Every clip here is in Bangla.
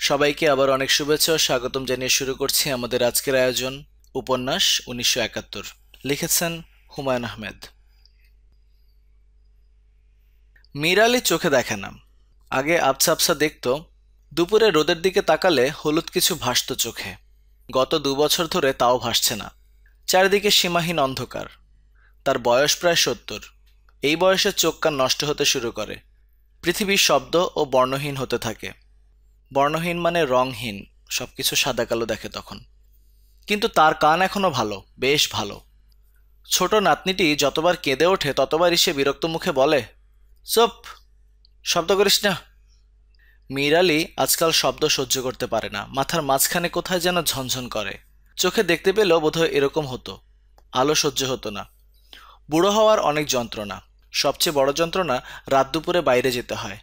সবাইকে আবার অনেক শুভেচ্ছা ও স্বাগতম জানিয়ে শুরু করছি আমাদের আজকের আয়োজন। উপন্যাস ১৯৭১, লিখেছেন হুমায়ুন আহমেদ। মীর আলী চোখে দেখে না। আগে আবছা আবছা দেখত, দুপুরে রোদের দিকে তাকালে হলুদ কিছু ভাসত চোখে। গত ২ বছর ধরে তাও ভাসছে না। চারিদিকে সীমাহীন অন্ধকার। তার বয়স প্রায় ৭০। এই বয়সে চোখ কান নষ্ট হতে শুরু করে। পৃথিবী শব্দ ও বর্ণহীন হতে থাকে। বর্ণহীন মানে রংহীন, সবকিছু সাদা কালো দেখে তখন। কিন্তু তার কান এখনো ভালো, বেশ ভালো। ছোট নাতনিটি যতবার কেঁদে ওঠে ততবারই সে বিরক্ত মুখে বলে, চুপ, শব্দ করিস না। মীর আলী আজকাল শব্দ সহ্য করতে পারে না। মাথার মাঝখানে কোথায় যেন ঝনঝন করে। চোখে দেখতে পেলেও বোধহয় এরকম হতো। আলো সহ্য হতো না। বুড়ো হওয়ার অনেক যন্ত্রণা। সবচেয়ে বড় যন্ত্রণা, রাত দুপুরে বাইরে যেতে হয়।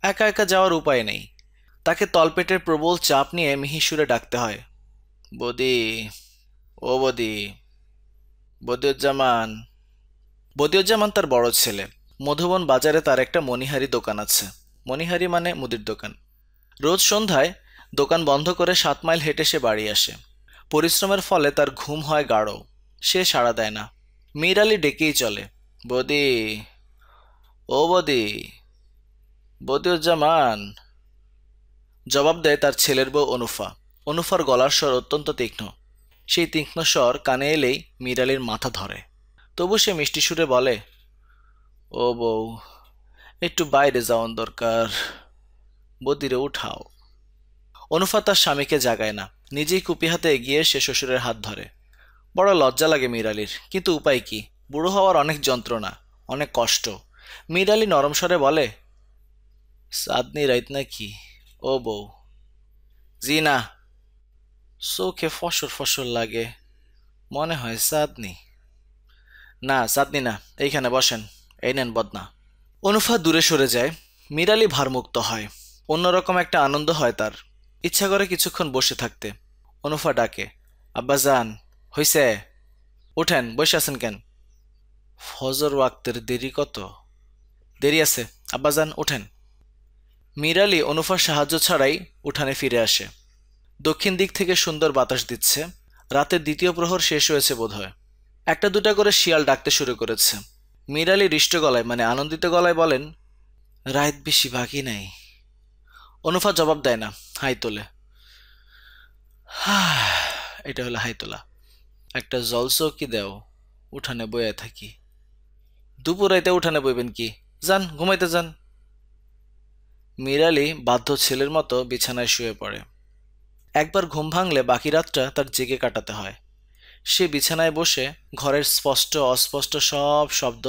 একা একা যাওয়ার উপায় নেই। তাকে তলপেটের প্রবল চাপ নিয়ে মিহি সুরে ডাকতে হয়, বদি, ও বদি, বদিউজ্জামান। বদিউজ্জামান তার বড় ছেলে। মধুবন বাজারে তার একটা মণিহারি দোকান আছে। মণিহারি মানে মুদির দোকান। রোজ সন্ধ্যায় দোকান বন্ধ করে ৭ মাইল হেঁটে সে বাড়ি আসে। পরিশ্রমের ফলে তার ঘুম হয় গাঢ়। সে সাড়া দেয় না। মীর আলী ডেকেই চলে, বদি, ও বদি, বদিউজ্জামান। জবাব দেয় তার ছেলের বউ অনুফা। অনুফার গলার স্বর অত্যন্ত তীক্ষ্ণ। সেই তীক্ষ্ণ স্বর কানে এলেই মীর আলীর মাথা ধরে। তবু সে মিষ্টি সুরে বলে, ও বউ, একটু বাইরে যাওয়ার দরকার, বদিরে উঠাও। অনুফা তার স্বামীকে জাগায় না। নিজেই কুপি হাতে এগিয়ে সে শ্বশুরের হাত ধরে। বড় লজ্জা লাগে মীর আলীর, কিন্তু উপায় কি? বুড়ো হওয়ার অনেক যন্ত্রণা, অনেক কষ্ট। মীর আলী নরম স্বরে বলে, চাঁদনি রাইত নাকি, ও বউ? জি না। চোখে ফসর ফসর লাগে, মনে হয় চাঁদনি। না, চাঁদনি না, এইখানে বসেন, এই নেন বদনা। অনুফা দূরে সরে যায়। মীর আলী ভারমুক্ত হয়। অন্যরকম একটা আনন্দ হয় তার। ইচ্ছা করে কিছুক্ষণ বসে থাকতে। অনুফা ডাকে, আব্বাজান, হইছে? উঠেন, বসে আছেন কেন? ফজর ওয়াক্তের দেরি কত? দেরি আছে, আব্বাজান উঠেন। মীর আলী অনুফার সাহায্য ছাড়াই উঠানে ফিরে আসে। দক্ষিণ দিক থেকে সুন্দর বাতাস দিচ্ছে। রাতের দ্বিতীয় প্রহর শেষ হয়েছে বোধহয়। একটা দুটা করে শিয়াল ডাকতে শুরু করেছে। মীর আলী হৃষ্ট গলায় মানে আনন্দিত গলায় বলেন, রাত বেশি বাকি নাই। অনুফা জবাব দেয় না, হাই তোলে। এটা হলো হাই তোলা। একটা জলচৌকি দেও, উঠানে বয়ে থাকি। দুপুর রাইতে উঠানে বইবেন কি? যান, ঘুমাইতে যান। মীর আলী বাধ্য ছেলের মতো বিছানায় শুয়ে পড়ে। একবার ঘুম ভাঙলে বাকি রাতটা তার জেগে কাটাতে হয়। সে বিছানায় বসে ঘরের স্পষ্ট অস্পষ্ট সব শব্দ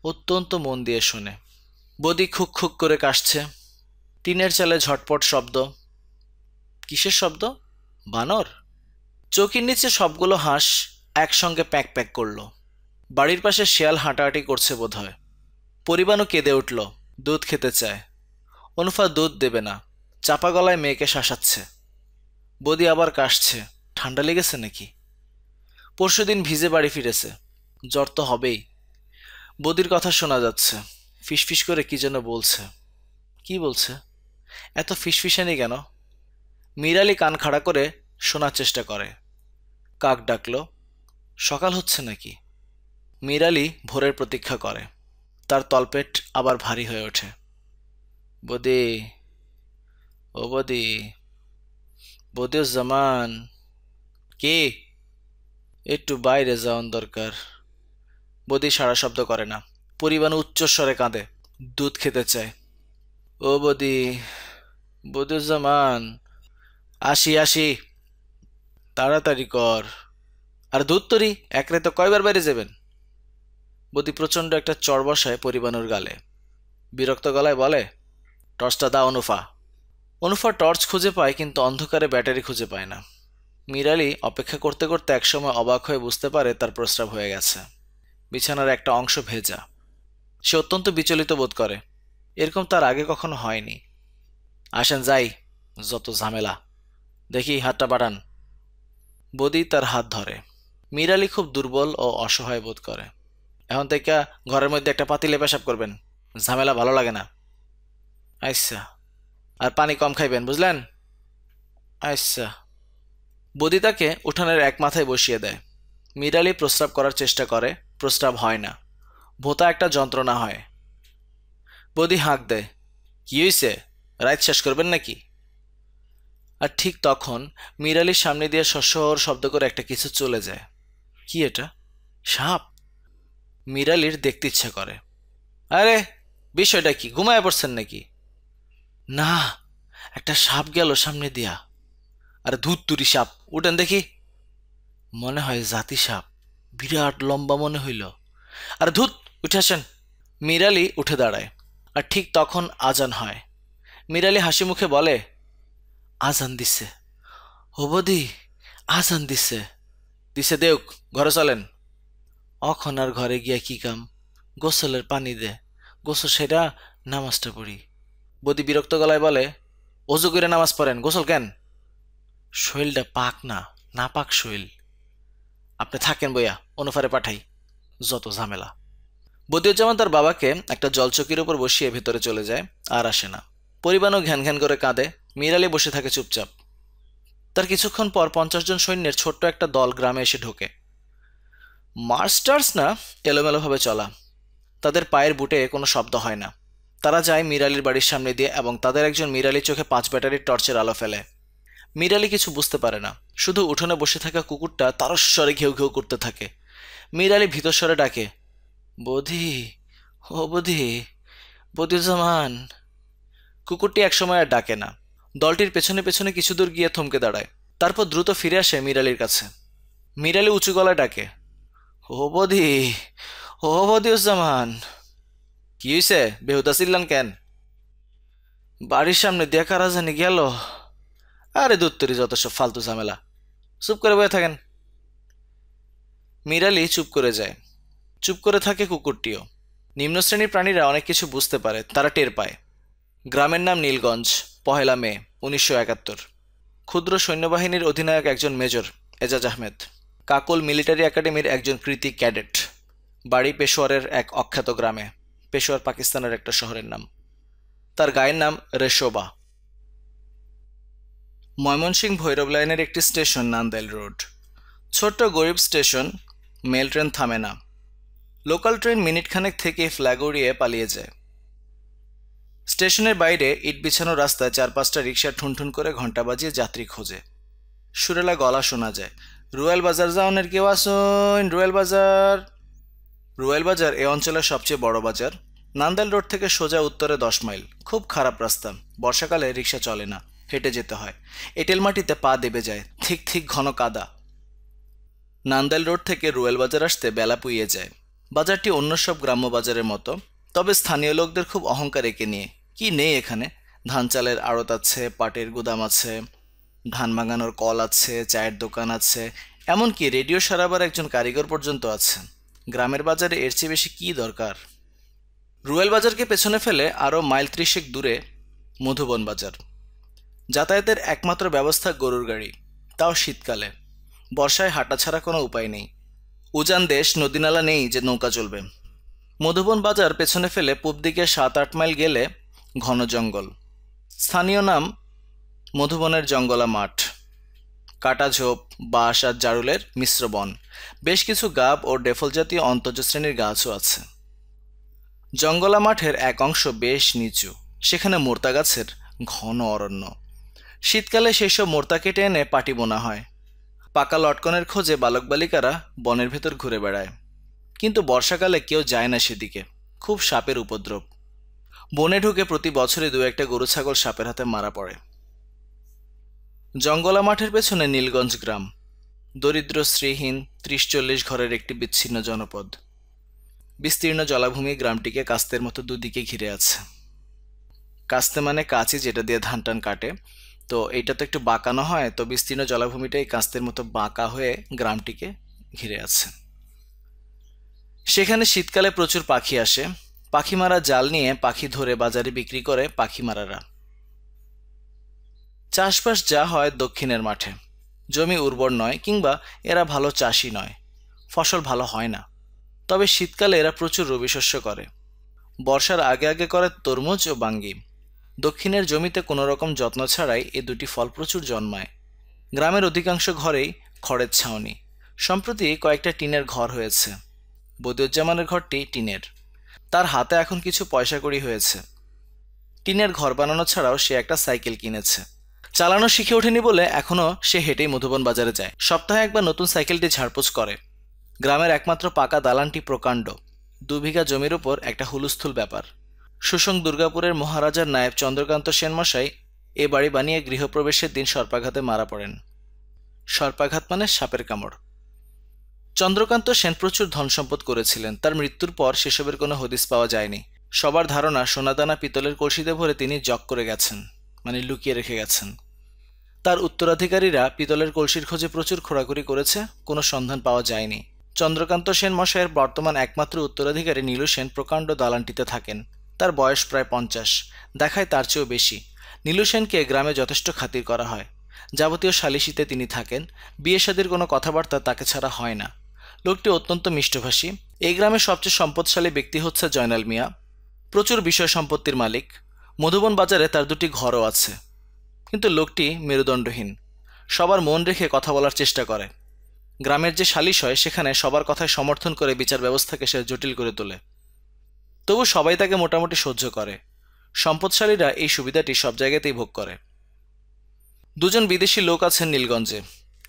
অত্যন্ত মন দিয়ে শোনে। বদি খুক খুক করে কাশছে। টিনের চালে ঝটপট শব্দ। কিসের শব্দ? বানর? চৌকির নিচে সবগুলো হাঁস একসঙ্গে প্যাক প্যাক করলো। বাড়ির পাশে শেয়াল হাঁটাহাঁটি করছে বোধহয়। পরিবাণও কেঁদে উঠল, দুধ খেতে চায়। অনুফা দুধ দেবে না, চাপা গলায় মেয়েকে শাসাচ্ছে। বদি আবার কাশছে। ঠান্ডা লেগেছে নাকি? পরশুদিন ভিজে বাড়ি ফিরেছে। জ্বর তো হবেই। বদির কথা শোনা যাচ্ছে, ফিসফিস করে কি যেন বলছে। কি বলছে? এত ফিসফিসানি কেন? মীর আলী কান খাড়া করে শোনার চেষ্টা করে। কাক ডাকলো। সকাল হচ্ছে নাকি? মীর আলী ভোরের প্রতীক্ষা করে। তার তলপেট আবার ভারী হয়ে ওঠে। বদি, ও বদি, বদিউজ্জামান। কে? একটু বাইরে যাওয়ার দরকার। বদি সারা শব্দ করে না। পরিবাণ উচ্চস্বরে কাঁদে, দুধ খেতে চায়। ও বদি, বদিউজ্জামান, আসি আসি, তাড়াতাড়ি কর। আর দুধ তরি, এক রাতে কয়বার বাইরে যাবেন? বদি প্রচণ্ড একটা চড় বসায় পরিবাণুর গালে। বিরক্ত গলায় বলে, টর্চটা দাও অনুফা। অনুফা টর্চ খুঁজে পায়, কিন্তু অন্ধকারে ব্যাটারি খুঁজে পায় না। মীর আলী অপেক্ষা করতে করতে একসময় অবাক হয়ে বুঝতে পারে তার প্রস্রাব হয়ে গেছে। বিছানার একটা অংশ ভেজা। সে অত্যন্ত বিচলিত বোধ করে। এরকম তার আগে কখনো হয়নি। আসেন যাই, যত ঝামেলা। দেখি হাতটা বাড়ান। বদি তার হাত ধরে। মীর আলী খুব দুর্বল ও অসহায় বোধ করে। এখন থেকে ঘরের মধ্যে একটা পাতিলে পেশাব করবেন, ঝামেলা ভালো লাগে না। আচ্ছা, আর পানি কম খাইবেন, বুঝলেন? আচ্ছা। বদি তাকে উঠানের এক মাথায় বসিয়ে দেয়। মিরালি প্রস্রাব করার চেষ্টা করে, প্রস্রাব হয় না, ভোঁতা একটা যন্ত্রণা হয়। বদি হাঁক দেয়, কি হইছে, রাইত শেষ করবেন নাকি? আর ঠিক তখন মিরালির সামনে দিয়ে সশর শব্দ করে একটা কিছু চলে যায়। কি এটা? সাপ? মিরালির দেখতে ইচ্ছা করে। আরে, বিষয়টা কি, ঘুমায় পড়ছেন নাকি? না, একটা সাপ গেল সামনে দিয়া। আরে ধুত্তুরি সাপ, উঠেন দেখি। মনে হয় জাতি সাপ, বিরাট লম্বা মনে হইল। আরে ধুত, উঠে আসেন। মিরালি উঠে দাঁড়ায়। আর ঠিক তখন আজান হয়। মিরালি হাসি মুখে বলে, আজান দিছে। ও বৌদি, আজান দিছে। দিছে দেউক, ঘরে চলেন। অখন আর ঘরে গিয়া কি কাম, গোসলের পানি দে, গোসল সেরা নামাজটা পড়ি। বৌদি বিরক্ত গলায় বলে, অজু করে নামাজ পড়েন, গোসল কেন? শৈলটা পাক না, না পাক শৈল। আপনি থাকেন বইয়া, অনুফারে পাঠাই, যত ঝামেলা। বদিউজ্জামান তার বাবাকে একটা জলচকির উপর বসিয়ে ভেতরে চলে যায়, আর আসে না। পরিবারও ঘ্যান ঘ্যান করে কাঁদে। মিরালি বসে থাকে চুপচাপ। তার কিছুক্ষণ পর 50 জন সৈন্যের ছোট্ট একটা দল গ্রামে এসে ঢোকে। মার্স্টার্স না, এলোমেলোভাবে চলা। তাদের পায়ের বুটে কোনো শব্দ হয় না। তারা যায় মিরালির বাড়ির সামনে দিয়ে এবং তাদের একজন মিরালির চোখে 5 ব্যাটারির টর্চের আলো ফেলে। মিরালি কিছু বুঝতে পারে না, শুধু উঠোনে বসে থাকা কুকুরটা তারস্বরে ঘেউ ঘেউ করতে থাকে। মিরালি ভীতস্বরে ডাকে, বধি, ও বধি, বদিউজ্জামান। কুকুরটি একসময় আর ডাকে না। দলটির পেছনে পেছনে কিছু দূর গিয়ে থমকে দাঁড়ায়। তারপর দ্রুত ফিরে আসে মিরালির কাছে। মিরালি উঁচু গলায় ডাকে, ও বধি, ও বদিউজ্জামান। কি হইছে, বেহুদা চিল্লান কেন? বাড়ির সামনে দিয়ে কারা জানি গেল। আরে দূত্তরি, যত সব ফালতু ঝামেলা, চুপ করে বয়ে থাকেন। মিরালি চুপ করে যায়। চুপ করে থাকে কুকুরটিও। নিম্ন শ্রেণীর প্রাণীরা অনেক কিছু বুঝতে পারে, তারা টের পায়। গ্রামের নাম নীলগঞ্জ, 1 মে 1971। ক্ষুদ্র সৈন্যবাহিনীর অধিনায়ক একজন মেজর, এজাজ আহমেদ। কাকুল মিলিটারি একাডেমির একজন কৃতী ক্যাডেট। বাড়ি পেশোয়ারের এক অখ্যাত গ্রামে। পেশোয়ার পাকিস্তানের একটা শহরের নাম। তার গায়ের নাম রেশোবা। ময়মনসিংহ ভৈরব লাইনের একটি স্টেশন নান্দেল রোড। ছোট্ট গরিব স্টেশন, মেল ট্রেন থামে না। লোকাল ট্রেন মিনিটখানেক থেকে ফ্ল্যাগ উড়িয়ে পালিয়ে যায়। স্টেশনের বাইরে ইট বিছানো রাস্তায় 4-5টা রিকশা ঠুনঠুন করে ঘন্টা বাজিয়ে যাত্রী খোঁজে। সুরেলা গলা শোনা যায়, রুয়েল বাজার যাওনের কেউ আসুন, রুয়েল বাজার। রুয়েল বাজার এ অঞ্চলের সবচেয়ে বড় বাজার। নান্দেল রোড থেকে সোজা উত্তরে 10 মাইল। খুব খারাপ রাস্তা, বর্ষাকালে রিকশা চলে না, হেঁটে যেতে হয়। এঁটেল মাটিতে পা দেবে যায়, ঠিক ঠিক ঘন কাদা। নান্দেল রোড থেকে রুয়েল বাজার আসতে বেলা পুইয়ে যায়। বাজারটি অন্য সব গ্রাম্য বাজারের মতো, তবে স্থানীয় লোকদের খুব অহংকার একে নিয়ে। কি নেই এখানে? ধান চালের আড়ত আছে, পাটের গুদাম আছে, ধান ভাঙানোর কল আছে, চায়ের দোকান আছে, এমনকি রেডিও সারাবার একজন কারিগর পর্যন্ত আছে। গ্রামের বাজারে এর চেয়ে বেশি কী দরকার? রুয়েল বাজারকে পেছনে ফেলে আরও মাইল 30 দূরে মধুবন বাজার। যাতায়াতের একমাত্র ব্যবস্থা গরুর গাড়ি, তাও শীতকালে। বর্ষায় হাঁটা ছাড়া কোনো উপায় নেই। উজান দেশ, নদীনালা নেই যে নৌকা চলবে। মধুবন বাজার পেছনে ফেলে পূব দিকে 7-8 মাইল গেলে ঘন জঙ্গল। স্থানীয় নাম মধুবনের জঙ্গলা মাঠ। কাটা ঝোপ, বাঁশ আর জারুলের মিশ্র বন। বেশ কিছু গাব ও ডেফল জাতীয় অন্তর্জ শ্রেণীর গাছও আছে। জঙ্গলা মাঠের এক অংশ বেশ নিচু, সেখানে মোর্তা গাছের ঘন অরণ্য। শীতকালে সেই সব মোর্তা কেটে এনে পাটি বোনা হয়। পাকা লটকনের খোঁজে বালক বালিকারা বনের ভেতর ঘুরে বেড়ায়। কিন্তু বর্ষাকালে কেউ যায় না সেদিকে, খুব সাপের উপদ্রব। বনে ঢুকে প্রতি বছরই 2-1টা গরু ছাগল সাপের হাতে মারা পড়ে। জঙ্গলা মাঠের পেছনে নীলগঞ্জ গ্রাম। দরিদ্র শ্রীহীন 30-40 ঘরের একটি বিচ্ছিন্ন জনপদ। বিস্তীর্ণ জলাভূমি গ্রামটিকে কাস্তের মতো দুদিকে ঘিরে আছে। কাস্তে মানে কাঁচি, যেটা দিয়ে ধান টান কাটে। তো এইটা তো একটু বাঁকানো হয়, তো বিস্তীর্ণ জলাভূমিটাই কাস্তের মতো বাঁকা হয়ে গ্রামটিকে ঘিরে আছে। সেখানে শীতকালে প্রচুর পাখি আসে। পাখি মারা জাল নিয়ে পাখি ধরে বাজারে বিক্রি করে পাখি মারারা। চাষবাস যা হয় দক্ষিণের মাঠে। জমি উর্বর নয়, কিংবা এরা ভালো চাষি নয়, ফসল ভালো হয় না। তবে শীতকালে এরা প্রচুর রবি শস্য করে। বর্ষার আগে আগে করে তরমুজ ও বাঙ্গি। দক্ষিণের জমিতে কোনো রকম যত্ন ছাড়াই এ দুটি ফল প্রচুর জন্মায়। গ্রামের অধিকাংশ ঘরেই খড়ের ছাউনি। সম্প্রতি কয়েকটা টিনের ঘর হয়েছে। বদিউজ্জামানের ঘরটি টিনের। তার হাতে এখন কিছু পয়সা কড়ি হয়েছে। টিনের ঘর বানানো ছাড়াও সে একটা সাইকেল কিনেছে। চালানো শিখে ওঠেনি বলে এখনও সে হেঁটেই মধুবন বাজারে যায়। সপ্তাহে একবার নতুন সাইকেলটি ঝাড়পোছ করে। গ্রামের একমাত্র পাকা দালানটি প্রকাণ্ড। 2 বিঘা জমির উপর একটা হুলস্থুল ব্যাপার। সুসং দুর্গাপুরের মহারাজার নায়েব চন্দ্রকান্ত সেনমশাই এ বাড়ি বানিয়ে গৃহপ্রবেশের দিন সর্পাঘাতে মারা পড়েন। সর্পাঘাত মানে সাপের কামড়। চন্দ্রকান্ত সেন প্রচুর ধনসম্পদ করেছিলেন। তার মৃত্যুর পর সেসবের কোনো হদিস পাওয়া যায়নি। সবার ধারণা সোনাদানা পিতলের কলসিতে ভরে তিনি জগ করে গেছেন, মানে লুকিয়ে রেখে গেছেন। তার উত্তরাধিকারীরা পিতলের কলসির খোঁজে প্রচুর খোঁড়াখুড়ি করেছে, কোনো সন্ধান পাওয়া যায়নি। চন্দ্রকান্ত সেন মশাইয়ের বর্তমান একমাত্র উত্তরাধিকারী নীলু সেন প্রকাণ্ড দালানটিতে থাকেন। তার বয়স প্রায় 50, দেখায় তার চেয়েও বেশি। নীলু সেনকে গ্রামে যথেষ্ট খাতির করা হয়। যাবতীয় সালিশিতে তিনি থাকেন। বিয়ে শাদীর কোনো কথাবার্তা তাকে ছাড়া হয় না। লোকটি অত্যন্ত মিষ্টভাষী। এই গ্রামের সবচেয়ে সম্পদশালী ব্যক্তি হচ্ছে জয়নাল মিয়া। প্রচুর বিষয় সম্পত্তির মালিক। মধুবন বাজারে তার 2টি ঘরও আছে। কিন্তু লোকটি মেরুদণ্ডহীন। সবার মন রেখে কথা বলার চেষ্টা করে। গ্রামের যে সালিশ হয় সেখানে সবার কথায় সমর্থন করে বিচার ব্যবস্থাকে সে জটিল করে তোলে। তবু সবাই তাকে মোটামুটি সহ্য করে। সম্পদশালীরা এই সুবিধাটি সব জায়গাতেই ভোগ করে। 2জন বিদেশি লোক আছেন নীলগঞ্জে।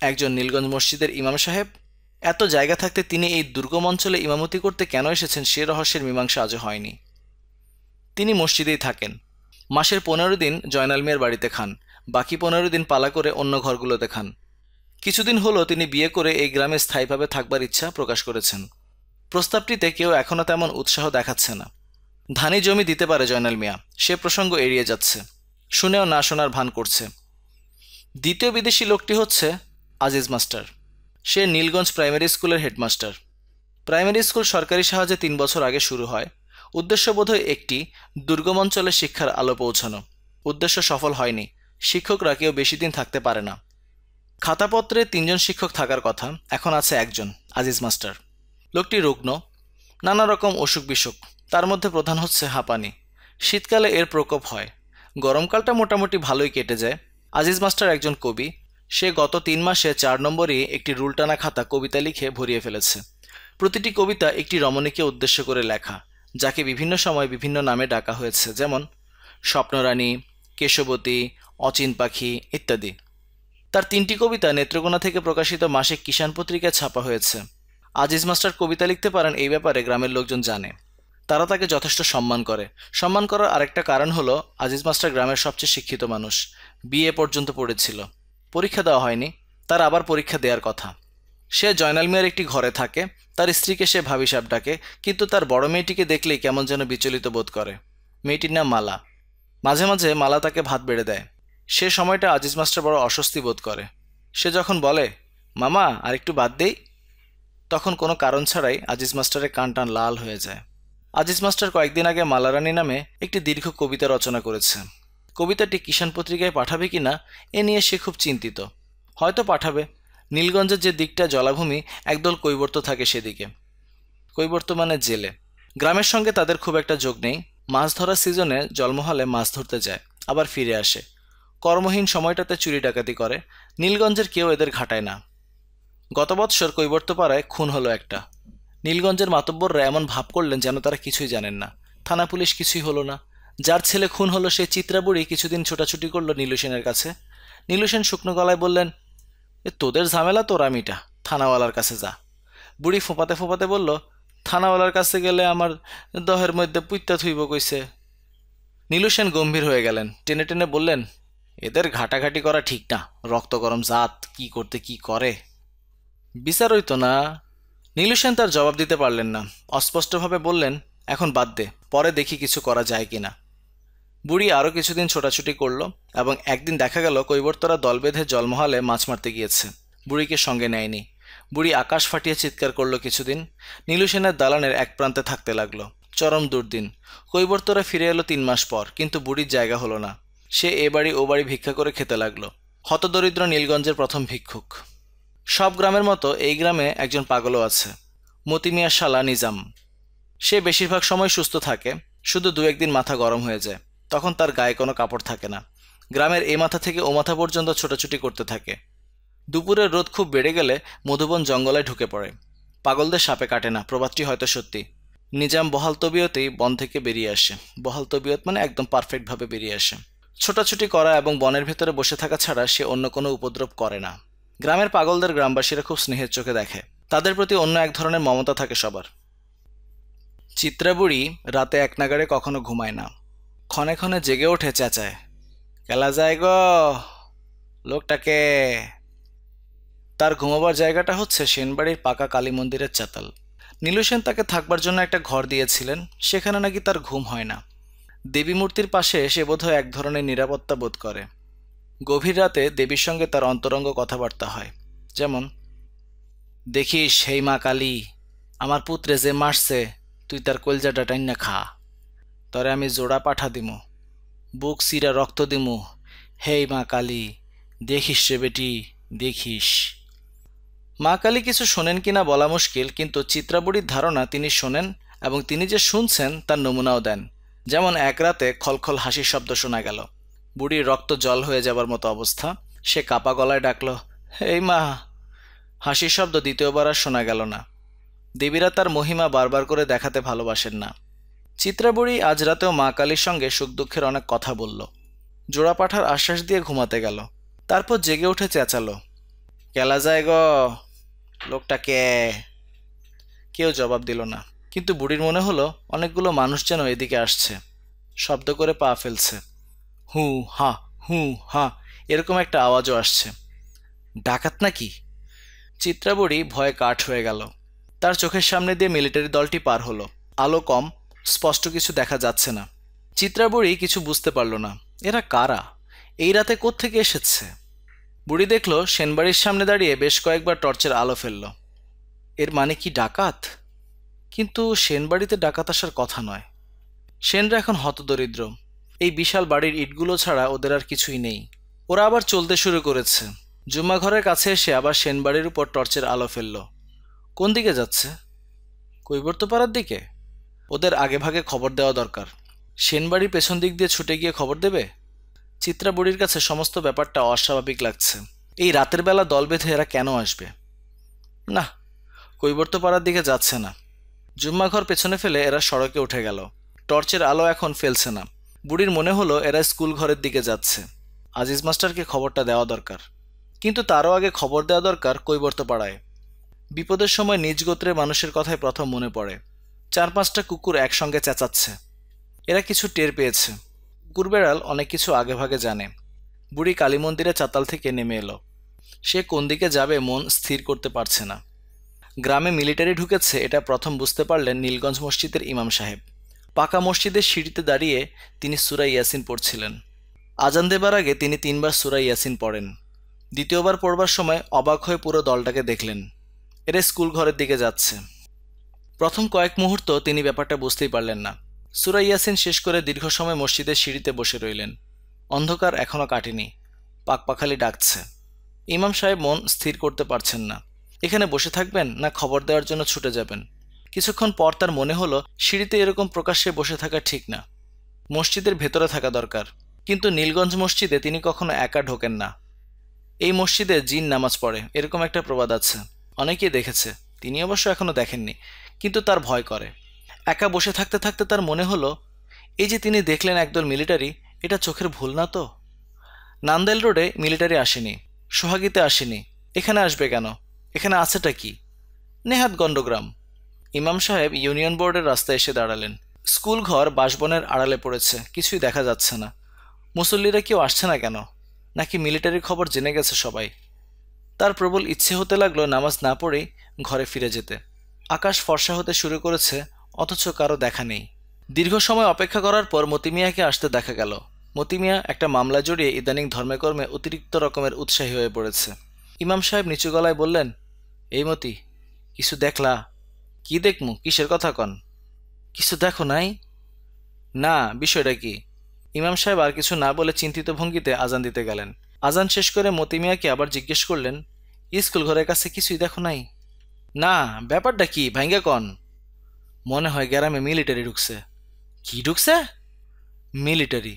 একজন নীলগঞ্জ মসজিদের ইমাম সাহেব। এত জায়গা থাকতে তিনি এই দুর্গম অঞ্চলে ইমামতি করতে কেন এসেছেন সে রহস্যের মীমাংসা আজও হয়নি। তিনি মসজিদেই থাকেন। মাসের 15 দিন জয়নাল মিয়ার বাড়িতে খান, বাকি 15 দিন পালা করে অন্য ঘরগুলোতে খান। কিছুদিন হলো তিনি বিয়ে করে এই গ্রামে স্থায়ীভাবে থাকবার ইচ্ছা প্রকাশ করেছেন। প্রস্তাবটিতে কেউ এখনও তেমন উৎসাহ দেখাচ্ছে না। ধানি জমি দিতে পারে জয়নাল মিয়া, সে প্রসঙ্গ এড়িয়ে যাচ্ছে। শুনেও না শোনার ভান করছে। দ্বিতীয় বিদেশি লোকটি হচ্ছে আজিজ মাস্টার। সে নীলগঞ্জ প্রাইমারি স্কুলের হেডমাস্টার। প্রাইমারি স্কুল সরকারি সাহায্যে 3 বছর আগে শুরু হয়। উদ্দেশ্য বোধহয় একটি, দুর্গম অঞ্চলে শিক্ষার আলো পৌঁছানো। উদ্দেশ্য সফল হয়নি। শিক্ষকরা কেউ বেশি দিন থাকতে পারে না। খাতাপত্রে 3 জন শিক্ষক থাকার কথা, এখন আছে 1 জন, আজিজ মাস্টার। লোকটি রুগ্ন, নানা রকম অসুখ বিসুখ, তার মধ্যে প্রধান হচ্ছে হাঁপানি। শীতকালে এর প্রকোপ হয়। গরমকালটা মোটামুটি ভালোই কেটে যায়। আজিজ মাস্টার একজন কবি। সে গত 3 মাসে 4 নম্বরই একটি রুলটানা খাতা কবিতা লিখে ভরিয়ে ফেলেছে। প্রতিটি কবিতা একটি রমণীকে উদ্দেশ্য করে লেখা, যাকে বিভিন্ন সময় বিভিন্ন নামে ডাকা হয়েছে, যেমন স্বপ্নরানী, কেশবতী, অচিন পাখি ইত্যাদি। তার 3টি কবিতা নেত্রকোনা থেকে প্রকাশিত মাসিক কিষাণ পত্রিকায় ছাপা হয়েছে। আজিজ মাস্টার কবিতা লিখতে পারেন এই ব্যাপারে গ্রামের লোকজন জানে। তারা তাকে যথেষ্ট সম্মান করে। সম্মান করার আরেকটা কারণ হলো আজিজ মাস্টার গ্রামের সবচেয়ে শিক্ষিত মানুষ। বিএ পর্যন্ত পড়েছিল। পরীক্ষা দেওয়া হয়নি, তার আবার পরীক্ষা দেওয়ার কথা। সে জয়নাল মিয়ার একটি ঘরে থাকে। তার স্ত্রীকে সে ভাবি সাহেব ডাকে, কিন্তু তার বড় মেয়েটিকে দেখলেই কেমন যেন বিচলিত বোধ করে। মেয়েটির নাম মালা। মাঝে মাঝে মালা তাকে ভাত বেড়ে দেয়। সে সময়টা আজিজ মাস্টার বড় অস্বস্তি বোধ করে। সে যখন বলে, মামা আর একটু ভাত দেই, তখন কোনো কারণ ছাড়াই আজিজ মাস্টারের কান টান লাল হয়ে যায়। আজিজ মাস্টার কয়েকদিন আগে মালারানী নামে একটি দীর্ঘ কবিতা রচনা করেছে। কবিতাটি কিষাণ পত্রিকায় পাঠাবে কিনা এ নিয়ে সে খুব চিন্তিত। হয়তো পাঠাবে। নীলগঞ্জের যে দিকটা জলাভূমি, একদল কৈবর্ত থাকে সেদিকে। কৈবর্ত মানে জেলে। গ্রামের সঙ্গে তাদের খুব একটা যোগ নেই। মাছ ধরার সিজনে জলমহলে মাছ ধরতে যায়, আবার ফিরে আসে। কর্মহীন সময়টাতে চুরি ডাকাতি করে। নীলগঞ্জের কেউ এদের ঘাটায় না। গত বৎসর কৈবর্তপাড়ায় খুন হলো একটা। নীলগঞ্জের মাতব্বররা এমন ভাব করলেন যেন তারা কিছুই জানেন না। থানা পুলিশ কিছুই হলো না। যার ছেলে খুন হলো সেই চিত্রাবুড়ি কিছুদিন ছোটাছুটি করলো নীলু সেনের কাছে। নীলু সেন শুকনো গলায় বললেন, তোদের ঝামেলা তোরা মিটা, থানাওয়ালার কাছে যা। বুড়ি ফোঁপাতে ফোঁপাতে বলল, থানাওয়ালার কাছে গেলে আমার দহের মধ্যে পুইত্তা থুইব কইছে। নীলু সেন গম্ভীর হয়ে গেলেন। টেনে টেনে বললেন, এদের ঘাটাঘাটি করা ঠিক না। রক্ত গরম জাত, কি করতে কি করে, বিচার হইতো না। নীলু সেন তার জবাব দিতে পারলেন না। অস্পষ্টভাবে বললেন, এখন বাদ দে, পরে দেখি কিছু করা যায় কিনা। বুড়ি আরও কিছুদিন ছোটাছুটি করল এবং একদিন দেখা গেল কৈবর্তরা দল বেঁধে জলমহলে মাছ মারতে গিয়েছে। বুড়িকে সঙ্গে নেয়নি। বুড়ি আকাশ ফাটিয়ে চিৎকার করল কিছুদিন। নীলু সেনের দালানের এক প্রান্তে থাকতে লাগলো। চরম দুর্দিন। কৈবর্তরা ফিরে এলো 3 মাস পর, কিন্তু বুড়ির জায়গা হলো না। সে এ বাড়ি ও বাড়ি ভিক্ষা করে খেতে লাগলো। হতদরিদ্র নীলগঞ্জের প্রথম ভিক্ষুক। সব গ্রামের মতো এই গ্রামে একজন পাগলও আছে, মতি মিয়া শালা নিজাম। সে বেশিরভাগ সময় সুস্থ থাকে, শুধু 2-1 দিন মাথা গরম হয়ে যায়। তখন তার গায়ে কোনো কাপড় থাকে না। গ্রামের এ মাথা থেকে ও মাথা পর্যন্ত ছোটাছুটি করতে থাকে। দুপুরের রোদ খুব বেড়ে গেলে মধুবন জঙ্গলে ঢুকে পড়ে। পাগলদের সাপে কাটে না, প্রবাদটি হয়তো সত্যি। নিজাম বহাল তবিয়তেই বন থেকে বেরিয়ে আসে। বহাল তবিয়ত মানে একদম পারফেক্টভাবে বেরিয়ে আসে। ছোটাছুটি করা এবং বনের ভেতরে বসে থাকা ছাড়া সে অন্য কোনো উপদ্রব করে না। গ্রামের পাগলদের গ্রামবাসীরা খুব স্নেহের চোখে দেখে। তাদের প্রতি অন্য এক ধরনের মমতা থাকে সবার। চিত্রাবুড়ি রাতে এক নাগাড়ে কখনো ঘুমায় না। ক্ষণে ক্ষণে জেগে ওঠে, চেঁচায়, কেলা যায় গো, লোকটাকে। তার ঘুমাবার জায়গাটা হচ্ছে সেনবাড়ির পাকা কালী মন্দিরের চাতাল। নীলু সেন তাকে থাকবার জন্য একটা ঘর দিয়েছিলেন, সেখানে নাকি তার ঘুম হয় না। দেবী মূর্তির পাশে সে বোধহয় এক ধরনের নিরাপত্তা বোধ করে। গভীর রাতে দেবীর সঙ্গে তার অন্তরঙ্গ কথাবার্তা হয়, যেমন, দেখিস সেই মা কালী, আমার পুত্রে যে মারছে, তুই তার কলজাটা টাইন্না খা, তরে আমি জোড়া পাঠা দিমু, বুক চিরা রক্ত দিমু, হেই মা কালী, দেখিস রে বেটি, দেখিস। মা কালী কিছু শোনেন কিনা বলা মুশকিল, কিন্তু চিত্রাবুড়ির ধারণা তিনি শোনেন, এবং তিনি যে শুনছেন তার নমুনাও দেন। যেমন এক রাতে খলখল হাসির শব্দ শোনা গেল। বুড়ির রক্ত জল হয়ে যাবার মতো অবস্থা। সে কাপা গলায় ডাকল, এই মা। হাসির শব্দ দ্বিতীয়বার আর শোনা গেল না। দেবীরা তার মহিমা বারবার করে দেখাতে ভালোবাসেন না। চিত্রাবুড়ি আজ রাতেও মা কালীর সঙ্গে সুখ দুঃখের অনেক কথা বলল। জোড়া পাঠার আশ্বাস দিয়ে ঘুমাতে গেল। তারপর জেগে উঠে চেঁচালো, কেলা যায় গো, লোকটাকে। কেউ জবাব দিল না, কিন্তু বুড়ির মনে হলো অনেকগুলো মানুষ যেন এদিকে আসছে, শব্দ করে পা ফেলছে। হু হা, হু হা, এরকম একটা আওয়াজও আসছে। ডাকাত নাকি? চিত্রাবুড়ি ভয়ে কাঠ হয়ে গেল। তার চোখের সামনে দিয়ে মিলিটারি দলটি পার হলো। আলো কম, স্পষ্ট কিছু দেখা যাচ্ছে না। চিত্রাবুড়ি কিছু বুঝতে পারল না। এরা কারা? এই রাতে কোত্থেকে এসেছে? বুড়ি দেখল সেনবাড়ির সামনে দাঁড়িয়ে বেশ কয়েকবার টর্চের আলো ফেলল। এর মানে কি ডাকাত? কিন্তু সেনবাড়িতে ডাকাত আসার কথা নয়। সেনরা এখন হতদরিদ্র। এই বিশাল বাড়ির ইটগুলো ছাড়া ওদের আর কিছুই নেই। ওরা আবার চলতে শুরু করেছে। জুম্মা ঘরের কাছে এসে আবার সেনবাড়ির উপর টর্চের আলো ফেলল। কোন দিকে যাচ্ছে? কৈবর্তপাড়ার দিকে? ওদের আগেভাগে খবর দেওয়া দরকার। সেনবাড়ির পেছন দিক দিয়ে ছুটে গিয়ে খবর দেবে? চিত্রাবুড়ির কাছে সমস্ত ব্যাপারটা অস্বাভাবিক লাগছে। এই রাতের বেলা দল বেঁধে এরা কেন আসবে? না, কৈবর্তপাড়ার দিকে যাচ্ছে না। জুম্মাঘর পেছনে ফেলে এরা সড়কে উঠে গেল। টর্চের আলো এখন ফেলছে না। বুড়ির মনে হলো এরা স্কুল ঘরের দিকে যাচ্ছে। আজিজ মাস্টারকে খবরটা দেওয়া দরকার, কিন্তু তারও আগে খবর দেওয়া দরকার কৈবর্তপাড়ায়। বিপদের সময় নিজ গোত্রের মানুষের কথাই প্রথম মনে পড়ে। 4-5টা কুকুর একসঙ্গে চেঁচাচ্ছে। এরা কিছু টের পেয়েছে। কুকুর বেড়াল অনেক কিছু আগেভাগে জানে। বুড়ি কালী মন্দিরে চাতাল থেকে নেমে এলো। সে কোন দিকে যাবে মন স্থির করতে পারছে না। গ্রামে মিলিটারি ঢুকেছে এটা প্রথম বুঝতে পারলেন নীলগঞ্জ মসজিদের ইমাম সাহেব। পাকা মসজিদের সিঁড়িতে দাঁড়িয়ে তিনি সূরা ইয়াসিন পড়ছিলেন। আজান দেবার আগে তিনি 3বার সূরা ইয়াসিন পড়েন। দ্বিতীয়বার পড়বার সময় অবাক হয়ে পুরো দলটাকে দেখলেন। এরা স্কুল ঘরের দিকে যাচ্ছে। প্রথম কয়েক মুহূর্ত তিনি ব্যাপারটা বুঝতেই পারলেন না। সূরা ইয়াসিন শেষ করে দীর্ঘ সময় মসজিদের সিঁড়িতে বসে রইলেন। অন্ধকার এখনও কাটেনি। পাকপাখালি ডাকছে। ইমাম সাহেব মন স্থির করতে পারছেন না। এখানে বসে থাকবেন না খবর দেওয়ার জন্য ছুটে যাবেন? কিছুক্ষণ পর তার মনে হলো সিঁড়িতে এরকম প্রকাশ্যে বসে থাকা ঠিক না। মসজিদের ভেতরে থাকা দরকার। কিন্তু নীলগঞ্জ মসজিদে তিনি কখনো একা ঢোকেন না। এই মসজিদে জিন নামাজ পড়ে এরকম একটা প্রবাদ আছে। অনেকেই দেখেছে, তিনি অবশ্য এখনো দেখেননি, কিন্তু তার ভয় করে। একা বসে থাকতে থাকতে তার মনে হলো এই যে তিনি দেখলেন একদল মিলিটারি, এটা চোখের ভুল না তো? নান্দেল রোডে মিলিটারি আসেনি, সোহাগীতে আসেনি, এখানে আসবে কেন? এখানে আছেটা কি? নেহাত গণ্ডগ্রাম। ইমাম সাহেব ইউনিয়ন বোর্ডের রাস্তায় এসে দাঁড়ালেন। স্কুল ঘর বাঁশবনের আড়ালে পড়েছে, কিছুই দেখা যাচ্ছে না। মুসল্লিরা কেউ আসছে না কেন? নাকি মিলিটারির খবর জেনে গেছে সবাই? তার প্রবল ইচ্ছে হতে লাগলো নামাজ না পড়েই ঘরে ফিরে যেতে। আকাশ ফর্সা হতে শুরু করেছে, অথচ কারো দেখা নেই। দীর্ঘ সময় অপেক্ষা করার পর মতি মিয়াকে আসতে দেখা গেল। মতি মিয়া একটা মামলা জড়িয়ে ইদানিং ধর্মকর্মে অতিরিক্ত রকমের উৎসাহী হয়ে পড়েছে। ইমাম সাহেব নিচু গলায় বললেন, এই মতি, কিছু দেখলা? কি দেখমু? কিসের কথা কন? কিছু দেখো নাই? না, বিষয়টা কি? ইমাম সাহেব আর কিছু না বলে চিন্তিত ভঙ্গিতে আজান দিতে গেলেন। আজান শেষ করে মতি মিয়াকে আবার জিজ্ঞেস করলেন, স্কুল ঘরের কাছে কিছুই দেখো নাই? না, ব্যাপারটা কি ভাইঙ্গা কন? মনে হয় গ্রামে মিলিটারি ঢুকছে। কি ঢুকছে? মিলিটারি?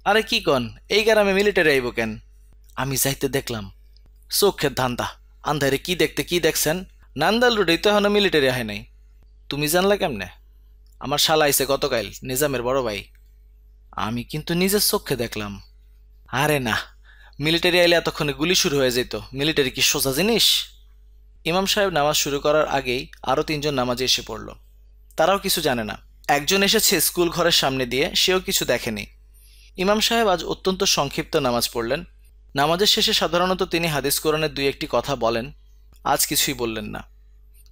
আরে কি কন, এই গ্রামে মিলিটারি আইব কেন? আমি যাইতে দেখলাম। চোখের ধান্দা, আন্ধারে কি দেখতে কি দেখছেন? নান্দাল রোডেই তো এখনো মিলিটারি আহে নাই। তুমি জানলা কেমনে? আমার শালা আইছে গতকাল, নিজামের বড় ভাই। আমি কিন্তু নিজের চোখে দেখলাম। আরে না, মিলিটারি আইলে এতক্ষণে গুলি শুরু হয়ে যেত। মিলিটারি কি সোজা জিনিস? ইমাম সাহেব নামাজ শুরু করার আগেই আরও তিনজন নামাজে এসে পড়ল। তারাও কিছু জানে না। একজন এসেছে স্কুল ঘরের সামনে দিয়ে, সেও কিছু দেখেনি। ইমাম সাহেব আজ অত্যন্ত সংক্ষিপ্ত নামাজ পড়লেন। নামাজের শেষে সাধারণত তিনি হাদিস কোরআনের দুই একটি কথা বলেন। আজ কিছুই বললেন না।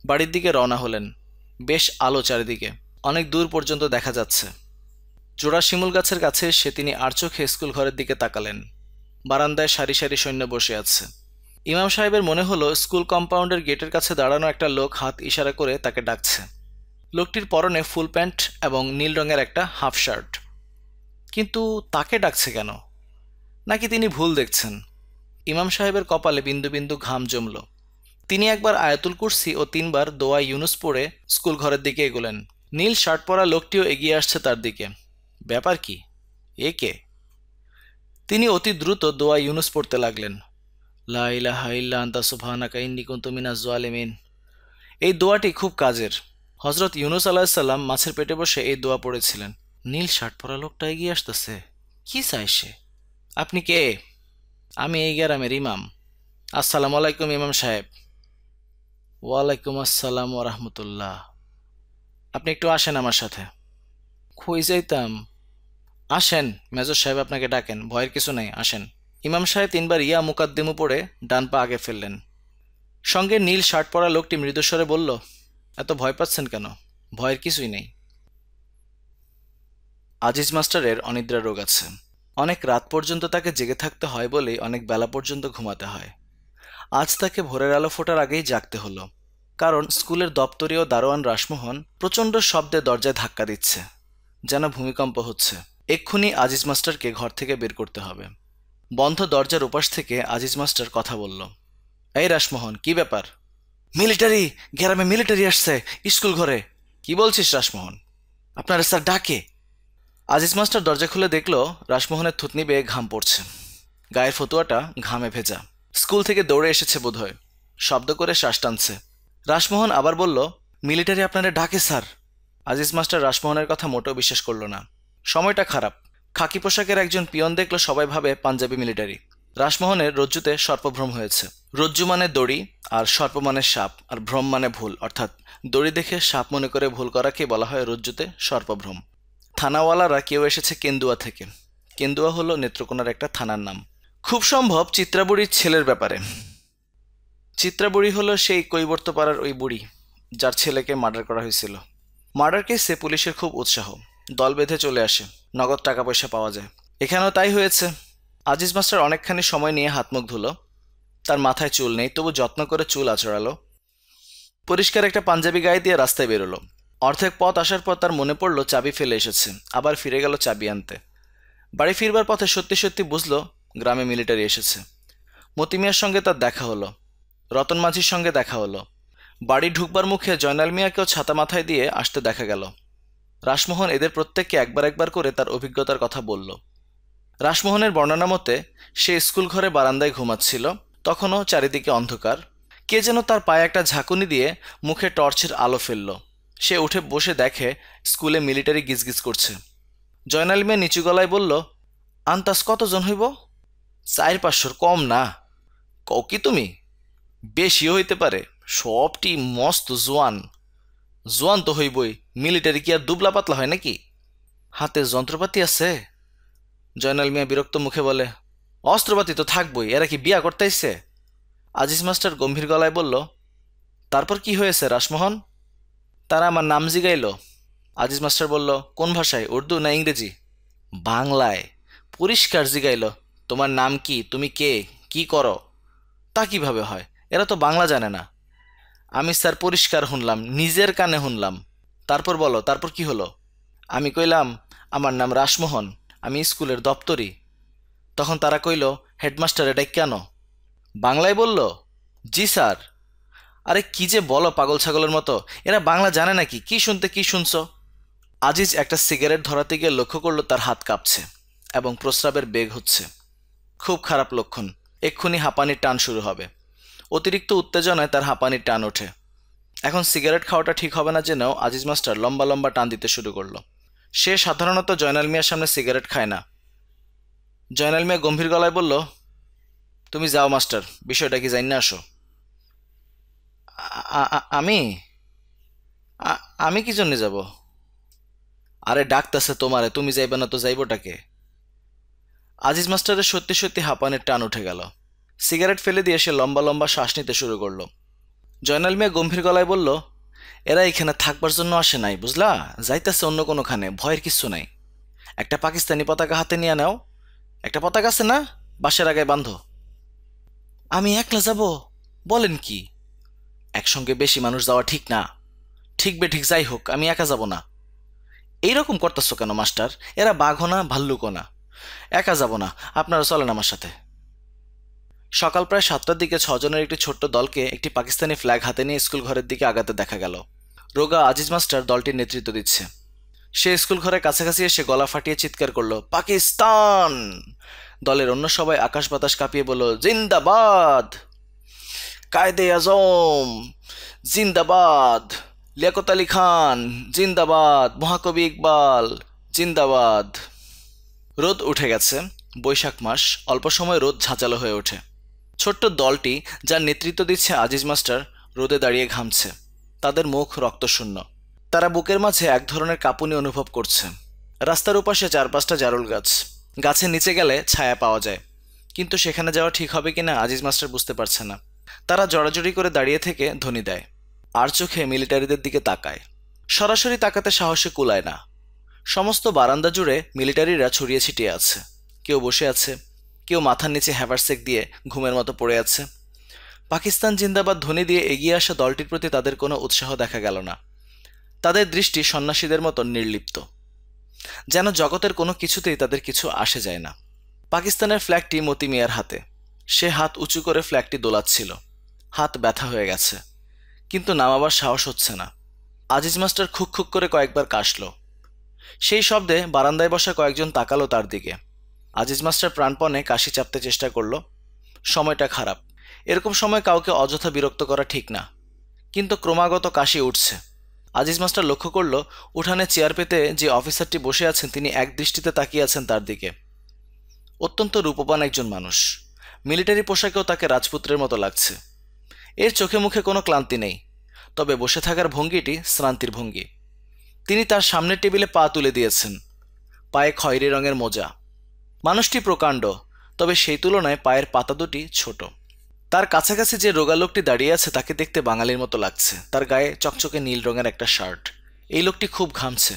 বাড়ির দিকে রওনা হলেন। বেশ আলো চারিদিকে, অনেক দূর পর্যন্ত দেখা যাচ্ছে। জোড়া শিমুল গাছের কাছে এসে তিনি আর চোখে স্কুল ঘরের দিকে তাকালেন। বারান্দায় সারি সারি সৈন্য বসে আছে। ইমাম সাহেবের মনে হলো স্কুল কম্পাউন্ডের গেটের কাছে দাঁড়ানো একটা লোক হাত ইশারা করে তাকে ডাকছে। লোকটির পরনে ফুল প্যান্ট এবং নীল রঙের একটা হাফ শার্ট। কিন্তু তাকে ডাকছে কেন? নাকি তিনি ভুল দেখছেন? ইমাম সাহেবের কপালে বিন্দু বিন্দু ঘাম জমল। তিনি একবার আয়াতুল কুরসি ও 3বার দোয়া ইউনুস পড়ে স্কুল ঘরের দিকে এগোলেন। নীল শার্ট পরা লোকটিও এগিয়ে আসছে তার দিকে। ব্যাপার কি? এ কে? তিনি অতি দ্রুত দোয়া ইউনুস পড়তে লাগলেন। লা ইলাহা ইল্লা আনতা সুবহানাকা ইন্নী কুনতু মিনাজ জালিমিন। এই দোয়াটি খুব কাজের। হজরত ইউনুস আলাইহিস সালাম মাছের পেটে বসে এই দোয়া পড়েছিলেন। নীল শার্ট পরা লোকটা এগিয়ে আসতেছে। কি চাই সে? আপনি কে? আমি এই গ্রামের ইমাম। আসসালামু আলাইকুম ইমাম সাহেব। ওয়ালাইকুম আসসালাম ওয়া রাহমাতুল্লাহ। আপনি একটু আসেন আমার সাথে। কই যাইতাম? আসেন, মেজর সাহেব আপনাকে ডাকেন, ভয়ের কিছু নেই, আসেন। ইমাম সাহেব 3বার ইয়া মুকাদ্দিমু পড়ে ডান পা আগে ফেললেন। সঙ্গে নীল শার্ট পরা লোকটি মৃদুস্বরে বলল, এত ভয় পাচ্ছেন কেন? ভয়ের কিছুই নেই। আজিজ মাস্টারের অনিদ্রা রোগ আছে। অনেক রাত পর্যন্ত তাকে জেগে থাকতে হয় বলেই অনেক বেলা পর্যন্ত ঘুমাতে হয়। আজ তাকে ভোরের আলো ফোটার আগেই জাগতে হলো। কারণ স্কুলের দপ্তরি ও দারোয়ান রাসমোহন প্রচণ্ড শব্দে দরজায় ধাক্কা দিচ্ছে, যেন ভূমিকম্প হচ্ছে। এক্ষুনি আজিজ মাস্টারকে ঘর থেকে বের করতে হবে। বন্ধ দরজার উপাস থেকে আজিজ মাস্টার কথা বলল। এই রাসমোহন, কি ব্যাপার? মিলিটারি, গ্রামে মিলিটারি আসছে স্কুল ঘরে। কি বলছিস রাসমোহন? আপনার স্যার ডাকে। আজিজ মাস্টার দরজা খুলে দেখল রাসমোহনের থুতনি বেয়ে ঘাম পড়ছে। গায়ের ফতুয়াটা ঘামে ভেজা। স্কুল থেকে দৌড়ে এসেছে বোধহয়। শব্দ করে শ্বাস টানছে। রাসমোহন আবার বলল, মিলিটারি আপনারা ডাকে স্যার। আজিজ মাস্টার রাসমোহনের কথা মোটেও বিশ্বাস করল না। সময়টা খারাপ। খাকি পোশাকের একজন পিয়ন দেখল সবাই ভাবে পাঞ্জাবি মিলিটারি। রাসমোহনের রজ্জুতে সর্পভ্রম হয়েছে। রজ্জু মানে দড়ি, আর সর্প মানে সাপ, আর ভ্রম মানে ভুল, অর্থাৎ দড়ি দেখে সাপ মনে করে ভুল করাকে বলা হয় রজ্জুতে সর্পভ্রম। থানাওয়ালারা কেউ এসেছে কেন্দুয়া থেকে। কেন্দুয়া হলো নেত্রকোনার একটা থানার নাম। খুব সম্ভব চিত্রাবুড়ির ছেলের ব্যাপারে। চিত্রাবুড়ি হলো সেই কৈবর্তপাড়ার ওই বুড়ি যার ছেলেকে মার্ডার করা হয়েছিল। মার্ডার কেসে পুলিশের খুব উৎসাহ। দল বেঁধে চলে আসে, নগদ টাকা পয়সা পাওয়া যায়। এখানেও তাই হয়েছে। আজিজ মাস্টার অনেকখানি সময় নিয়ে হাত মুখ ধুলো। তার মাথায় চুল নেই, তবু যত্ন করে চুল আঁচড়ালো। পরিষ্কার একটা পাঞ্জাবি গায়ে দিয়ে রাস্তায় বেরোলো। অর্ধেক পথ আসার পর তার মনে পড়ল চাবি ফেলে এসেছে। আবার ফিরে গেল চাবি আনতে। বাড়ি ফিরবার পথে সত্যি সত্যি বুঝলো গ্রামে মিলিটারি এসেছে। মতি মিয়ার সঙ্গে তার দেখা হলো। রতন মাঝির সঙ্গে দেখা হলো। বাড়ি ঢুকবার মুখে জয়নাল মিয়াকেও ছাতা মাথায় দিয়ে আসতে দেখা গেল। রাসমোহন এদের প্রত্যেককে একবার একবার করে তার অভিজ্ঞতার কথা বলল। রাসমোহনের বর্ণনা মতে সে স্কুল ঘরে বারান্দায় ঘুমাচ্ছিল। তখনও চারিদিকে অন্ধকার। কে যেন তার পায়ে একটা ঝাঁকুনি দিয়ে মুখে টর্চের আলো ফেলল। সে উঠে বসে দেখে স্কুলে মিলিটারি গিজগিজ করছে। জয়নাল মিয়া নিচু গলায় বলল, আন্তাজ কতজন হইব? 400-500, কম না। কও কি তুমি? বেশিও হইতে পারে। সবটি মস্ত জোয়ান। জোয়ান তো হইবই, মিলিটারি কি আর দুবলা পাতলা হয় নাকি? হাতে যন্ত্রপাতি আছে? জয়নাল মিয়া বিরক্ত মুখে বলে, অস্ত্রপাতি তো থাকবই, এরা কি বিয়া করতে আইছে? আজিজ মাস্টার গম্ভীর গলায় বলল, তারপর কি হয়েছে রাসমোহন? তারা আমার নাম জিগাইল। আজিজ মাস্টার বলল, কোন ভাষায়, উর্দু না ইংরেজি? বাংলায়। পরিষ্কার জিগাইল, তোমার নাম কি, তুমি কে, কি করো? তা কিভাবে হয়? এরা তো বাংলা জানে না। আমি স্যার পরিষ্কার শুনলাম, নিজের কানে শুনলাম। তারপর বলো, তারপর কি হলো? আমি কইলাম, আমার নাম রাসমোহন, আমি স্কুলের দপ্তরি। তখন তারা কইল, হেডমাস্টার এটাই কেন? বাংলায় বলল, জি স্যার। আরে কি যে বলো পাগল ছাগলের মতো, এরা বাংলা জানে নাকি? কি শুনতে কি শুনছো? আজিজ একটা সিগারেট ধরাতে গিয়ে লক্ষ্য করলো তার হাত কাঁপছে এবং প্রস্রাবের বেগ হচ্ছে। খুব খারাপ লক্ষণ, এক্ষুনি হাঁপানির টান শুরু হবে। অতিরিক্ত উত্তেজনায় তার হাঁপানির টান ওঠে। এখন সিগারেট খাওয়াটা ঠিক হবে না জেনেও আজিজ মাস্টার লম্বা লম্বা টান দিতে শুরু করলো। সে সাধারণত জয়নাল মিয়ার সামনে সিগারেট খায় না। জয়নাল মিয়া গম্ভীর গলায় বলল, তুমি যাও মাস্টার, বিষয়টা কি জানি না আসো। আমি আমি কি জন্য যাব? আরে ডাকতেছে তোমারে, তুমি যাইবে না তো যাইবটাকে? আজিজ মাস্টারের সত্যি সত্যি হাঁপানির টান উঠে গেল। সিগারেট ফেলে দিয়ে সে লম্বা লম্বা শ্বাস নিতে শুরু করলো। জয়নাল মিয়া গম্ভীর গলায় বলল, এরা এখানে থাকবার জন্য আসে নাই, বুঝলা? যাইতেছে অন্য কোনোখানে, ভয়ের কিচ্ছু নাই। একটা পাকিস্তানি পতাকা হাতে নিয়ে নাও। একটা পতাকা আছে না, বাসের আগায় বাঁধো। আমি একলা যাব? বলেন কি? একসঙ্গে বেশি মানুষ যাওয়া ঠিক না। ঠিক বে ঠিক, যাই হোক, আমি একা যাব না। এইরকম করতেছো কেন মাস্টার? এরা বাঘও না, ভাল্লুকও না। একা যাব না, আপনারা চলেন আমার সাথে। সকাল প্রায় 7টার দিকে 6 জনের একটি ছোট্ট দলকে একটি পাকিস্তানি ফ্ল্যাগ হাতে নিয়ে স্কুল ঘরের দিকে আগাতে দেখা গেল। রোগা আজিজ মাস্টার দলটির নেতৃত্ব দিচ্ছে। সে স্কুল ঘরের কাছাকাছি এসে গলা ফাটিয়ে চিৎকার করলো, পাকিস্তান! দলের অন্য সবাই আকাশ বাতাস কাঁপিয়ে বলল, জিন্দাবাদ! কায়দে আজম জিন্দাবাদ! লিয়াকত আলী খান জিন্দাবাদ! মহাকবি ইকবাল জিন্দাবাদ! রোদ উঠে গেছে। বৈশাখ মাস, অল্প সময় রোদ ঝাঁঝালো হয়ে ওঠে। ছোট্ট দলটি, যার নেতৃত্ব দিচ্ছে আজিজ মাস্টার, রোদে দাঁড়িয়ে ঘামছে। তাদের মুখ রক্তশূন্য। তারা বুকের মাঝে এক ধরনের কাঁপুনি অনুভব করছে। রাস্তার ওপাশে 4-5টা জারুল গাছ। গাছের নিচে গেলে ছায়া পাওয়া যায়, কিন্তু সেখানে যাওয়া ঠিক হবে কিনা আজিজ মাস্টার বুঝতে পারছে না। তারা জড়াজড়ি করে দাঁড়িয়ে থেকে ধ্বনি দেয়, আর চোখে মিলিটারিদের দিকে তাকায়। সরাসরি তাকাতে সাহসে কুলায় না। সমস্ত বারান্দা জুড়ে মিলিটারিরা ছড়িয়ে ছিটিয়ে আছে। কেউ বসে আছে, কেউ মাথার নিচে হ্যাভারসেক দিয়ে ঘুমের মতো পড়ে আছে। পাকিস্তান জিন্দাবাদ ধ্বনি দিয়ে এগিয়ে আসা দলটির প্রতি তাদের কোনো উৎসাহ দেখা গেল না। তাদের দৃষ্টি সন্ন্যাসীদের মতো নির্লিপ্ত, যেন জগতের কোনো কিছুতেই তাদের কিছু আসে যায় না। পাকিস্তানের ফ্ল্যাগটি মতি মিয়ার হাতে। সে হাত উঁচু করে ফ্ল্যাগটি দোলাচ্ছিল। হাত ব্যথা হয়ে গেছে, কিন্তু নামাবার সাহস হচ্ছে না। আজিজ মাস্টার খুক খুক করে কয়েকবার কাশল। সেই শব্দে বারান্দায় বসা কয়েকজন তাকালো তার দিকে। আজিজ মাস্টার প্রাণপণে কাশি চাপতে চেষ্টা করল। সময়টা খারাপ, এরকম সময় কাউকে অযথা বিরক্ত করা ঠিক না, কিন্তু ক্রমাগত কাশি উঠছে। আজিজ মাস্টার লক্ষ্য করল, উঠানে চেয়ার পেতে যে অফিসারটি বসে আছেন তিনি এক দৃষ্টিতে তাকিয়ে আছেন তার দিকে। অত্যন্ত রূপবান একজন মানুষ। মিলিটারি পোশাকেও তাকে রাজপুত্রের মতো লাগছে। এর চোখে মুখে কোনো ক্লান্তি নেই, তবে বসে থাকার ভঙ্গিটি শ্রান্তির ভঙ্গি। তিনি তার সামনের টেবিলে পা তুলে দিয়েছেন। পায়ে খয়েরি রঙের মোজা। মানুষটি প্রকাণ্ড, তবে সেই তুলনায় পায়ের পাতা দুটি ছোট। তার কাছাকাছি যে রোগা লোকটি দাঁড়িয়ে আছে তাকে দেখতে বাঙালির মতো লাগছে। তার গায়ে চকচকে নীল রঙের একটা শার্ট। এই লোকটি খুব ঘামছে।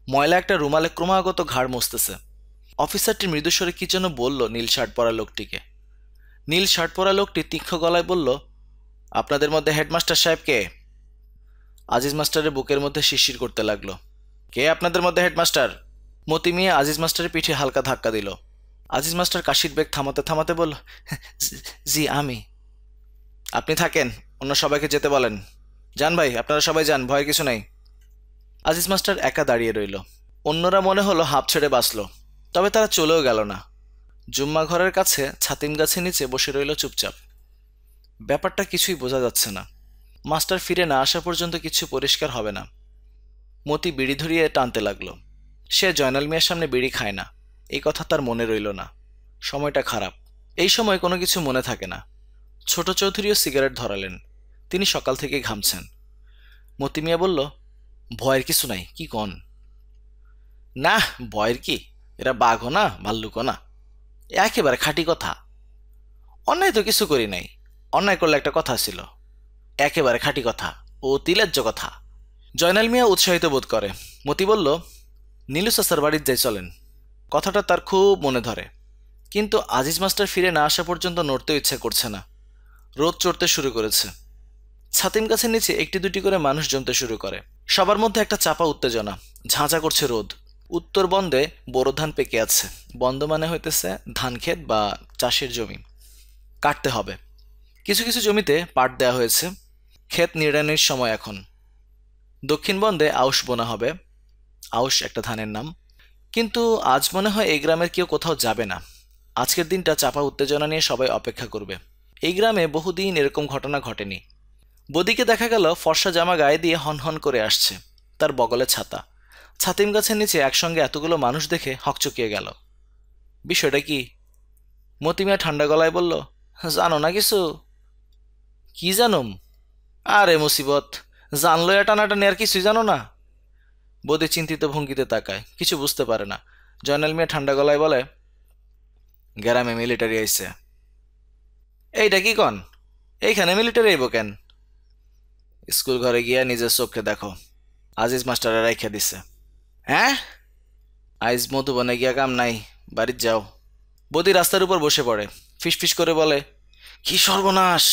ময়লা একটা রুমালে ক্রমাগত ঘাড় মুছতেছে। অফিসারটি মৃদুস্বরে কি যেন বলল নীল শার্ট পরা লোকটিকে। নীল শার্ট পরা লোকটি তীক্ষ্ণ গলায় বলল, আপনাদের মধ্যে হেডমাস্টার সাহেব কে? আজিজ মাস্টারের বুকের মধ্যে শিরশির করতে লাগলো। কে আপনাদের মধ্যে হেডমাস্টার? মতি মিয়া আজিজ মাস্টারের পিঠে হালকা ধাক্কা দিল। আজিজ মাস্টার কাশির বেগ থামাতে থামাতে বলল, জি আমি। আপনি থাকেন, অন্য সবাইকে যেতে বলেন। যান ভাই, আপনারা সবাই যান, ভয়ের কিছু নেই। আজিজ মাস্টার একা দাঁড়িয়ে রইল। অন্যরা মনে হলো হাঁপ ছেড়ে বাঁচল, তবে তারা চলেও গেল না। জুম্মা ঘরের কাছে ছাতিম গাছের নিচে বসে রইল চুপচাপ। ব্যাপারটা কিছুই বোঝা যাচ্ছে না। মাস্টার ফিরে না আসা পর্যন্ত কিছু পরিষ্কার হবে না। মতি বিড়ি ধরিয়ে টানতে লাগলো। সে জয়নাল মিয়ার সামনে বিড়ি খায় না, এই কথা তার মনে রইল না। সময়টা খারাপ, এই সময় কোনো কিছু মনে থাকে না। ছোট চৌধুরীও সিগারেট ধরালেন। তিনি সকাল থেকে ঘামছেন। মতি মিয়া বলল, ভয়ের কিছু নাই, কি কন? না, ভয়ের কি? এরা বাঘও না, ভাল্লুকও না। একেবারে খাঁটি কথা। অন্যায় তো কিছু করি নাই। অন্যায় করলে একটা কথা ছিল। একেবারে খাঁটি কথা, অতি ন্যায্য কথা। জয়নাল মিয়া উৎসাহিত বোধ করে। মতি বলল, নীলু চাচার বাড়ির যাই চলেন। কথাটা তার খুব মনে ধরে, কিন্তু আজিজ মাস্টার ফিরে না আসা পর্যন্ত নড়তেও ইচ্ছা করছে না। রোদ চড়তে শুরু করেছে। ছাতিম গাছের নিচে একটি দুটি করে মানুষ জমতে শুরু করে। সবার মধ্যে একটা চাপা উত্তেজনা। ঝাঁঝা করছে রোদ। উত্তর বন্দে বোরো ধান পেকে আছে। বন্দ মানে হইতেছে ধান ক্ষেত বা চাষের জমি। কাটতে হবে। কিছু কিছু জমিতে পাট দেওয়া হয়েছে। ক্ষেত নিড়ানির সময় এখন। দক্ষিণ বন্দে আউশ বোনা হবে। আউশ একটা ধানের নাম। কিন্তু আজ মনে হয় এই গ্রামের কেউ কোথাও যাবে না। আজকের দিনটা চাপা উত্তেজনা নিয়ে সবাই অপেক্ষা করবে। এই গ্রামে বহুদিন এরকম ঘটনা ঘটেনি। বদিকে দেখা গেল ফর্সা জামা গায়ে দিয়ে হনহন করে আসছে, তার বগলে ছাতা। ছাতিম গাছের নিচে একসঙ্গে এতগুলো মানুষ দেখে হকচকিয়ে গেল। বিষয়টা কি? মতিমিয়া ঠান্ডা গলায় বলল, জানো না কিছু? কি জানুম? আরে মুসিবত, জানলো এটা টানাটানি আর কিছুই জানো না? বদি চিন্তিত ভঙ্গিতে তাকায়, কিছু বুঝতে পারে না। জয়নাল মিয়া ঠান্ডা গলায় বলে, গ্রামে মিলিটারি আইছে। এইটা কি কন? এইখানে মিলিটারি আইব কেন? স্কুল ঘরে গিয়া নিজের চোখে দেখো, আজিজ মাস্টারে রাইখা দিছে। হ্যাঁ? আইজ মধুবনে গিয়া কাম নাই, বাড়ির যাও। বদি রাস্তার উপর বসে পড়ে, ফিসফিস করে বলে, কি সর্বনাশ!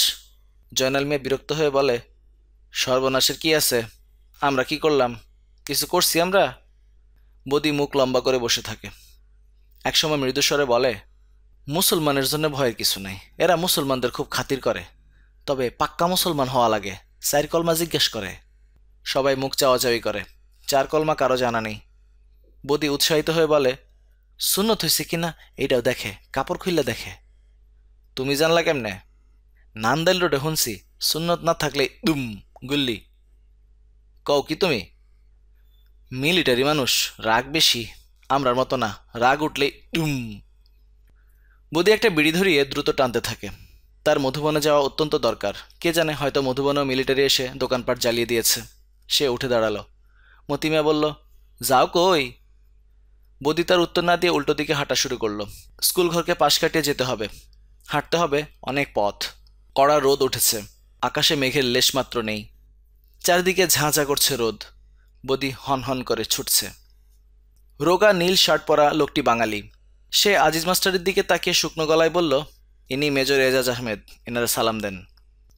জয়নাল মিয়া বিরক্ত হয়ে বলে, সর্বনাশের কি আছে? আমরা কি করলাম? কিছু করছি আমরা? বদি মুখ লম্বা করে বসে থাকে। একসময় মৃদুস্বরে বলে, মুসলমানের জন্য ভয়ের কিছু নাই, এরা মুসলমানদের খুব খাতির করে। তবে পাক্কা মুসলমান হওয়া লাগে, চার কলমা জিজ্ঞেস করে। সবাই মুখ চাওয়াচাওয়ি করে, চার কলমা কারো জানা নেই। বদি উৎসাহিত হয়ে বলে, সুন্নত হয়েছে কিনা এইটাও দেখে, কাপড় খুললে দেখে। তুমি জানলা কেমনে? নান্দাইল রোডে শুনছি, সুন্নত না থাকলে দুম গুল্লি। কও কি তুমি? মিলিটারি মানুষ, রাগ বেশি, আমরার মতো না, রাগ উঠলে দুম। বদি একটা বিড়ি ধরিয়ে দ্রুত টানতে থাকে। তার মধুবনে যাওয়া অত্যন্ত দরকার। কে জানে, হয়তো মধুবনেও মিলিটারি এসে দোকানপাট জ্বালিয়ে দিয়েছে। সে উঠে দাঁড়ালো। মতিমিয়া বলল, যাও কই? বদি তার উত্তর না দিয়ে উল্টো দিকে হাঁটা শুরু করলো। স্কুল ঘরকে পাশ কাটিয়ে যেতে হবে, হাঁটতে হবে অনেক পথ। কড়া রোদ উঠেছে, আকাশে মেঘের লেশমাত্র নেই, চারদিকে ঝাঁঝা করছে রোদ। বদি হনহন করে ছুটছে। রোগা নীল শার্ট পরা লোকটি বাঙালি। সে আজিজ মাস্টারের দিকে তাকিয়ে শুকনো গলায় বলল, ইনি মেজর এজাজ আহমেদ, এনারা সালাম দেন।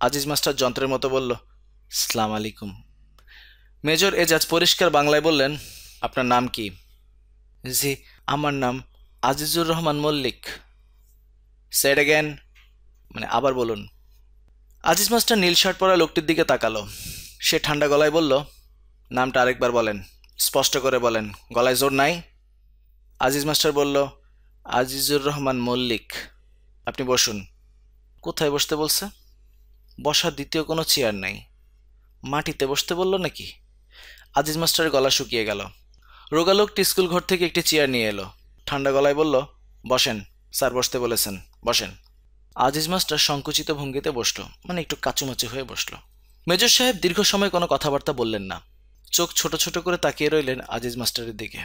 আজিজ মাস্টার যন্ত্রের মতো বলল, সালাম আলাইকুম। মেজর এজাজ পরিষ্কার বাংলায় বললেন, আপনার নাম কি? জি, আমার নাম আজিজুর রহমান মল্লিক। সেড অ্যাগেন, মানে আবার বলুন। আজিজ মাস্টার নীল শার্ট পরা লোকটির দিকে তাকালো। সে ঠান্ডা গলায় বলল, নামটা আরেকবার বলেন, স্পষ্ট করে বলেন, গলায় জোর নাই। আজিজ মাস্টার বলল, আজিজুর রহমান মল্লিক। আপনি বসুন। কোথায় বসতে বলছে? বসার দ্বিতীয় কোনো চেয়ার নাই। মাটিতে বসতে বলল নাকি? আজিজ মাস্টারের গলা শুকিয়ে গেল। রোগা লোকটি স্কুল ঘর থেকে একটি চেয়ার নিয়ে এলো। ঠান্ডা গলায় বলল, বসেন, স্যার বসতে বলেছেন, বসেন। আজিজ মাস্টার সংকুচিত ভঙ্গিতে বসলো, মানে একটু কাচুমাচু হয়ে বসলো। মেজর সাহেব দীর্ঘ সময় কোনো কথাবার্তা বললেন না। চোখ ছোট ছোট করে তাকিয়ে রইলেন আজিজ মাস্টারের দিকে।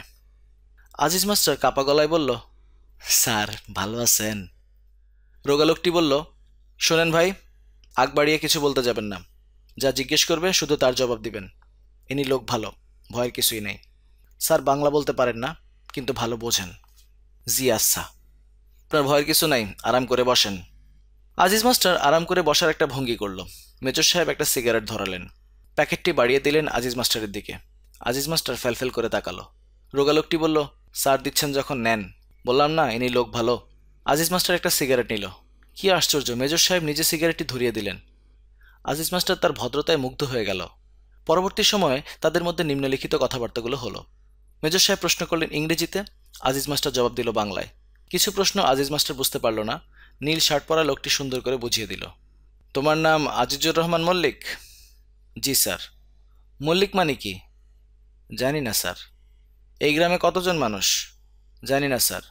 আজিজ মাস্টার কাপা গলায় বলল, স্যার ভালো আছেন? রোগা লোকটি বলল, শোনেন ভাই, আগ বাড়িয়ে কিছু বলতে যাবেন না। যা জিজ্ঞেস করবে শুধু তার জবাব দিবেন। ইনি লোক ভালো, ভয়ের কিছুই নেই। স্যার বাংলা বলতে পারেন না, কিন্তু ভালো বোঝেন। জি আচ্ছা, আপনার ভয়ের কিছু নাই, আরাম করে বসেন। আজিজ মাস্টার আরাম করে বসার একটা ভঙ্গি করল। মেজর সাহেব একটা সিগারেট ধরালেন, প্যাকেটটি বাড়িয়ে দিলেন আজিজ মাস্টারের দিকে। আজিজ মাস্টার ফেলফেল করে তাকালো। রোগা লোকটি বলল, স্যার দিচ্ছেন যখন নেন। বললাম না ইনি লোক ভালো। আজিজ মাস্টার একটা সিগারেট নিল। কি আশ্চর্য, মেজর সাহেব নিজে সিগারেটটি ধরিয়ে দিলেন। আজিজ মাস্টার তার ভদ্রতায় মুগ্ধ হয়ে গেল। পরবর্তী সময়ে তাদের মধ্যে নিম্নলিখিত কথাবার্তাগুলো হলো। মেজর সাহেব প্রশ্ন করলেন ইংরেজিতে, আজিজ মাস্টার জবাব দিল বাংলায়। কিছু প্রশ্ন আজিজ মাস্টার বুঝতে পারল না। নীল শার্ট পরা লোকটি সুন্দর করে বুঝিয়ে দিল, তোমার নাম আজিজুর রহমান মল্লিক? জি স্যার। মল্লিক মানে কি? জানি না স্যার। এই গ্রামে কতজন মানুষ? জানি না স্যার।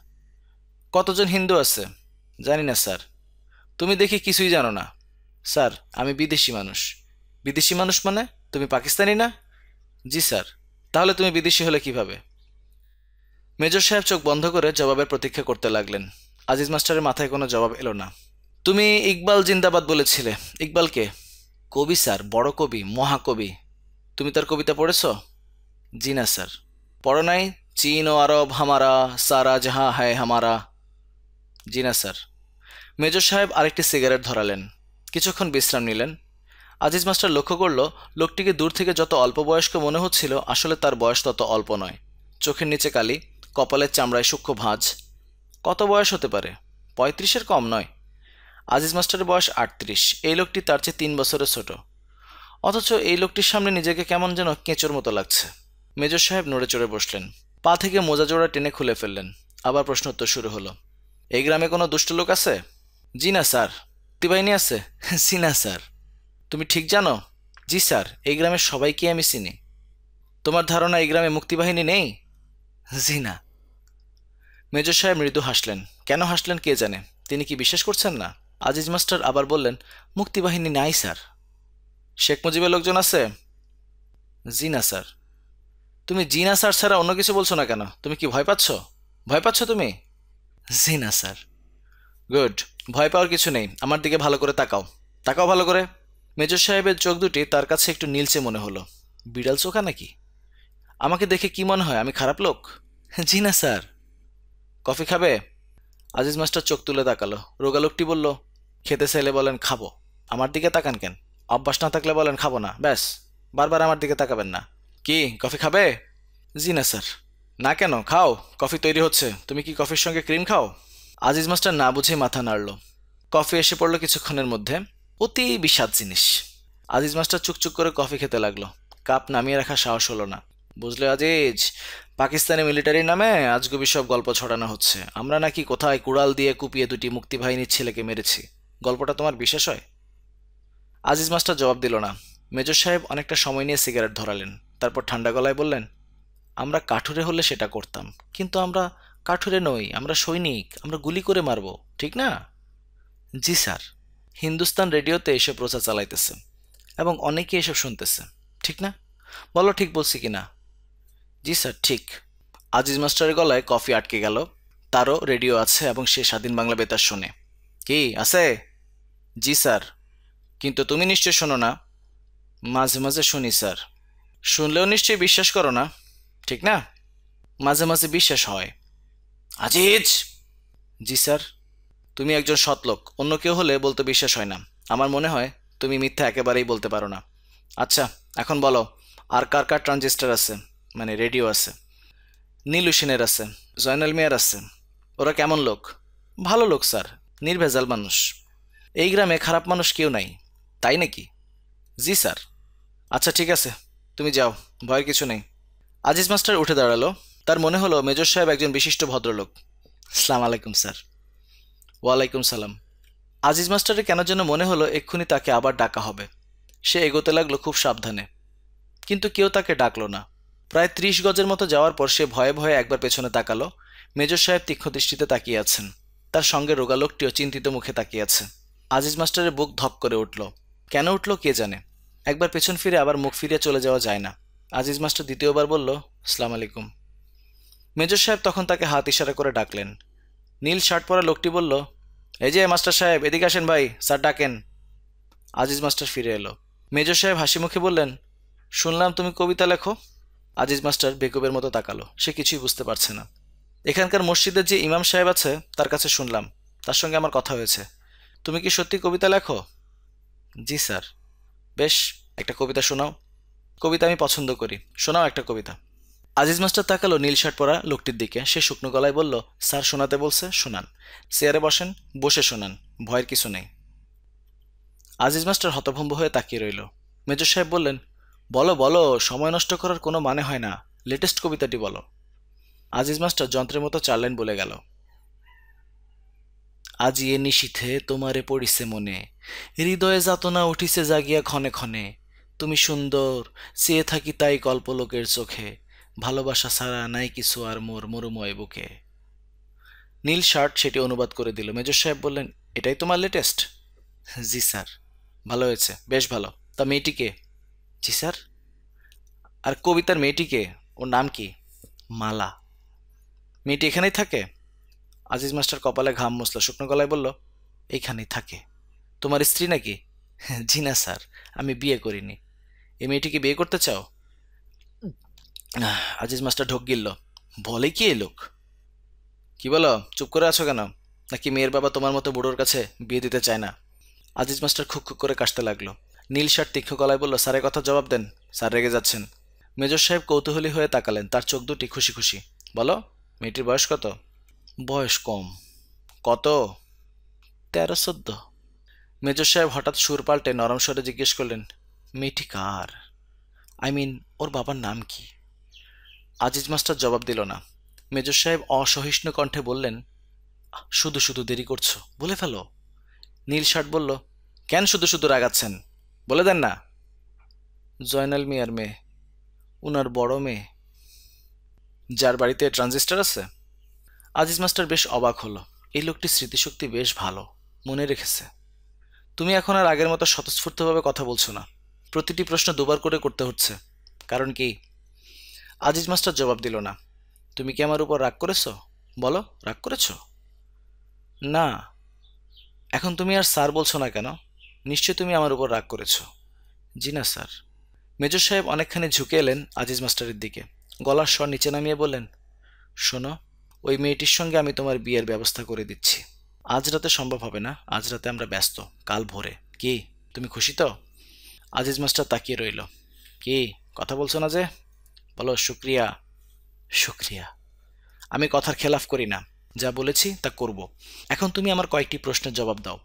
কতজন হিন্দু আছে? জানি না স্যার। তুমি দেখি কিছুই জানো না। স্যার আমি বিদেশি মানুষ। বিদেশি মানুষ মানে তুমি পাকিস্তানি না? জি স্যার। তাহলে তুমি বিদেশি হলে কিভাবে? মেজর সাহেব চোখ বন্ধ করে জবাবের প্রতীক্ষা করতে লাগলেন। আজিজ মাস্টারের মাথায় কোনো জবাব এলো না। তুমি ইকবাল জিন্দাবাদ বলেছিলে, ইকবাল কে? কবি স্যার, বড় কবি, মহাকবি। তুমি তার কবিতা পড়েছ? জি না স্যার। পড়ো নাই? চীন ও আরব হামারা, সারা জাহাঁ হ্যায় হামারা। জি না স্যার। মেজর সাহেব আরেকটি সিগারেট ধরালেন। কিছুক্ষণ বিশ্রাম নিলেন। আজিজ মাস্টার লক্ষ্য করল, লোকটিকে দূর থেকে যত অল্প বয়স্ক মনে হচ্ছিল, আসলে তার বয়স তত অল্প নয়। চোখের নিচে কালি, কপালের চামড়ায় সূক্ষ্ম ভাঁজ। কত বয়স হতে পারে? 35-এর কম নয়। আজিজ মাস্টারের বয়স 38। এই লোকটি তার চেয়ে 3 বছরের ছোট। অথচ এই লোকটির সামনে নিজেকে কেমন যেন কেঁচোর মতো লাগছে। মেজর সাহেব নড়ে চড়ে বসলেন, পা থেকে মোজা জোড়া টেনে খুলে ফেললেন। আবার প্রশ্নোত্তর শুরু হলো। এই গ্রামে কোনো দুষ্ট লোক আছে? জি না স্যার। মুক্তিবাহিনী আছে? জি না স্যার। তুমি ঠিক জানো? জি স্যার, এই গ্রামের সবাইকে আমি চিনি। তোমার ধারণা এই গ্রামে মুক্তিবাহিনী নেই? জি না। মেজর সাহেব মৃদু হাসলেন। কেন হাসলেন কে জানে। তিনি কি বিশ্বাস করছেন না? আজিজ মাস্টার আবার বললেন, মুক্তিবাহিনী নাই স্যার। শেখ মুজিবের লোকজন আছে? জি না স্যার। তুমি জি না স্যার ছাড়া অন্য কিছু বলছো না কেন? তুমি কি ভয় পাচ্ছ? ভয় পাচ্ছ তুমি? জি না স্যার। গুড। ভয় পাওয়ার কিছু নেই। আমার দিকে ভালো করে তাকাও। তাকাও ভালো করে। মেজর সাহেবের চোখ দুটি তার কাছে একটু নীলচে মনে হলো। বিড়াল চোখা নাকি? আমাকে দেখে কি মনে হয় আমি খারাপ লোক? জি না স্যার। কফি খাবে? আজিজ মাস্টার চোখ তুলে তাকালো। রোগা লোকটি বলল, খেতে চাইলে বলেন খাবো। আমার দিকে তাকান কেন? অভ্যাস না থাকলে বলেন খাবো না, ব্যাস। বারবার আমার দিকে তাকাবেন না। কি কফি খাবে? জি না স্যার। না কেন? খাও, কফি তৈরি হচ্ছে। তুমি কি কফির সঙ্গে ক্রিম খাও? আজিজ মাস্টার না বুঝে মাথা নাড়ল। কফি এসে পড়লো কিছুক্ষণের মধ্যে। অতি বিস্বাদ জিনিস। আজিজ মাস্টার চুকচুক করে কফি খেতে লাগলো। কাপ নামিয়ে রাখা সাহস হলো না। বুঝলে আজিজ, পাকিস্তানি মিলিটারির নামে আজগুবি সব গল্প ছড়ানো হচ্ছে। আমরা নাকি কোথায় কুড়াল দিয়ে কুপিয়ে দুটি মুক্তিবাহিনীর ছেলেকে মেরেছি। গল্পটা তোমার বিশ্বাস হয়? আজিজ মাস্টার জবাব দিল না। মেজর সাহেব অনেকটা সময় নিয়ে সিগারেট ধরালেন। তারপর ঠান্ডা গলায় বললেন, আমরা কাঠুরে হলে সেটা করতাম, কিন্তু আমরা কাঠুরে নই। আমরা সৈনিক। আমরা গুলি করে মারব, ঠিক না? জি স্যার। হিন্দুস্তান রেডিওতে এসব প্রচার চালাইতেছে এবং অনেকে এসব শুনতেছে, ঠিক না? বলো ঠিক বলছি কিনা? জি স্যার, ঠিক। আজিজ মাস্টারের গলায় কফি আটকে গেল। তারও রেডিও আছে এবং সে স্বাধীন বাংলা বেতার শোনে। কি আছে? জি স্যার। কিন্তু তুমি নিশ্চয় শোনো না? মাঝে মাঝে শুনি স্যার। শুনলেও নিশ্চয়ই বিশ্বাস করো না, ঠিক না? মাঝে মাঝে বিশ্বাস হয়। আজিজ! জি স্যার। তুমি একজন সৎ লোক। অন্য কেউ হলে বলতে বিশ্বাস হয় না। আমার মনে হয় তুমি মিথ্যা একেবারেই বলতে পারো না। আচ্ছা, এখন বলো, আর কার কার ট্রানজিস্টার আছে, মানে রেডিও আছে? নীলু সেনের আছে, জয়নাল মিয়ার আছে। ওরা কেমন লোক? ভালো লোক স্যার, নির্ভেজাল মানুষ। এই গ্রামে খারাপ মানুষ কেউ নাই। তাই নাকি? জি স্যার। আচ্ছা ঠিক আছে, তুমি যাও, ভয়ের কিছু নেই। আজিজ মাস্টার উঠে দাঁড়ালো। তার মনে হলো মেজর সাহেব একজন বিশিষ্ট ভদ্রলোক। সালাম আলাইকুম স্যার। ওয়ালাইকুম সালাম। আজিজ মাস্টারের কেন যেন মনে হলো এক্ষুনি তাকে আবার ডাকা হবে। সে এগোতে লাগলো খুব সাবধানে, কিন্তু কেউ তাকে ডাকলো না। প্রায় ৩০ গজের মতো যাওয়ার পর সে ভয়ে ভয়ে একবার পেছনে তাকালো। মেজর সাহেব তীক্ষ্ণ দৃষ্টিতে তাকিয়ে আছেন। তার সঙ্গে রোগা লোকটিও চিন্তিত মুখে তাকিয়ে আছে। আজিজ মাস্টারের বুক ধক করে উঠল। কেন উঠল কে জানে। একবার পেছন ফিরে আবার মুখ ফিরিয়ে চলে যাওয়া যায় না। আজিজ মাস্টার দ্বিতীয়বার বলল, আসসালাম আলাইকুম। মেজর সাহেব তখন তাকে হাত ইশারা করে ডাকলেন। নীল শার্ট পরা লোকটি বলল, এই যে মাস্টার সাহেব, এদিকে আসেন ভাই, স্যার ডাকেন। আজিজ মাস্টার ফিরে এলো। মেজর সাহেব হাসি মুখে বললেন, শুনলাম তুমি কবিতা লেখো। আজিজ মাস্টার বেকুবের মতো তাকালো। সে কিছুই বুঝতে পারছে না। এখানকার মসজিদের যে ইমাম সাহেব আছে তার কাছে শুনলাম, তার সঙ্গে আমার কথা হয়েছে। তুমি কি সত্যি কবিতা লেখো? জি স্যার। বেশ, একটা কবিতা শোনাও। কবিতা আমি পছন্দ করি, শোনাও একটা কবিতা। আজিজ মাস্টার তাকালো নীল শার্ট পরা লোকটির দিকে। সে শুকনো গলায় বলল, স্যার শোনাতে বলছে, শোনান। চেয়ারে বসেন, বসে শোনান, ভয়ের কিছু নেই। আজিজ মাস্টার হতভম্ব হয়ে তাকিয়ে রইল। মেজর সাহেব বললেন, বলো বলো, সময় নষ্ট করার কোনো মানে হয় না। লেটেস্ট কবিতাটি বলো। আজিজ মাস্টার যন্ত্রের মতো ৪ লাইন বলে গেল। আজি এ নিশীথে তোমারে পড়িছে মনে, হৃদয়ে যাতনা উঠিছে জাগিয়া ক্ষণে ক্ষণে। তুমি সুন্দর, চেয়ে থাকি তাই কল্পলোকের চোখে, ভালোবাসা ছাড়া নাই কিছু আর মোর মরুময় বুকে। নীল শার্ট সেটি অনুবাদ করে দিল। মেজর সাহেব বললেন, এটাই তোমার লেটেস্ট? জি স্যার। ভালো হয়েছে, বেশ ভালো। তা মেয়েটিকে? জি স্যার। আর কবিতার মেয়েটিকে, ওর নাম কি? মালা। মেয়েটি এখানেই থাকে? আজিজ মাস্টার কপালে ঘাম মুছল, শুকনো গলায় বলল, এইখানেই থাকে। তোমার স্ত্রী নাকি? জি না স্যার, আমি বিয়ে করিনি। এই মেয়েটিকে বিয়ে করতে চাও? আজিজ মাস্টার ঢোক গিলল। বলে কি এই লোক? কি বলো, চুপ করে আছো কেন? নাকি মেয়ের বাবা তোমার মতো বুড়োর কাছে বিয়ে দিতে চায় না? আজিজ মাস্টার খুক খুক করে কাশতে লাগলো। নীল শার্ট তীক্ষ্ণ গলায় বলল, স্যারের কথা জবাব দেন, স্যার রেগে যাচ্ছেন। মেজর সাহেব কৌতূহলী হয়ে তাকালেন। তার চোখ দুটি খুশি খুশি। বলো, মেয়েটির বয়স কত? বয়স কম। কত? 13-14। মেজর সাহেব হঠাৎ সুর পাল্টে নরম স্বরে জিজ্ঞেস করলেন, মেয়েটি কার? আই মিন, ওর বাবার নাম কি? আজিজ মাস্টার জবাব দিল না। মেজর সাহেব অসহিষ্ণু কণ্ঠে বললেন, শুধু শুধু দেরি করছো, বলে ফেলো। নীল শার্ট বলল, কেন শুধু শুধু রাগাচ্ছেন, বলে দেন না। জয়নাল মিয়ার মেয়ে, উনার বড় মেয়ে, যার বাড়িতে ট্রানজিস্টার আছে। আজিজ মাস্টার বেশ অবাক হলো। এই লোকটির স্মৃতিশক্তি বেশ ভালো, মনে রেখেছে। তুমি এখন আর আগের মতো স্বতঃস্ফূর্তভাবে কথা বলছো না, প্রতিটি প্রশ্ন দুবার করে করতে হচ্ছে। কারণ কি? আজিজ মাস্টার জবাব দিল না। তুমি কি আমার উপর রাগ করেছো? বলো, রাগ করেছো? না। এখন তুমি আর স্যার বলছো না কেন? নিশ্চয় তুমি আমার উপর রাগ করেছো। জি না স্যার। মেজর সাহেব অনেকখানি ঝুঁকে এলেন আজিজ মাস্টারের দিকে, গলার স্বর নিচে নামিয়ে বললেন, শোনো, ওই মেয়েটির সঙ্গে আমি তোমার বিয়ের ব্যবস্থা করে দিচ্ছি। আজ রাতে সম্ভব হবে না, আজ রাতে আমরা ব্যস্ত, কাল ভোরে। কি, তুমি খুশি তো? আজিজ মাস্টার তাকিয়ে রইল। কি, কথা বলছো না যে? বলো, শুক্রিয়া। শুক্রিয়া। আমি কথার খেলাফ করি না, যা বলেছি তা করব। এখন তুমি আমার কয়েকটি প্রশ্নের জবাব দাও।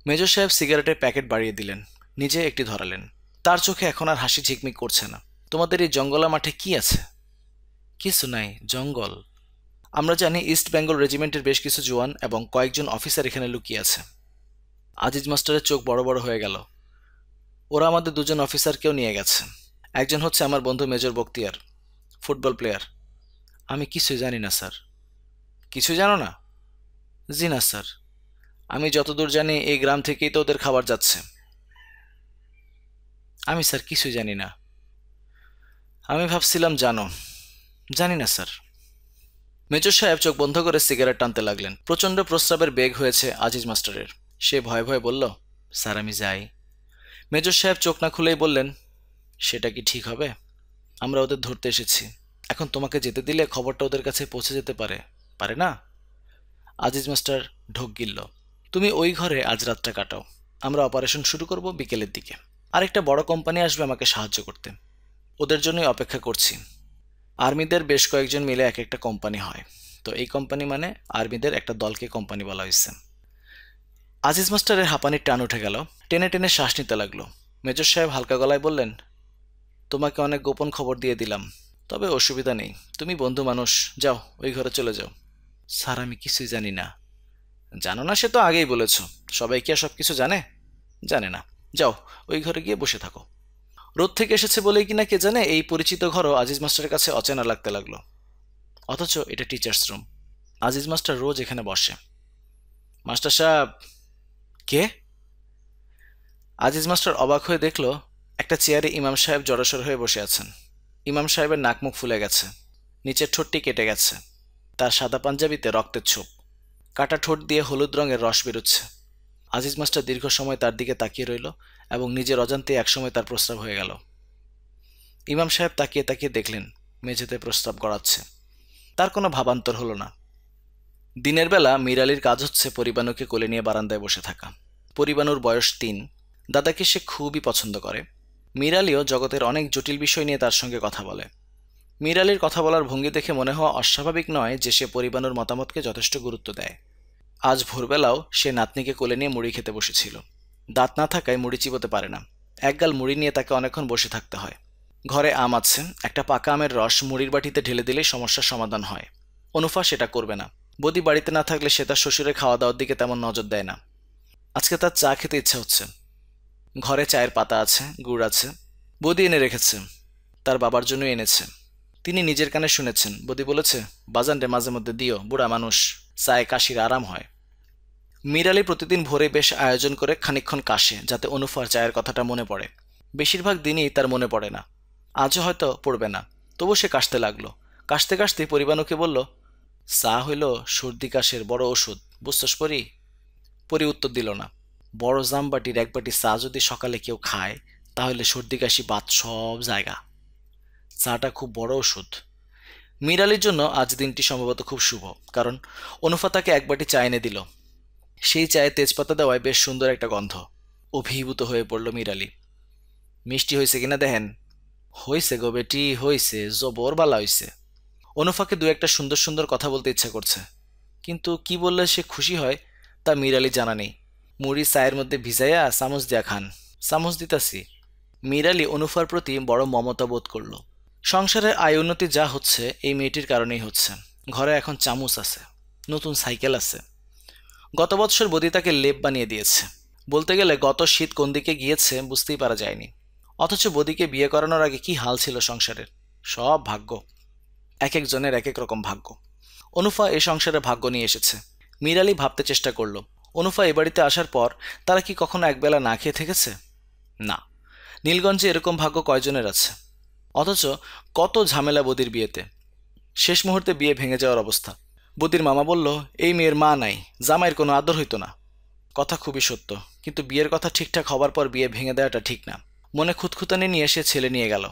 মেজর সাহেব সিগারেটের প্যাকেট বাড়িয়ে দিলেন, নিজে একটি ধরালেন। তার চোখে এখন আর হাসি ঝিকমিক করছে না। তোমাদের এই জঙ্গলা মাঠে কি আছে? কিছু নাই, জঙ্গল। আমরা জানি ইস্ট বেঙ্গল রেজিমেন্টের বেশ কিছু জওয়ান এবং কয়েকজন অফিসার এখানে লুকিয়ে আছে। আজিজ মাস্টারের চোখ বড় বড় হয়ে গেল। ওরা আমাদের দুজন অফিসারকেও নিয়ে গেছে। একজন হচ্ছে আমার বন্ধু মেজর বখতিয়ার, ফুটবল প্লেয়ার। আমি কিছুই জানি না স্যার। কিছু জানো না? জি না স্যার। আমি যতদূর জানি এই গ্রাম থেকেই তো ওদের খাবার যাচ্ছে। আমি স্যার কিছুই জানি না। আমি ভাবছিলাম জানো। জানি না স্যার। মেজর সাহেব চোখ বন্ধ করে সিগারেট টানতে লাগলেন। প্রচণ্ড প্রস্রাবের বেগ হয়েছে আজিজ মাস্টারের। সে ভয়ে ভয়ে বলল, স্যার আমি যাই। মেজর সাহেব চোখ না খুলেই বললেন, সেটা কি ঠিক হবে? আমরা ওদের ধরতে এসেছি। এখন তোমাকে যেতে দিলে খবরটা ওদের কাছে পৌঁছে যেতে পারে, পারে না? আজিজ মাস্টার ঢোক গিলল। তুমি ওই ঘরে আজ রাতটা কাটাও। আমরা অপারেশন শুরু করব বিকেলের দিকে। আরেকটা বড় কোম্পানি আসবে আমাকে সাহায্য করতে। ওদের জন্যই অপেক্ষা করছি। আর্মিদের বেশ কয়েকজন মিলে এক একটা কোম্পানি হয়, তো এই কোম্পানি মানে আর্মিদের একটা দলকে কোম্পানি বলা হয়েছে। আজিজ মাস্টারের হাঁপানির টান উঠে গেল। টেনে টেনে শ্বাস নিতে লাগলো। মেজর সাহেব হালকা গলায় বললেন, তোমাকে অনেক গোপন খবর দিয়ে দিলাম, তবে অসুবিধা নেই, তুমি বন্ধু মানুষ, যাও ওই ঘরে চলে যাও। স্যার আমি কিছুই জানি না। জানো না সে তো আগেই বলেছ। সবাই কি আর সব কিছু জানে? জানে না। যাও, ওই ঘরে গিয়ে বসে থাকো। রোদ থেকে এসেছে বলেই কিনা কে জানে এই পরিচিত ঘরও আজিজ মাস্টারের কাছে অচেনা লাগতে লাগলো। অথচ এটা টিচার্স রুম। আজিজ মাস্টার রোজ এখানে বসে। মাস্টার সাহেব। কে? আজিজ মাস্টার অবাক হয়ে দেখল একটা চেয়ারে ইমাম সাহেব জড়সড় হয়ে বসে আছেন। ইমাম সাহেবের নাক মুখ ফুলে গেছে, নিচের ঠোঁটটি কেটে গেছে। তার সাদা পাঞ্জাবিতে রক্তের ছোপ, কাটা ঠোঁট দিয়ে হলুদ রঙের রস বেরোচ্ছে। আজিজ মাস্টার দীর্ঘ সময় তার দিকে তাকিয়ে রইল এবং নিজের অজান্তে একসময় তার প্রস্রাব হয়ে গেল। ইমাম সাহেব তাকিয়ে তাকিয়ে দেখলেন মেঝেতে প্রস্রাব গড়াচ্ছে। তার কোনো ভাবান্তর হলো না। দিনের বেলা মীর আলীর কাজ হচ্ছে পরিবানুকে কোলে নিয়ে বারান্দায় বসে থাকা। পরিবানুর বয়স ৩। দাদাকে সে খুবই পছন্দ করে। মীর আলীও জগতের অনেক জটিল বিষয় নিয়ে তার সঙ্গে কথা বলে। মীর আলীর কথা বলার ভঙ্গি দেখে মনে হওয়া অস্বাভাবিক নয় যে সে পরিবানুর মতামতকে যথেষ্ট গুরুত্ব দেয়। আজ ভোরবেলাও সে নাতনিকে কোলে নিয়ে মুড়ি খেতে বসেছিল। দাঁত না থাকায় মুড়ি চিবোতে পারে না। একগাল মুড়ি নিয়ে তাকে অনেকক্ষণ বসে থাকতে হয়। ঘরে আম আছে, একটা পাকা আমের রস মুড়ির বাটিতে ঢেলে দিলেই সমস্যার সমাধান হয়। অনুফা সেটা করবে না। বদি বাড়িতে না থাকলে সে তার শ্বশুরের খাওয়া দাওয়ার দিকে তেমন নজর দেয় না। আজকে তার চা খেতে ইচ্ছা হচ্ছে। ঘরে চায়ের পাতা আছে, গুড় আছে। বদি এনে রেখেছে, তার বাবার জন্যই এনেছে। তিনি নিজের কানে শুনেছেন বদি বলেছে, বাজানরে মাঝে মধ্যে দিও, বুড়া মানুষ, চায়ে কাশির আরাম হয়। মীর আলী প্রতিদিন ভোরে বেশ আয়োজন করে খানিকক্ষণ কাশে, যাতে অনুফার চায়ের কথাটা মনে পড়ে। বেশিরভাগ দিনই তার মনে পড়ে না। আজও হয়তো পড়বে না, তবু সে কাশতে লাগলো। কাশতে কাশতে পরিবানুকে বলল, চা হইল সর্দি কাশের বড় ওষুধ, বুঝছস পরি? পরি উত্তর দিল না। বড় জামবাটির এক বাটি চা যদি সকালে কেউ খায়, তাহলে সর্দি কাশি বাত সব জায়গা। চাটা খুব বড় ওষুধ। মীর আলীর জন্য আজ দিনটি সম্ভবত খুব শুভ, কারণ অনুফা তাকে এক বাটি চা এনে দিল। সেই চায়ে তেজপাতা দেওয়ায় বেশ সুন্দর একটা গন্ধ। অভিভূত হয়ে পড়ল মীর আলী। মিষ্টি হয়েছে কিনা দেখেন। হইছে গো বেটি, হইছে, জবর বালা হইছে। অনুফাকে দু একটা সুন্দর সুন্দর কথা বলতে ইচ্ছা করছে, কিন্তু কি বললে সে খুশি হয় তা মীর আলী জানা নেই। মুড়ি চায়ের মধ্যে ভিজাইয়া চামচ দিয়া খান। চামচ দিতাছি। মীর আলী অনুফার প্রতি বড় মমতা বোধ করল। সংসারের আয় উন্নতি যা হচ্ছে এই মেয়েটির কারণেই হচ্ছে। ঘরে এখন চামচ আছে, নতুন সাইকেল আছে। গত বৎসর বদি তাকে লেপ বানিয়ে দিয়েছে। বলতে গেলে গত শীত কোন দিকে গিয়েছে বুঝতেই পারা যায়নি। অথচ বদিকে বিয়ে করানোর আগে কি হাল ছিল সংসারের। সব ভাগ্য, এক একজনের এক এক রকম ভাগ্য। অনুফা এই সংসারে ভাগ্য নিয়ে এসেছে। মীর আলী ভাবতে চেষ্টা করলো, অনুফা এ বাড়িতে আসার পর তারা কি কখনো একবেলা না খেয়ে থেকেছে? না। নীলগঞ্জে এরকম ভাগ্য কয়জনের আছে? অথচ কত ঝামেলা বদির বিয়েতে। শেষ মুহূর্তে বিয়ে ভেঙে যাওয়ার অবস্থা। বদির মামা বলল, এই মেয়ের মা নাই, জামাইয়ের কোনো আদর হইতো না। কথা খুবই সত্য, কিন্তু বিয়ের কথা ঠিকঠাক হবার পর বিয়ে ভেঙে দেওয়াটা ঠিক না। মনে খুঁতখুঁতানি নিয়ে সে ছেলে নিয়ে গেল।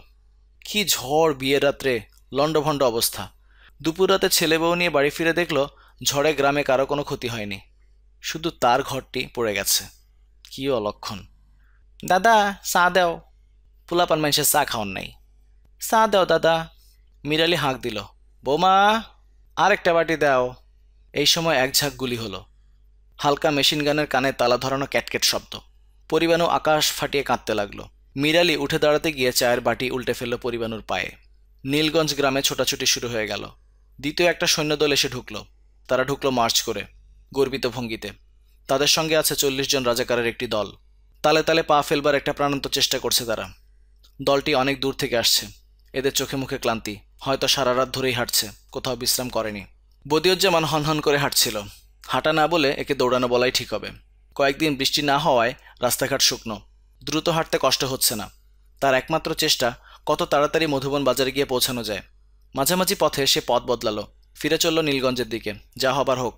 কি ঝড় বিয়ের রাত্রে, লণ্ডভণ্ড অবস্থা। দুপুর রাতে ছেলে বউ নিয়ে বাড়ি ফিরে দেখল ঝড়ে গ্রামে কারো কোনো ক্ষতি হয়নি, শুধু তার ঘরটি পড়ে গেছে। কি অলক্ষণ। দাদা চা দেও। পোলাপান মানুষের চা খাওয়ান নাই। চা দেও দাদা। মীর আলী হাঁক দিল, বৌমা আর একটা বাটি দাও। এই সময় এক ঝাঁক গুলি হলো। হালকা মেশিন গানের কানে তালা ধরানো ক্যাটকেট শব্দ। পরিবাণু আকাশ ফাটিয়ে কাঁদতে লাগলো। মীর আলী উঠে দাঁড়াতে গিয়ে চায়ের বাটি উল্টে ফেলল পরিবাণুর পায়ে। নীলগঞ্জ গ্রামে ছোটাছুটি শুরু হয়ে গেল। দ্বিতীয় একটা সৈন্যদল এসে ঢুকলো। তারা ঢুকলো মার্চ করে, গর্বিত ভঙ্গিতে। তাদের সঙ্গে আছে 40 জন রাজাকারের একটি দল। তালে তালে পা ফেলবার একটা প্রাণান্ত চেষ্টা করছে তারা। দলটি অনেক দূর থেকে আসছে। এদের চোখে মুখে ক্লান্তি, হয়তো সারা রাত ধরেই হাঁটছে, কোথাও বিশ্রাম করেনি। বদিউজ্জামান হনহন করে হাঁটছিল। হাঁটা না বলে একে দৌড়ানো বলাই ঠিক হবে। কয়েকদিন বৃষ্টি না হওয়ায় রাস্তাঘাট শুকনো, দ্রুত হাঁটতে কষ্ট হচ্ছে না। তার একমাত্র চেষ্টা কত তাড়াতাড়ি মধুবন বাজারে গিয়ে পৌঁছানো যায়। মাঝামাঝি পথে সে পথ বদলালো, ফিরে চলল নীলগঞ্জের দিকে। যা হবার হোক,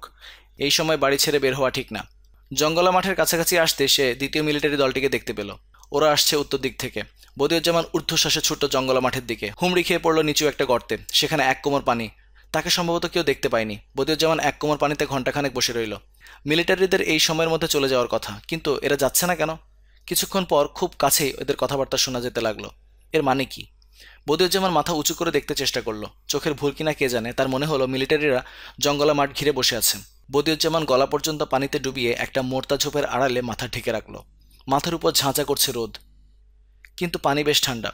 এই সময় বাড়ি ছেড়ে বের হওয়া ঠিক না। জঙ্গলা মাঠের কাছাকাছি আসতে সে দ্বিতীয় মিলিটারি দলটিকে দেখতে পেল। ওরা আসছে উত্তর দিক থেকে। বদিউজ্জামান ঊর্ধ্বশ্বাসে ছুট্ট জঙ্গলা মাঠের দিকে। হুমড়ি খেয়ে পড়ল নিচু একটা গর্তে। সেখানে এক কোমর পানি। তাকে সম্ভবত কেউ দেখতে পায়নি। বদিউজ্জামান এক কোমর পানিতে ঘণ্টাখানেক বসে রইল। মিলিটারিদের এই সময়ের মধ্যে চলে যাওয়ার কথা, কিন্তু এরা যাচ্ছে না কেন? কিছুক্ষণ পর খুব কাছেই এদের কথাবার্তা শোনা যেতে লাগলো। এর মানে কি? বদিউজ্জামান মাথা উঁচু করে দেখতে চেষ্টা করলো। চোখের ভুল কিনা কে জানে, তার মনে হলো মিলিটারিরা জঙ্গলা মাঠ ঘিরে বসে আছে। বদিউজ্জামান গলা পর্যন্ত পানিতে ডুবিয়ে একটা মোর্তা ঝোপের আড়ালে মাথা ঢেকে রাখলো। মাথার উপর ঝাঁঝা করছে রোদ, কিন্তু পানি বেশ ঠান্ডা।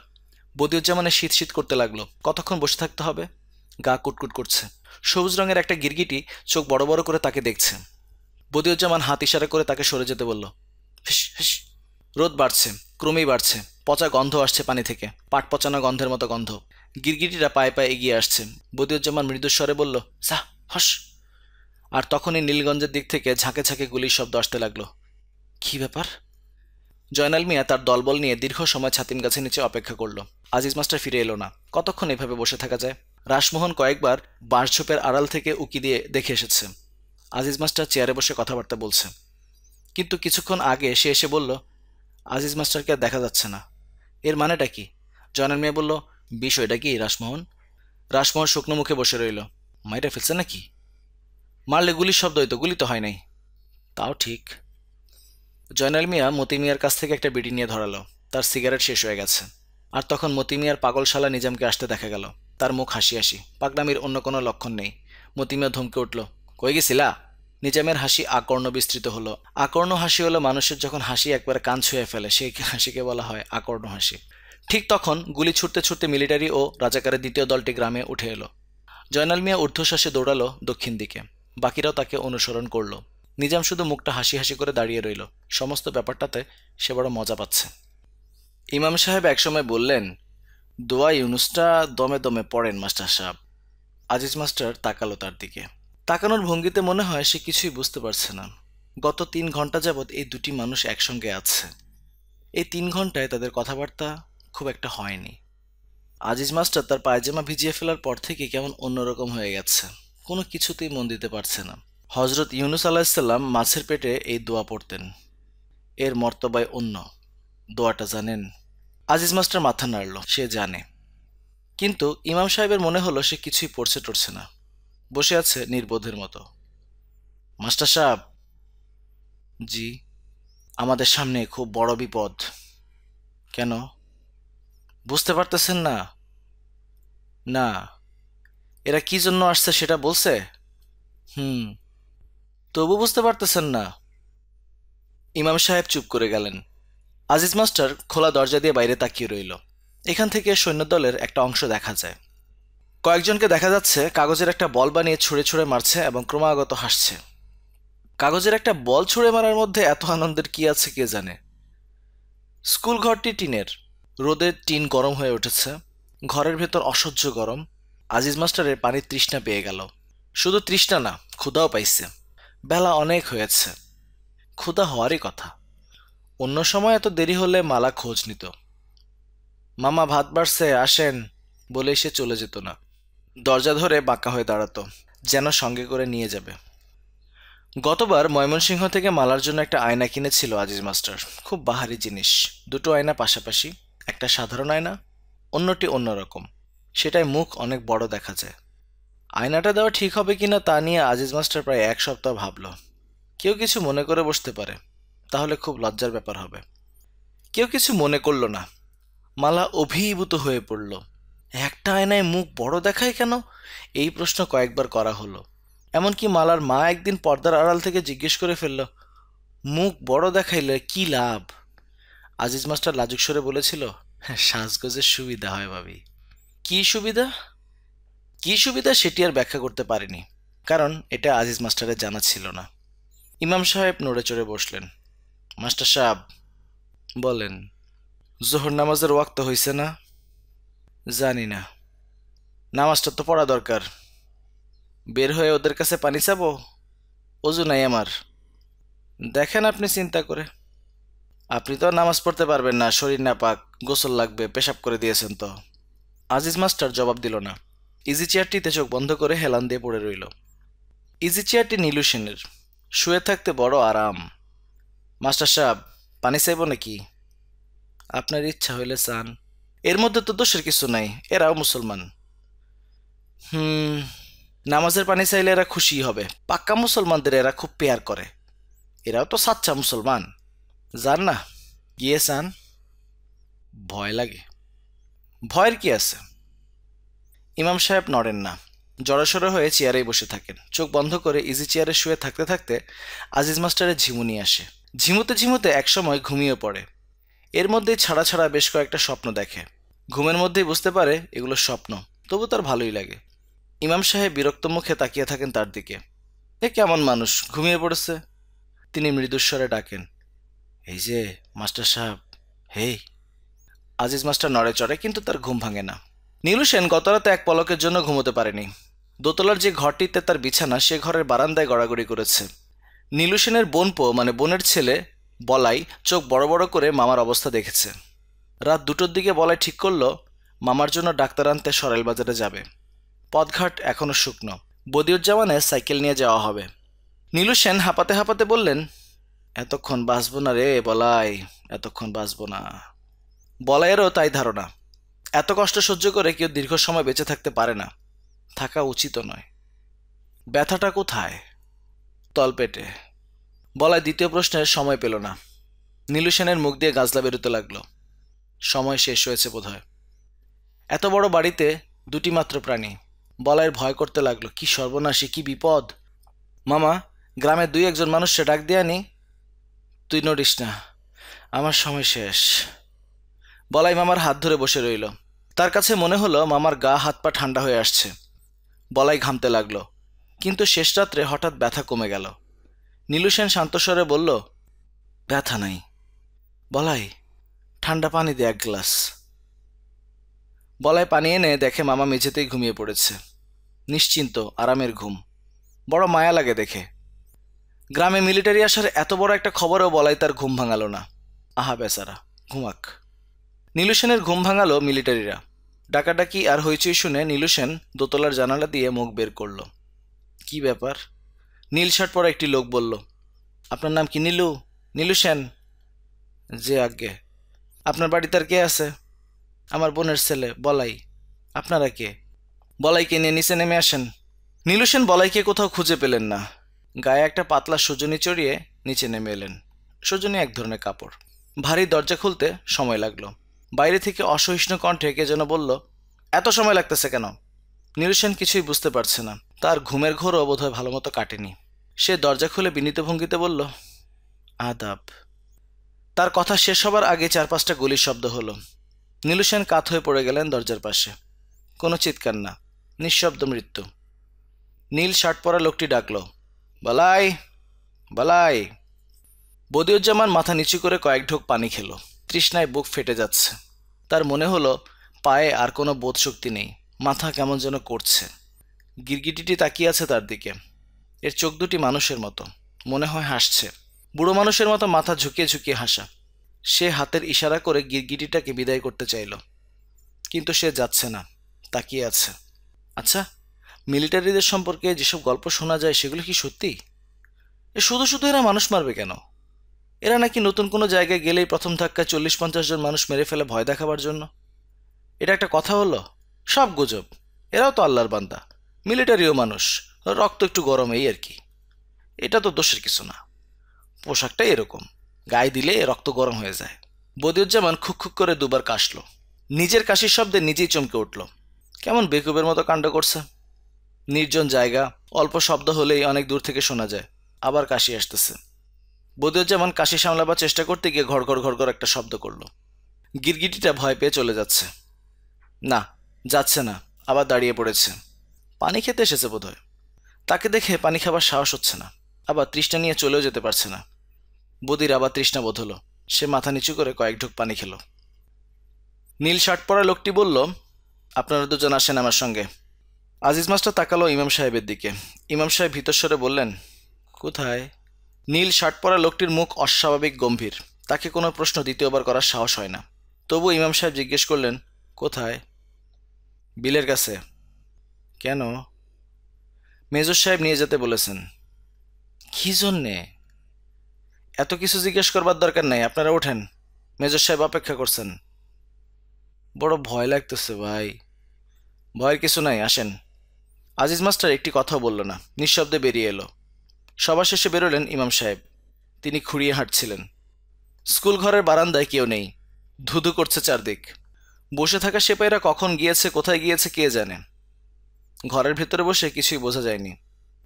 বদিউজ্জামানের শীত শীত করতে লাগলো। কতক্ষণ বসে থাকতে হবে? গা কুটকুট করছে। সবুজ রঙের একটা গিরগিটি চোখ বড় বড় করে তাকে দেখছে। বদিউজ্জামান হাত ইশারা করে তাকে সরে যেতে বলল। ফিস ফিস। রোদ বাড়ছে, ক্রমেই বাড়ছে। পচা গন্ধ আসছে পানি থেকে, পাট পচানো গন্ধের মতো গন্ধ। গিরগিটিরা পায়ে পায়ে এগিয়ে আসছে। বদিউজ্জামান মৃদুস্বরে বলল, সাহ হস। আর তখনই নীলগঞ্জের দিক থেকে ঝাঁকে ঝাঁকে গুলির শব্দ আসতে লাগলো। কি ব্যাপার? জয়নাল মিয়া তার দলবল নিয়ে দীর্ঘ সময় ছাতিম গাছের নিচে অপেক্ষা করল। আজিজ মাস্টার ফিরে এলো না। কতক্ষণ এভাবে বসে থাকা যায়? রাসমোহন কয়েকবার বাঁশঝোপের আড়াল থেকে উকি দিয়ে দেখে এসেছে আজিজ মাস্টার চেয়ারে বসে কথাবার্তা বলছে। কিন্তু কিছুক্ষণ আগে সে এসে বলল, আজিজ মাস্টারকে আর দেখা যাচ্ছে না। এর মানেটা কি? জয়নাল মিয়া বলল, বিষয়টা কি রাসমোহন? রাসমোহন শুকনো মুখে বসে রইল। মাইরা ফেলছে নাকি? মারলে গুলির শব্দ হইতো, গুলি তো হয় নাই। তাও ঠিক। জয়নাল মিয়া মতি মিয়ার কাছ থেকে একটা বিড়ি নিয়ে ধরালো। তার সিগারেট শেষ হয়ে গেছে। আর তখন মতি মিয়ার পাগলশালা নিজামকে আসতে দেখা গেল। তার মুখ হাসি হাসি, পাগলামির অন্য কোনো লক্ষণ নেই। মতি মিয়া ধমকে উঠল, কই গেছিলা? নিজামের হাসি আকর্ণ বিস্তৃত হলো। আকর্ণ হাসি হলো মানুষের যখন হাসি একবার কান ছুঁয়ে ফেলে, সেই হাসিকে বলা হয় আকর্ণ হাসি। ঠিক তখন গুলি ছুটতে ছুটতে মিলিটারি ও রাজাকারের দ্বিতীয় দলটি গ্রামে উঠে এলো। জয়নাল মিয়া ঊর্ধ্বশ্বাসে দৌড়ালো দক্ষিণ দিকে। বাকিরাও তাকে অনুসরণ করলো। নিজাম শুধু মুখটা হাসি হাসি করে দাঁড়িয়ে রইল। সমস্ত ব্যাপারটাতে সে বড় মজা পাচ্ছে। ইমাম সাহেব একসময় বললেন, দোয়া ইউনুসটা দমে দমে পড়েন মাস্টার সাহেব। আজিজ মাস্টার তাকালো তার দিকে। তাকানোর ভঙ্গিতে মনে হয় সে কিছুই বুঝতে পারছে না। গত 3 ঘন্টা যাবৎ এই দুটি মানুষ একসঙ্গে আছে। এই 3 ঘন্টায় তাদের কথাবার্তা খুব একটা হয়নি। আজিজ মাস্টার তার পায়জামা ভিজিয়ে ফেলার পর থেকে কেমন অন্যরকম হয়ে গেছে। কোনো কিছুতেই মন দিতে পারছে না। হজরত ইউনুস আলাহিসাল্লাম মাছের পেটে এই দোয়া পড়তেন। এর মর্তবায় অন্য। দোয়াটা জানেন? আজিজ মাস্টার মাথা নাড়ল, সে জানে। কিন্তু ইমাম সাহেবের মনে হলো সে কিছুই পড়ছে টরছে না, বসে আছে নির্বোধের মতো। মাস্টার সাহেব। জি। আমাদের সামনে খুব বড় বিপদ। কেন? বুঝতে পারতেছেন না? না। এরা কি জন্য আসছে সেটা বলছে? হুম। তবু বুঝতে পারতেছেন না? ইমাম সাহেব চুপ করে গেলেন। আজিজ মাস্টার খোলা দরজা দিয়ে বাইরে তাকিয়ে রইল। এখান থেকে সৈন্যদলের একটা অংশ দেখা যায়। কয়েকজনকে দেখা যাচ্ছে কাগজের একটা বল বানিয়ে ছুঁড়ে ছুঁড়ে মারছে এবং ক্রমাগত হাসছে। কাগজের একটা বল ছুঁড়ে মারার মধ্যে এত আনন্দের কি আছে কে জানে। স্কুল ঘরটি টিনের। রোদে টিন গরম হয়ে উঠেছে। ঘরের ভেতর অসহ্য গরম। আজিজ মাস্টারের পানির তৃষ্ণা পেয়ে গেল। শুধু তৃষ্ণা না, ক্ষুধাও পাইছে। বেলা অনেক হয়েছে, ক্ষুধা হওয়ারই কথা। অন্য সময় এত দেরি হলে মালা খোঁজ নিত। মামা ভাত বাড়ছে, আসেন বলে সে চলে যেত না। দরজা ধরে বাঁকা হয়ে দাঁড়াতো, যেন সঙ্গে করে নিয়ে যাবে। গতবার ময়মনসিংহ থেকে মালার জন্য একটা আয়না কিনেছিল আজিজ মাস্টার। খুব বাহারি জিনিস। দুটো আয়না পাশাপাশি, একটা সাধারণ আয়না, অন্যটি অন্যরকম। সেটাই মুখ অনেক বড় দেখা যায়। আয়নাটা দেওয়া ঠিক হবে কিনা তা নিয়ে আজিজ মাস্টার প্রায় এক সপ্তাহ ভাবল। কেউ কিছু মনে করে বসতে পারে, তাহলে খুব লজ্জার ব্যাপার হবে। কেউ কিছু মনে করল না। মালা অভিভূত হয়ে পড়ল। একটা আয়নায় মুখ বড় দেখায় কেন, এই প্রশ্ন কয়েকবার করা হলো। এমনকি মালার মা একদিন পর্দার আড়াল থেকে জিজ্ঞেস করে ফেলল, মুখ বড় দেখাইলে কি লাভ? আজিজ মাস্টার লাজুক স্বরে বলেছিল, সাজগোজের সুবিধা হয় ভাবি। কি সুবিধা? কি সুবিধা সেটি আর ব্যাখ্যা করতে পারেনি, কারণ এটা আজিজ মাস্টারের জানা ছিল না। ইমাম সাহেব নড়ে চড়ে বসলেন। মাস্টার সাহেব বলেন, জোহর নামাজের ওয়াক্ত হইছে না? জানি না। নামাজটা তো পড়া দরকার। বের হয়ে ওদের কাছে পানি চাবো? অজু নাই আমার। দেখেন আপনি চিন্তা করে। আপনি তো নামাজ পড়তে পারবেন না, শরীর নাপাক, গোসল লাগবে, পেশাব করে দিয়েছেন তো। আজিজ মাস্টার জবাব দিল না। ইজি চেয়ারটিতে চোখ বন্ধ করে হেলান দিয়ে পড়ে রইল। ইজি চেয়ারটি নীলু সেনের। শুয়ে থাকতে বড় আরাম। মাস্টার সাহেব পানি চাইব নাকি? আপনার ইচ্ছা হইলে চান। এর মধ্যে তো দোষের কিছু নাই, এরাও মুসলমান। হুম, নামাজের পানি চাইলে এরা খুশি হবে। পাক্কা মুসলমানদের এরা খুব পেয়ার করে। এরাও তো সাচ্চা মুসলমান। যান না, গিয়ে চান। ভয় লাগে। ভয়ের কি আছে? ইমাম সাহেব নড়েন না, জড়সড় হয়ে চেয়ারেই বসে থাকেন। চোখ বন্ধ করে ইজি চেয়ারে শুয়ে থাকতে থাকতে আজিজ মাস্টারের ঝিমুনি আসে। ঝিমুতে ঝিমুতে একসময় ঘুমিয়ে পড়ে। এর মধ্যেই ছাড়া ছাড়া বেশ কয়েকটা স্বপ্ন দেখে। ঘুমের মধ্যেই বুঝতে পারে এগুলো স্বপ্ন, তবু তার ভালোই লাগে। ইমাম সাহেব বিরক্ত মুখে তাকিয়ে থাকেন তার দিকে। এ কেমন মানুষ, ঘুমিয়ে পড়েছে। তিনি মৃদুস্বরে ডাকেন, এই যে মাস্টার সাহেব, হেই। আজিজ মাস্টার নড়ে চড়ে, কিন্তু তার ঘুম ভাঙে না। নীলু সেন গত রাতে এক পলকের জন্য ঘুমোতে পারেনি। দোতলার যে ঘরটিতে তার বিছানা, সে ঘরের বারান্দায় গড়াগড়ি করেছে। নীলু সেনের বোনপো মানে বোনের ছেলে বলাই চোখ বড় বড় করে মামার অবস্থা দেখেছে। রাত 2টোর দিকে বলাই ঠিক করলো মামার জন্য ডাক্তার আনতে সরাইল বাজারে যাবে। পথঘাট এখনো শুকনো। বদিউজ্জামানে সাইকেল নিয়ে যাওয়া হবে। নীলু সেন হাঁপাতে হাঁপাতে বললেন, এতক্ষণ বাঁচব না রে বলাই, এতক্ষণ বাঁচব না। বলাইয়েরও তাই ধারণা। এত কষ্ট সহ্য করে কেউ দীর্ঘ সময় বেঁচে থাকতে পারে না, থাকা উচিত নয়। ব্যথাটা কোথায়? তলপেটে। বলাই দ্বিতীয় প্রশ্নের সময় পেল না। নীলু সেনের মুখ দিয়ে গাজলা বেরোতে লাগলো। সময় শেষ হয়েছে বোধহয়। এত বড় বাড়িতে 2টি মাত্র প্রাণী। বলাইয়ের ভয় করতে লাগলো, কি সর্বনাশী, কি বিপদ। মামা, গ্রামের 2-1 মানুষকে ডাক দিয়ে আনি। তুই নড়িস না, আমার সময় শেষ। বলাই মামার হাত ধরে বসে রইল। তার কাছে মনে হলো মামার গা হাত পা ঠান্ডা হয়ে আসছে। বলাই ঘামতে লাগলো, কিন্তু শেষ রাত্রে হঠাৎ ব্যথা কমে গেল। নীলু সেন শান্তস্বরে বলল, ব্যথা নাই। বলাই, ঠান্ডা পানি দে 1 গ্লাস। বলাই পানি এনে দেখে মামা মেঝেতেই ঘুমিয়ে পড়েছে। নিশ্চিন্ত আরামের ঘুম। বড় মায়া লাগে দেখে। গ্রামে মিলিটারি আসার এত বড় একটা খবরেও বলাই তার ঘুম ভাঙালো না। আহা বেচারা, ঘুমাক। নীলু সেনের ঘুম ভাঙালো মিলিটারিরা। ডাকাডাকি আর হইচই শুনে নীলু সেন দোতলার জানালা দিয়ে মুখ বের করল। কি ব্যাপার? নীল শার্ট পরা একটি লোক বলল, আপনার নাম কি নীলু? নীলু সেন। যে আজ্ঞে। আপনার বাড়িতে আর কে আছে? আমার বোনের ছেলে বলাই। আপনারা কে? বলাইকে নিয়ে নিচে নেমে আসেন। নীলু সেন বলাইকে কোথাও খুঁজে পেলেন না। গায়ে একটা পাতলা সজনি চড়িয়ে নিচে নেমে এলেন। সজনি এক ধরনের কাপড়। ভারী দরজা খুলতে সময় লাগলো। বাইরে থেকে অসহিষ্ণু কণ্ঠে কে যেন বলল, এত সময় লাগতেছে কেন? নীলু সেন কিছুই বুঝতে পারছে না। তার ঘুমের ঘোরও বোধহয় ভালো মতো কাটেনি। সে দরজা খুলে বিনীত ভঙ্গিতে বলল, আদাব। তার কথা শেষ হবার আগে 4-5টা গুলির শব্দ হলো। নীলু সেন কাত হয়ে পড়ে গেলেন দরজার পাশে। কোনো চিৎকার না, নিঃশব্দ মৃত্যু। নীল শার্ট পরা লোকটি ডাকল, বালাই, বালাই। বদিউজ্জামান মাথা নিচু করে কয়েক ঢোক পানি খেল। তৃষ্ণায় বুক ফেটে যাচ্ছে। তার মনে হলো পায়ে আর কোনো বোধশক্তি নেই, মাথা কেমন যেন করছে। গিরগিটিটি তাকিয়ে আছে তার দিকে। এর চোখ দুটি মানুষের মতো, মনে হয় হাসছে। বুড়ো মানুষের মতো মাথা ঝুঁকিয়ে ঝুঁকিয়ে হাসা। সে হাতের ইশারা করে গিরগিটিটাকে বিদায় করতে চাইল, কিন্তু সে যাচ্ছে না, তাকিয়ে আছে। আচ্ছা, মিলিটারিদের সম্পর্কে যেসব গল্প শোনা যায় সেগুলো কি সত্যি? শুধু শুধু এরা মানুষ মারবে কেন? এরা নাকি নতুন কোনো জায়গায় গেলেই প্রথম ধাক্কায় 40-50 জন মানুষ মেরে ফেলে ভয় দেখাবার জন্য। এটা একটা কথা হলো? সব গুজব। এরাও তো আল্লাহর বান্দা, মিলিটারিও মানুষ, রক্ত একটু গরম, এই আর কি। এটা তো দোষের কিছু না, পোশাকটাই এরকম, গায়ে দিলে রক্ত গরম হয়ে যায়। বদিউজ্জামান খুক খুক করে দুবার কাশল। নিজের কাশির শব্দে নিজেই চমকে উঠল। কেমন বেকুবের মতো কাণ্ড করছে। নির্জন জায়গা, অল্প শব্দ হলেই অনেক দূর থেকে শোনা যায়। আবার কাশি আসতেছে। বদিউজ্জামান কাশি সামলাবার চেষ্টা করতে গিয়ে ঘড় ঘড় ঘড় ঘড় একটা শব্দ করল। গিরগিটিটা ভয় পেয়ে চলে যাচ্ছে। না, যাচ্ছে না, আবার দাঁড়িয়ে পড়েছে। পানি খেতে এসেছে বোধহয়। তাকে দেখে পানি খাবার সাহস হচ্ছে না, আবার তৃষ্ণা নিয়ে চলেও যেতে পারছে না। বদির আবার তৃষ্ণা বোধ হলো। সে মাথা নিচু করে কয়েক ঢোক পানি খেল। নীল শার্ট পরা লোকটি বলল, আপনারা দুজন আসেন আমার সঙ্গে। আজিজ মাস্টার তাকালো ইমাম সাহেবের দিকে। ইমাম সাহেব ভীতস্বরে বললেন, কোথায়? নীল শার্ট পরা লোকটির মুখ অস্বাভাবিক গম্ভীর। তাকে কোনো প্রশ্ন দ্বিতীয়বার করার সাহস হয় না। তবু ইমাম সাহেব জিজ্ঞেস করলেন, কোথায়? বিলের কাছে। কেন? মেজর সাহেব নিয়ে যেতে বলেছেন। কি জন্যে? এত কিছু জিজ্ঞেস করবার দরকার নাই, আপনারা ওঠেন, মেজর সাহেব অপেক্ষা করছেন। বড় ভয় লাগতেছে ভাই। ভয়ের কিছু নাই, আসেন। আজিজ মাস্টার একটি কথাও বলল না, নিঃশব্দে বেরিয়ে এলো। সবার শেষে বেরোলেন ইমাম সাহেব। তিনি খুঁড়িয়ে হাঁটছিলেন। স্কুল ঘরের বারান্দায় কেউ নেই। ধুধু করছে চারদিক। বসে থাকা সেপাইরা কখন গিয়েছে, কোথায় গিয়েছে কে জানে। ঘরের ভেতরে বসে কিছুই বোঝা যায়নি।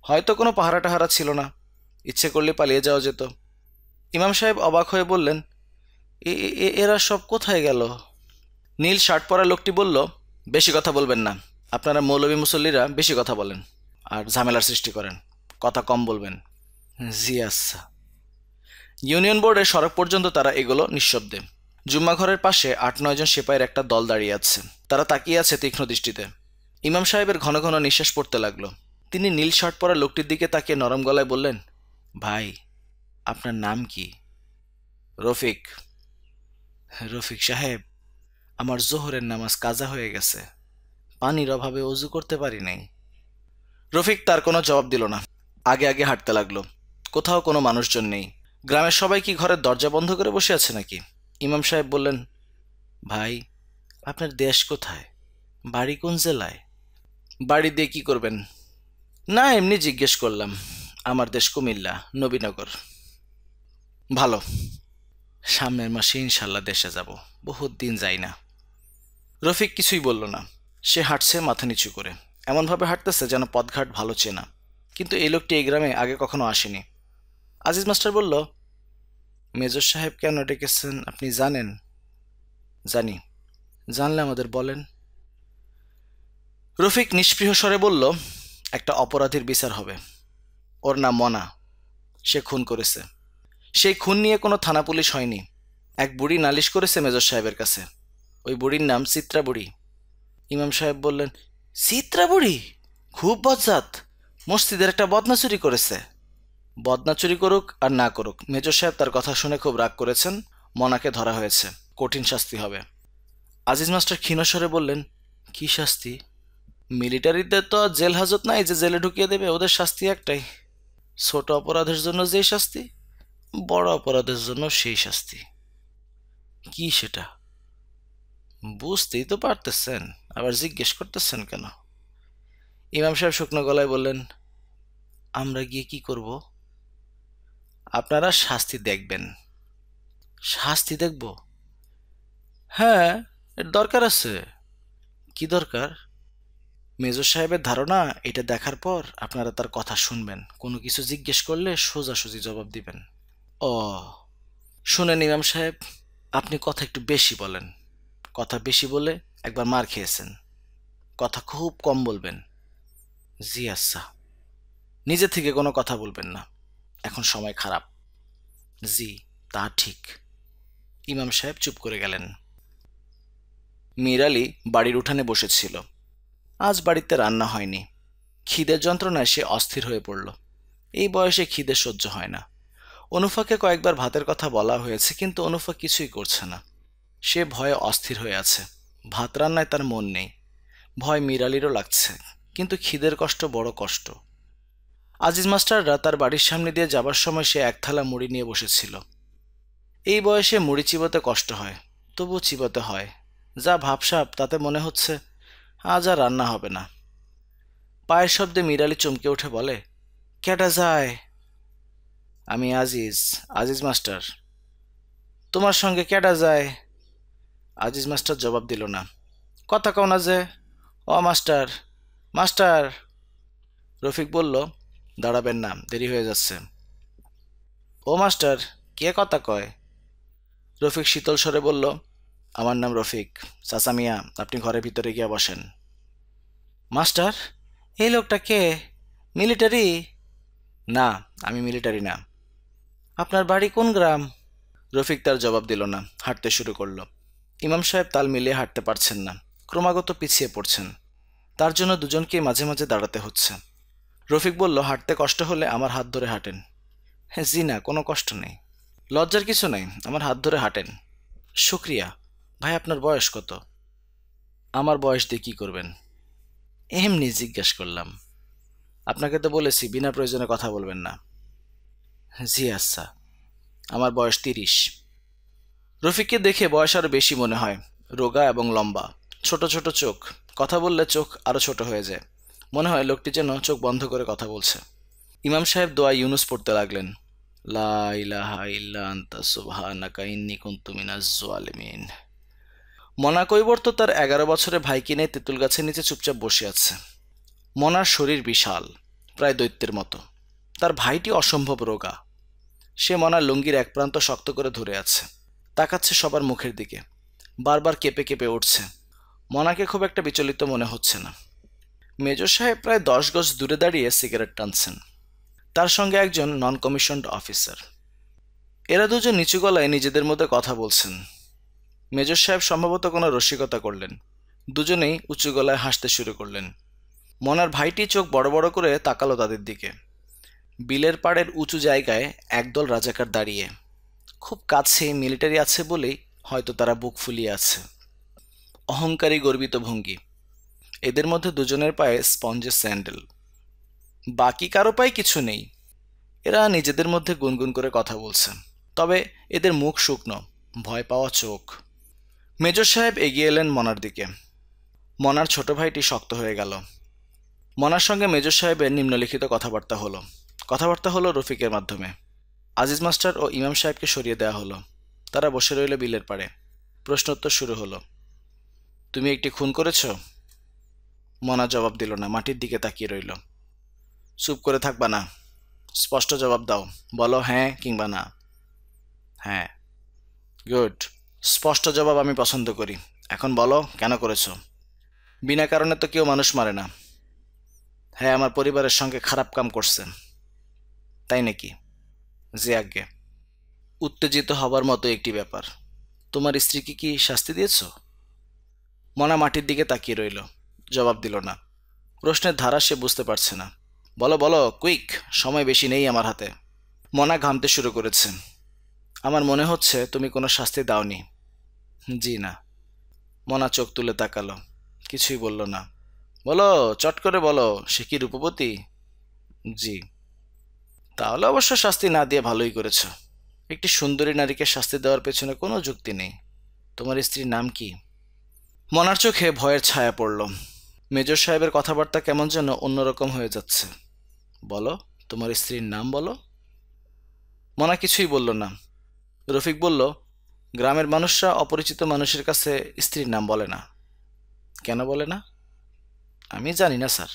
হয়তো কোনো পাহারা টাহারা ছিল না, ইচ্ছে করলে পালিয়ে যাওয়া যেত। ইমাম সাহেব অবাক হয়ে বললেন, এরা সব কোথায় গেল? নীল শার্ট পরা লোকটি বলল, বেশি কথা বলবেন না। আপনারা মৌলভী মুসল্লিরা বেশি কথা বলেন আর ঝামেলার সৃষ্টি করেন, কথা কম বলবেন। জি আচ্ছা। ইউনিয়ন বোর্ডের সড়ক পর্যন্ত তারা এগোলো নিঃশব্দে। জুম্মা ঘরের পাশে 8-9 জন সিপাহীর একটা দল দাঁড়িয়ে আছে। তারা তাকিয়ে আছে তীক্ষ্ণ দৃষ্টিতে। ইমাম সাহেবের ঘন ঘন নিঃশ্বাস পড়তে লাগলো। তিনি নীল শার্ট পরা লোকটির দিকে তাকিয়ে নরম গলায় বললেন, ভাই, আপনার নাম কি? রফিক। রফিক সাহেব, আমার জোহরের নামাজ কাজা হয়ে গেছে, পানির অভাবে অজু করতে পারি নাই। রফিক তার কোনো জবাব দিল না। আগে আগে হাঁটতে লাগলো। কোথাও কোনো মানুষজন নেই। গ্রামের সবাই কি ঘরের দরজা বন্ধ করে বসে আছে নাকি? ইমাম সাহেব বললেন, ভাই, আপনার দেশ কোথায়? বাড়ি কোন জেলায়? বাড়ি দিয়ে কি করবেন? না, এমনি জিজ্ঞেস করলাম। আমার দেশ কুমিল্লা, নবীনগর। ভালো, সামনের মাসে ইনশাল্লাহ দেশে যাব, বহুত দিন যাই না। রফিক কিছুই বলল না। সে হাঁটছে মাথা নিচু করে, এমনভাবে হাঁটতেছে যেন পথঘাট ভালো চেনা। কিন্তু এই লোকটি এই গ্রামে আগে কখনো আসেনি। আজিজ মাস্টার বলল, মেজর সাহেব কেন ডেকেছেন আপনি জানেন? জানি। জানলে আমাদের বলেন। রফিক নিষ্পৃহ স্বরে বলল, একটা অপরাধীর বিচার হবে। ওর নাম মনা। সে খুন করেছে। সেই খুন নিয়ে কোনো থানা পুলিশ হয়নি। এক বুড়ি নালিশ করেছে মেজর সাহেবের কাছে। ওই বুড়ির নাম চিত্রা বুড়ি। ইমাম সাহেব বললেন, চিত্রা বুড়ি? খুব বজ্জাত। মসজিদের একটা বদনা চুরি করেছে। বদনা চুরি করুক আর না করুক, মেজর সাহেব তার কথা শুনে খুব রাগ করেছেন। মনাকে ধরা হয়েছে, কঠিন শাস্তি হবে। আজিজ মাস্টার ক্ষীণস্বরে বললেন, কি শাস্তি? মিলিটারিদের তো জেল হাজত নাই যে জেলে ঢুকিয়ে দেবে। ওদের শাস্তি একটাই, ছোট অপরাধের জন্য যেই শাস্তি, বড় অপরাধের জন্য সেই শাস্তি। কি সেটা? বুঝতেই তো পারতেছেন, আবার জিজ্ঞেস করতেছেন কেন? ইমাম সাহেব শুকনো গলায় বললেন, আমরা গিয়ে কি করব? আপনারা শাস্তি দেখবেন। শাস্তি দেখব? হ্যাঁ, এর দরকার আছে। কি দরকার? মেজর সাহেবের ধারণা এটা দেখার পর আপনারা তার কথা শুনবেন, কোনো কিছু জিজ্ঞেস করলে সোজাসুজি জবাব দিবেন। ও, শুনেন ইমাম সাহেব, আপনি কথা একটু বেশি বলেন, কথা বেশি বলে একবার মার খেয়েছেন। কথা খুব কম বলবেন। জি আচ্ছা। নিজে থেকে কোনো কথা বলবেন না, এখন সময় খারাপ। জি, তা ঠিক। ইমাম সাহেব চুপ করে গেলেন। মীর আলী বাড়ির উঠানে বসেছিল। আজ বাড়িতে রান্না হয়নি। খিদের যন্ত্রণায় সে অস্থির হয়ে পড়ল। এই বয়সে খিদে সহ্য হয় না। অনুফাকে কয়েকবার ভাতের কথা বলা হয়েছে, কিন্তু অনুফা কিছুই করছে না। সে ভয়ে অস্থির হয়ে আছে। ভাত রান্নায় তার মন নেই। ভয় মীর আলীরও লাগছে, কিন্তু খিদের কষ্ট বড় কষ্ট। আজিজ মাস্টাররা তার বাড়ির সামনে দিয়ে যাবার সময় সে এক থালা মুড়ি নিয়ে বসেছিল। এই বয়সে মুড়ি চিবোতে কষ্ট হয়, তবু চিবোতে হয়। যা ভাবসাব তাতে মনে হচ্ছে আজ আর রান্না হবে না। পায়ের শব্দে মীর আলী চমকে উঠে বলে, কেটা যায়? আমি আজিজ, আজিজ মাস্টার। তোমার সঙ্গে কেটা যায়? আজিজ মাস্টার জবাব দিল না। কথা কও না যে? ও মাস্টার, মাস্টার। রফিক বলল, দাঁড়াবেন না, দেরি হয়ে যাচ্ছে। ও মাস্টার, কে কথা কয়? রফিক শীতল স্বরে বলল, আমার নাম রফিক। চাচা মিয়া, আপনি ঘরের ভিতরে গিয়ে বসেন। মাস্টার, এই লোকটা কে? মিলিটারি? না, আমি মিলিটারি না। আপনার বাড়ি কোন গ্রাম? রফিক তার জবাব দিল না, হাঁটতে শুরু করলো। ইমাম সাহেব তাল মিলিয়ে হাঁটতে পারছেন না, ক্রমাগত পিছিয়ে পড়ছেন। তার জন্য দুজনকেই মাঝে মাঝে দাঁড়াতে হচ্ছে। রফিক বলল, হাঁটতে কষ্ট হলে আমার হাত ধরে হাঁটেন। হ্যাঁ, জি না, কোনো কষ্ট নেই। লজ্জার কিছু নেই, আমার হাত ধরে হাঁটেন। শুক্রিয়া। ভাই, আপনার বয়স কত? আমার বয়স দিয়ে কি করবেন? এমনি জিজ্ঞেস করলাম। আপনাকে তো বলেছি বিনা প্রয়োজনে কথা বলবেন না। জি আচ্ছা। আমার বয়স 30। রফিককে দেখে বয়স আরো বেশি মনে হয়। রোগা এবং লম্বা, ছোট ছোট চোখ। কথা বললে চোখ আরো ছোট হয়ে যায়। মনে হয় লোকটি যেন চোখ বন্ধ করে কথা বলছে। ইমাম সাহেব দোয়া ইউনুস পড়তে লাগলেন। লা ইলাহা ইল্লা আনতা সুবহানাকা ইন্নী কুনতু মিনাজ জালিমিন। মনা কৈবর্ত তার 11 বছরের ভাইকে নিয়ে তেঁতুল গাছের নিচে চুপচাপ বসে আছে। মনার শরীর বিশাল, প্রায় দৈত্যের মতো। তার ভাইটি অসম্ভব রোগা। সে মনার লুঙ্গির এক প্রান্ত শক্ত করে ধরে আছে, তাকাচ্ছে সবার মুখের দিকে, বারবার কেঁপে কেঁপে উঠছে। মনাকে খুব একটা বিচলিত মনে হচ্ছে না। মেজর সাহেব প্রায় 10 গজ দূরে দাঁড়িয়ে সিগারেট টানছেন। তার সঙ্গে একজন নন কমিশনড অফিসার। এরা দুজন নিচু গলায় নিজেদের মধ্যে কথা বলছেন। মেজর সাহেব সম্ভবত কোনো রসিকতা করলেন। দুজনেই উঁচু গলায় হাসতে শুরু করলেন। মনার ভাইটি চোখ বড় বড় করে তাকালো তাদের দিকে। বিলের পাড়ের উঁচু জায়গায় একদল রাজাকার দাঁড়িয়ে। খুব কাছেই মিলিটারি আছে বলেই হয়তো তারা বুক ফুলিয়ে আছে। অহংকারী গর্বিত ভঙ্গি। এদের মধ্যে দুজনের পায়ে স্পঞ্জের স্যান্ডেল। বাকি কারো পায়ে কিছু নেই। এরা নিজেদের মধ্যে গুনগুন করে কথা বলছে, তবে এদের মুখ শুকনো, ভয় পাওয়া চোখ। মেজর সাহেব এগিয়ে এলেন মনার দিকে। মনার ছোট ভাইটি শক্ত হয়ে গেল। মনার সঙ্গে মেজর সাহেবের নিম্নলিখিত কথাবার্তা হলো রফিকের মাধ্যমে। আজিজ মাস্টার ও ইমাম সাহেবকে সরিয়ে দেওয়া হলো। তারা বসে রইল বিলের পাড়ে। প্রশ্নোত্তর শুরু হলো। তুমি একটি খুন করেছ? মনা জবাব দিল না, মাটির দিকে তাকিয়ে রইল। চুপ করে থাকবা না, স্পষ্ট জবাব দাও। বলো হ্যাঁ কিংবা না। হ্যাঁ। গুড। স্পষ্ট জবাব আমি পছন্দ করি। এখন বলো কেন করেছো? বিনা কারণে তো কেউ মানুষ মারে না। হ্যাঁ, আমার পরিবারের সঙ্গে খারাপ কাম করছেন। তাই নাকি? জি আজ্ঞে। উত্তেজিত হবার মতো একটি ব্যাপার। তোমার স্ত্রীকে কি শাস্তি দিয়েছ? মনা মাটির দিকে তাকিয়ে রইল, জবাব দিল না। প্রশ্নের ধারা সে বুঝতে পারছে না। বলো বলো, কুইক, সময় বেশি নেই আমার হাতে। মনা ঘামতে শুরু করেছে। আমার মনে হচ্ছে তুমি কোনো শাস্তি দাওনি। জি না। মনা চোখ তুলে তাকালো, কিছুই বলল না। বলো, চট করে বলো, সে কি রূপবতী? জি। তাহলে অবশ্য শাস্তি না দিয়ে ভালোই করেছ। একটি সুন্দরী নারীকে শাস্তি দেওয়ার পেছনে কোনো যুক্তি নেই। তোমার স্ত্রীর নাম কি? মনার চোখে ভয়ের ছায়া পড়ল। মেজর সাহেবের কথাবার্তা কেমন যেন অন্যরকম হয়ে যাচ্ছে। বলো, তোমার স্ত্রীর নাম বলো। মনা কিছুই বলল না। রফিক বলল, গ্রামের মানুষরা অপরিচিত মানুষের কাছে স্ত্রীর নাম বলে না। কেন বলে না? আমি জানি না স্যার।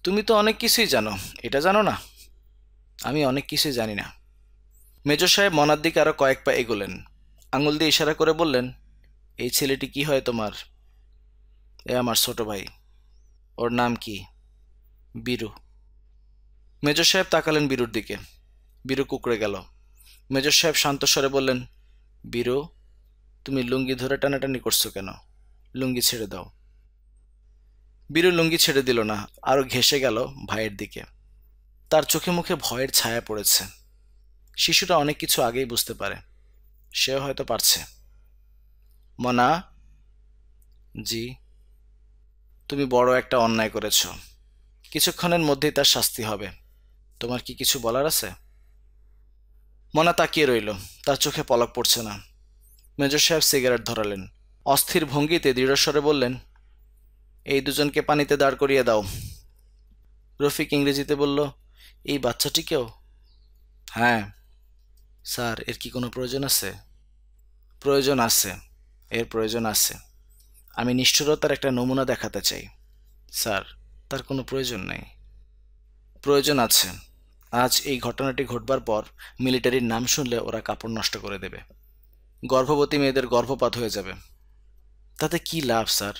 তুমি তো অনেক কিছুই জানো, এটা জানো না? আমি অনেক কিছুই জানি না। মেজর সাহেব মনার দিকে আরো কয়েক পা এগোলেন। আঙুল দিয়ে ইশারা করে বললেন, এই ছেলেটি কি হয় তোমার? এ আমার ছোট ভাই। ওর নাম কি? বীরু। মেজর সাহেব তাকালেন বীরুর দিকে। বীরু কুঁকড়ে গেল। মেজর সাহেব শান্ত স্বরে বললেন, বীরু, তুমি লুঙ্গি ধরে টানাটানি করছো কেন? লুঙ্গি ছেড়ে দাও। বীরু লুঙ্গি ছেড়ে দিল না, আরো ঘেঁষে গেল ভাইয়ের দিকে। তার চোখে মুখে ভয়ের ছায়া পড়েছে। শিশুরা অনেক কিছু আগেই বুঝতে পারে, সেও হয়তো পারছে। মনা। জি। তুমি বড় একটা অন্যায় করেছ। কিছুক্ষণের মধ্যেই তার শাস্তি হবে। তোমার কি কিছু বলার আছে? মনা তাকিয়ে রইল, তার চোখে পলক পড়ছে না। মেজর সাহেব সিগারেট ধরালেন। অস্থির ভঙ্গিতে দৃঢ়স্বরে বললেন, এই দুজনকে পানিতে দাঁড় করিয়ে দাও। রফিক ইংরেজিতে বলল, এই বাচ্চাটিকেও? হ্যাঁ। স্যার, এর কি কোনো প্রয়োজন আছে? প্রয়োজন আছে, এর প্রয়োজন আছে। আমি নিষ্ঠুরতার একটা নমুনা দেখাতে চাই। স্যার, তার কোনো প্রয়োজন নেই। প্রয়োজন আছে। আজ এই ঘটনাটি ঘটবার পর মিলিটারির নাম শুনলে ওরা কাপড় নষ্ট করে দেবে। গর্ভবতী মেয়েদের গর্ভপাত হয়ে যাবে। তাতে কি লাভ স্যার?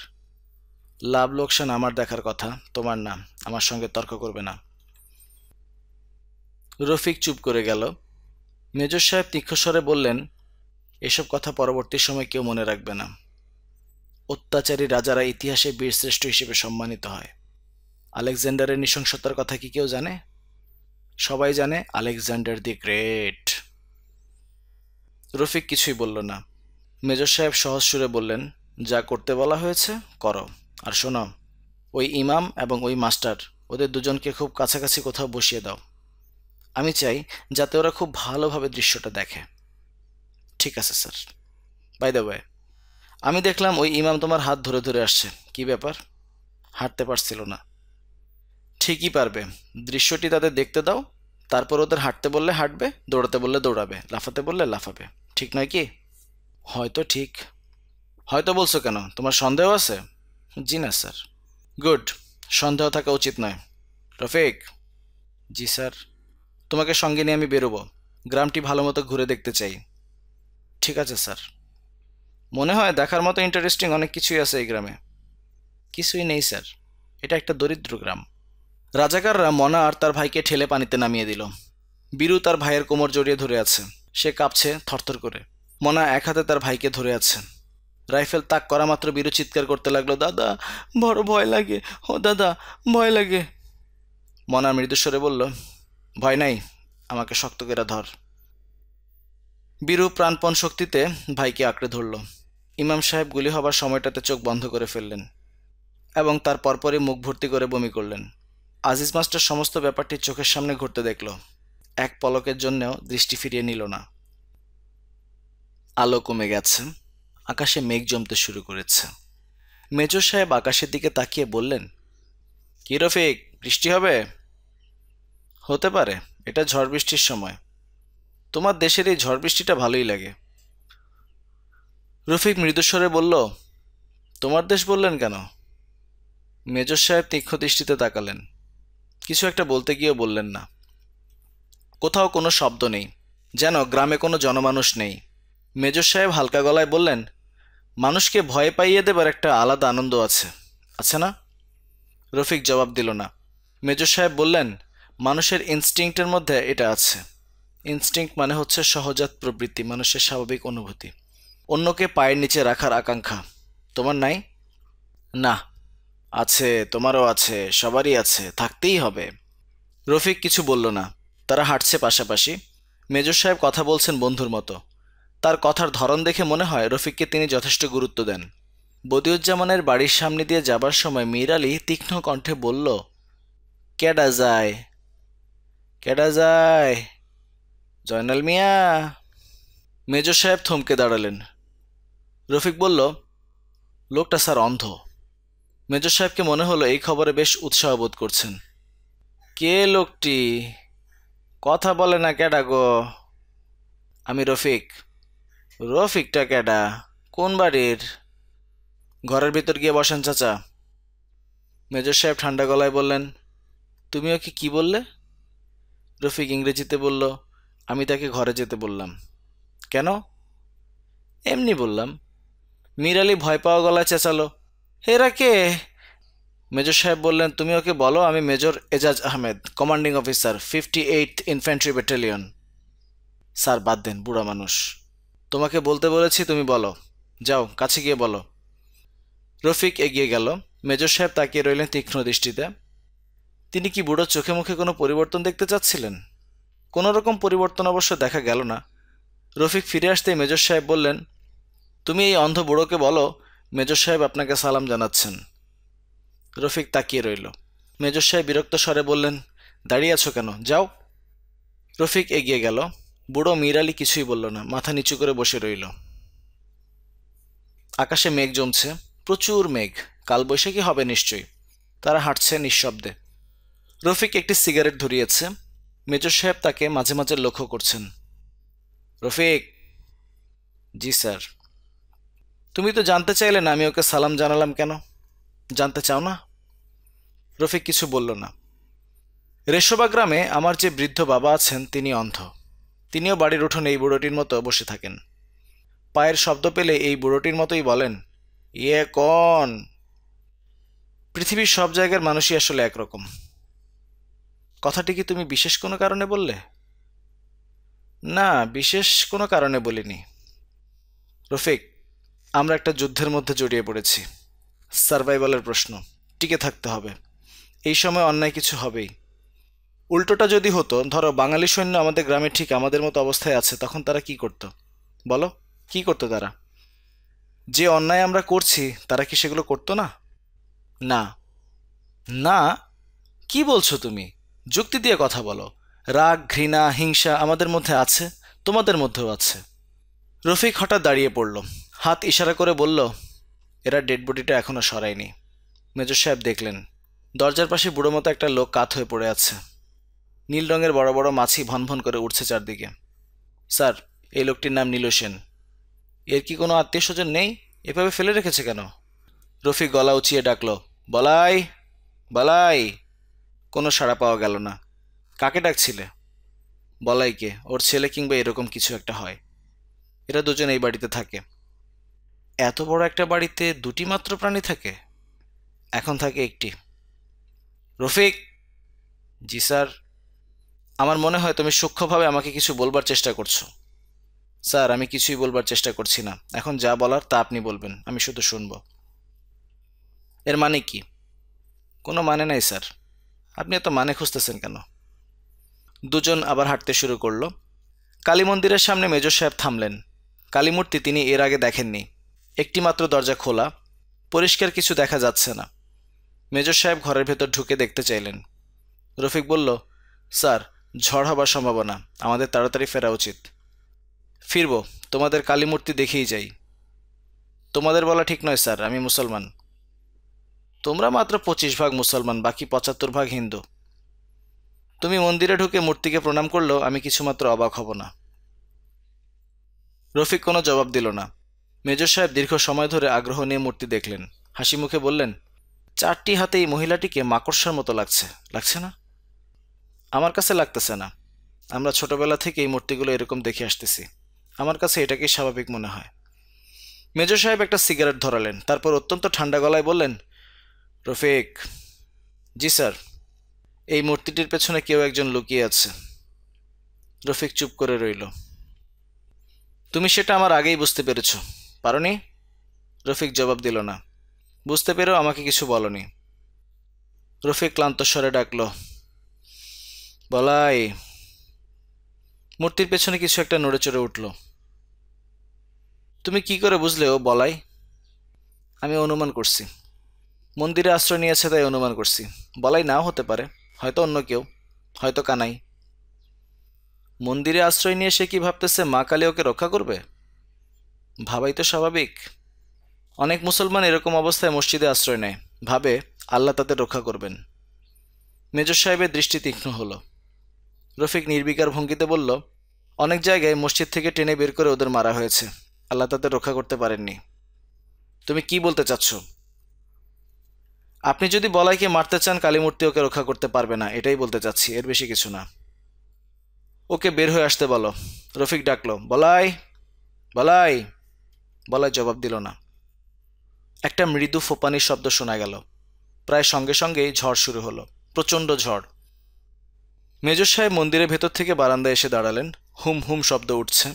লাভ লোকসান আমার দেখার কথা, তোমার না। আমার সঙ্গে তর্ক করবে না। রফিক চুপ করে গেল। মেজর সাহেব তীক্ষ্ণস্বরে বললেন, এসব কথা পরবর্তী সময় কেউ মনে রাখবে না। অত্যাচারী রাজারা ইতিহাসে বীরশ্রেষ্ঠ হিসেবে সম্মানিত হয়। আলেকজান্ডারের নৃশংসতার কথা কি কেউ জানে? সবাই জানে আলেকজান্ডার দি গ্রেট। রফিক কিছুই বলল না। মেজর সাহেব সহজ সুরে বললেন, যা করতে বলা হয়েছে করো। আর শোনো, ওই ইমাম এবং ওই মাস্টার, ওদের দুজনকে খুব কাছাকাছি কোথাও বসিয়ে দাও। আমি চাই যাতে ওরা খুব ভালোভাবে দৃশ্যটা দেখে। ঠিক আছে স্যার। বাই দ্য ওয়ে, আমি দেখলাম ওই ইমাম তোমার হাত ধরে ধরে আসছে। কি ব্যাপার? হাঁটতে পারছিল না। ঠিকই পারবে। দৃশ্যটি তাদের দেখতে দাও, তারপর ওদের হাঁটতে বললে হাঁটবে, দৌড়াতে বললে দৌড়াবে, লাফাতে বললে লাফাবে। ঠিক নয় কি? হয়তো ঠিক। হয়তো বলছো কেন? তোমার সন্দেহ আছে? জি না স্যার। গুড। সন্দেহ থাকা উচিত নয়। রফিক। জি স্যার। তোমাকে সঙ্গে নিয়ে আমি বেরোবো। গ্রামটি ভালো মতো ঘুরে দেখতে চাই। ঠিক আছে স্যার। মনে হয় দেখার মতো ইন্টারেস্টিং অনেক কিছুই আছে এই গ্রামে। কিছুই নেই স্যার, এটা একটা দরিদ্র গ্রাম। রাজাকাররা মনা আর তার ভাইকে ঠেলে পানিতে নামিয়ে দিল। বীরু তার ভাইয়ের কোমর জড়িয়ে ধরে আছে। সে কাঁপছে থরথর করে। মনা এক হাতে তার ভাইকে ধরে আছে। রাইফেল তাক করা মাত্র বীরু চিৎকার করতে লাগলো, দাদা, বড় ভয় লাগে। ও দাদা, ভয় লাগে। মনা মৃদুস্বরে বলল, ভয় নাই, আমাকে শক্ত করে ধর। বীরু প্রাণপণ শক্তিতে ভাইকে আঁকড়ে ধরল। ইমাম সাহেব গুলি হবার সময়টাতে চোখ বন্ধ করে ফেললেন এবং তার পরপরই মুখ ভর্তি করে বমি করলেন। আজিজ মাস্টার সমস্ত ব্যাপারটি চোখের সামনে ঘটতে দেখল। এক পলকের জন্যেও দৃষ্টি ফিরিয়ে নিল না। আলো কমে গেছে। আকাশে মেঘ জমতে শুরু করেছে। মেজর সাহেব আকাশের দিকে তাকিয়ে বললেন, কি রফিক, বৃষ্টি হবে? হতে পারে, এটা ঝড় বৃষ্টির সময়। তোমার দেশের এই ঝড় বৃষ্টিটা ভালোই লাগে। রফিক মৃদুস্বরে বলল, তোমার দেশ বললেন কেন? মেজর সাহেব তীক্ষ্ণ দৃষ্টিতে তাকালেন। কিছু একটা বলতে গিয়েও বললেন না। কোথাও কোনো শব্দ নেই, যেন গ্রামে কোনো জনমানুষ নেই। মেজর সাহেব হালকা গলায় বললেন, মানুষকে ভয় পাইয়ে দেবার একটা আলাদা আনন্দ আছে, আছে না? রফিক জবাব দিল না। মেজর সাহেব বললেন, মানুষের ইনস্টিংক্টের মধ্যে এটা আছে। ইনস্টিংক্ট মানে হচ্ছে সহজাত প্রবৃত্তি, মানুষের স্বাভাবিক অনুভূতি, অন্যকে পায়ের নিচে রাখার আকাঙ্ক্ষা। তোমার নাই? না। আছে, তোমারও আছে, সবারই আছে, থাকতেই হবে। রফিক কিছু বলল না। তারা হাঁটছে পাশাপাশি। মেজর সাহেব কথা বলছেন বন্ধুর মতো। তার কথার ধরন দেখে মনে হয় রফিককে তিনি যথেষ্ট গুরুত্ব দেন। বদিউজ্জামানের বাড়ির সামনে দিয়ে যাবার সময় মীর আলী তীক্ষ্ণ কণ্ঠে বলল, কেডা যায়? কেডা যায়? জয়নাল মিয়া। মেজর সাহেব থমকে দাঁড়ালেন। রফিক বলল, লোকটা স্যার অন্ধ। মেজর সাহেবকে মনে হলো এই খবরে বেশ উৎসাহ বোধ করছেন। কে লোকটি? কথা বলে না কেডা গো? আমি রফিক। রফিকটা কেডা? কোন বাড়ির? ঘরের ভিতর গিয়ে বসেন চাচা। মেজর সাহেব ঠান্ডা গলায় বললেন, তুমি ওকে কি বললে? রফিক ইংরেজিতে বলল, আমি তাকে ঘরে যেতে বললাম। কেন? এমনি বললাম। মীর আলী ভয় পাওয়া গলায় চেঁচালো, এরা কে? মেজর সাহেব বললেন, তুমি ওকে বলো আমি major Ejaz Ahmed, commanding officer, 58th infantry battalion. Sir বাদ দেন, বুড়া মানুষ। তোমাকে বলতে বলেছি, তুমি বলো। যাও, কাছে গিয়ে বলো। রফিক এগিয়ে গেল। মেজর সাহেব তাকিয়ে রইলেন তীক্ষ্ণ দৃষ্টিতে। তিনি কি বুড়োর চোখে মুখে কোনো পরিবর্তন দেখতে চাচ্ছিলেন? কোনো রকম পরিবর্তন অবশ্য দেখা গেল না। রফিক ফিরে আসতেই মেজর সাহেব বললেন, তুমি এই অন্ধ বুড়োকে বলো মেজর সাহেব আপনাকে সালাম জানাচ্ছেন। রফিক তাকিয়ে রইল। মেজর সাহেব বিরক্ত স্বরে বললেন, দাঁড়িয়ে আছো কেন, যাও। রফিক এগিয়ে গেল। বুড়ো মীর আলী কিছুই বলল না, মাথা নিচু করে বসে রইল। আকাশে মেঘ জমছে, প্রচুর মেঘ, কালবৈশাখী হবে নিশ্চয়ই। তারা হাঁটছে নিঃশব্দে। রফিক একটি সিগারেট ধরিয়েছে। মেজর সাহেব তাকে মাঝে মাঝে লক্ষ্য করছেন। রফিক। জি স্যার। তুমি তো জানতে চাইলে না আমি ওকে সালাম জানালাম কেন? জানতে চাও না? রফিক কিছু বলল না। রেশোবা গ্রামে আমার যে বৃদ্ধ বাবা আছেন তিনি অন্ধ। তিনিও বাড়ির উঠোনে এই বুড়োটির মতো বসে থাকেন। পায়ের শব্দ পেলে এই বুড়োটির মতোই বলেন, ইয়ে কন। পৃথিবীর সব জায়গার মানুষই আসলে একরকম। কথাটি কি তুমি বিশেষ কোনো কারণে বললে? না, বিশেষ কোনো কারণে বলিনি। রফিক, আমরা একটা যুদ্ধের মধ্যে জড়িয়ে পড়েছি। সার্ভাইভালের প্রশ্ন, টিকে থাকতে হবে। এই সময় অন্যায় কিছু হবেই। উল্টোটা যদি হতো, ধরো বাঙালি সৈন্য আমাদের গ্রামে ঠিক আমাদের মতো অবস্থায় আছে, তখন তারা কি করতো বলো? কি করতো তারা? যে অন্যায় আমরা করছি তারা কি সেগুলো করতো না? না। না? কি বলছো তুমি? যুক্তি দিয়ে কথা বলো। রাগ, ঘৃণা, হিংসা আমাদের মধ্যে আছে, তোমাদের মধ্যেও আছে। রফিক হঠাৎ দাঁড়িয়ে পড়ল। হাত ইশারা করে বলল, এরা ডেড বডিটা এখনো সরায়নি। মেজর সাহেব দেখলেন দরজার পাশে বুড়ো মতো একটা লোক কাত হয়ে পড়ে আছে। নীল রঙের বড় বড় মাছি ভনভন করে উঠছে চারদিকে। স্যার, এই লোকটির নাম নীল সেন। এর কি কোনো আত্মীয় স্বজন নেই? এভাবে ফেলে রেখেছে কেন? রফিক গলা উঁচিয়ে ডাকল, বলাই, বলাই। কোনো সাড়া পাওয়া গেল না। কাকে ডাকছিলে? বলাইকে। ওর ছেলে কিংবা এরকম কিছু একটা হয়। এরা দুজন এই বাড়িতে থাকে। এত বড় একটা বাড়িতে দুটি মাত্র প্রাণী থাকে? এখন থাকে একটি। রফিক। জি স্যার। আমার মনে হয় তুমি সূক্ষ্মভাবে আমাকে কিছু বলবার চেষ্টা করছো। স্যার, আমি কিছুই বলবার চেষ্টা করছি না। এখন যা বলার তা আপনি বলবেন, আমি শুধু শুনব। এর মানে কি? কোনো মানে নাই স্যার। আপনি এত মানে খুঁজতেছেন কেন? দুজন আবার হাঁটতে শুরু করলো। কালী মন্দিরের সামনে মেজর সাহেব থামলেন। কালীমূর্তি তিনি এর আগে দেখেননি। একটি মাত্র দরজা খোলা, পরিষ্কার কিছু দেখা যাচ্ছে না। মেজর সাহেব ঘরের ভেতর ঢুকে দেখতে চাইলেন। রফিক বলল, স্যার, ঝড় হবার সম্ভাবনা, আমাদের তাড়াতাড়ি ফেরা উচিত। ফিরব, তোমাদের কালীমূর্তি দেখেই যাই। তোমাদের বলা ঠিক নয় স্যার, আমি মুসলমান। তোমরা মাত্র 25 ভাগ মুসলমান, বাকি 75 ভাগ হিন্দু। তুমি মন্দিরে ঢুকে মূর্তিকে প্রণাম করলেও আমি কিছুমাত্র অবাক হব না। রফিক কোনো জবাব দিল না। মেজর সাহেব দীর্ঘ সময় ধরে আগ্রহ নিয়ে মূর্তি দেখলেন। হাসি মুখে বললেন, চারটি হাতে এই মহিলাটিকে মাকড়সার মতো লাগছে, লাগছে না? আমার কাছে লাগতেছে না। আমরা ছোটবেলা থেকে এই মূর্তিগুলো এরকম দেখে আসতেছি। আমার কাছে এটাকেই স্বাভাবিক মনে হয়। মেজর সাহেব একটা সিগারেট ধরালেন, তারপর অত্যন্ত ঠান্ডা গলায় বললেন, রফিক। জি স্যার। এই মূর্তিটির পেছনে কেউ একজন লুকিয়ে আছে। রফিক চুপ করে রইল। তুমি সেটা আমার আগেই বুঝতে পেরেছ, পারোনি? রফিক জবাব দিল না। বুঝতে পেরেও আমাকে কিছু বলনি। রফিক ক্লান্ত স্বরে ডাকল, বলাই। মূর্তির পেছনে কিছু একটা নড়ে চড়ে উঠল। তুমি কি করে বুঝলে ও বলাই? আমি অনুমান করছি। মন্দিরে আশ্রয় নিয়েছে তাই অনুমান করছি। বলাই নাও হতে পারে, হয়তো অন্য কেউ, হয়তো কানাই। মন্দিরে আশ্রয় নিয়ে সে কি ভাবতেছে মা কালী ওকে রক্ষা করবে? ভাবাই তো স্বাভাবিক। অনেক মুসলমান এরকম অবস্থায় মসজিদে আশ্রয় নেয়, ভাবে আল্লাহ তাদের রক্ষা করবেন। মেজর সাহেবের দৃষ্টি তীক্ষ্ণ হলো। রফিক নির্বিকার ভঙ্গিতে বলল, অনেক জায়গায় মসজিদ থেকে টেনে বের করে ওদের মারা হয়েছে, আল্লাহ তাদের রক্ষা করতে পারেননি। তুমি কি বলতে চাচ্ছ? আপনি যদি বলাইকে মারতে চান, কালীমূর্তি ওকে রক্ষা করতে পারবে না, এটাই বলতে চাচ্ছি, এর বেশি কিছু না। ওকে বের হয়ে আসতে বলো। রফিক ডাকলো, বলাই, বলাই। বলাই জবাব দিল না। একটা মৃদু ফোঁপানির শব্দ শোনা গেল। প্রায় সঙ্গে সঙ্গেই ঝড় শুরু হলো, প্রচণ্ড ঝড়। মেজর সাহেব মন্দিরের ভেতর থেকে বারান্দায় এসে দাঁড়ালেন। হুম হুম শব্দ উঠছে।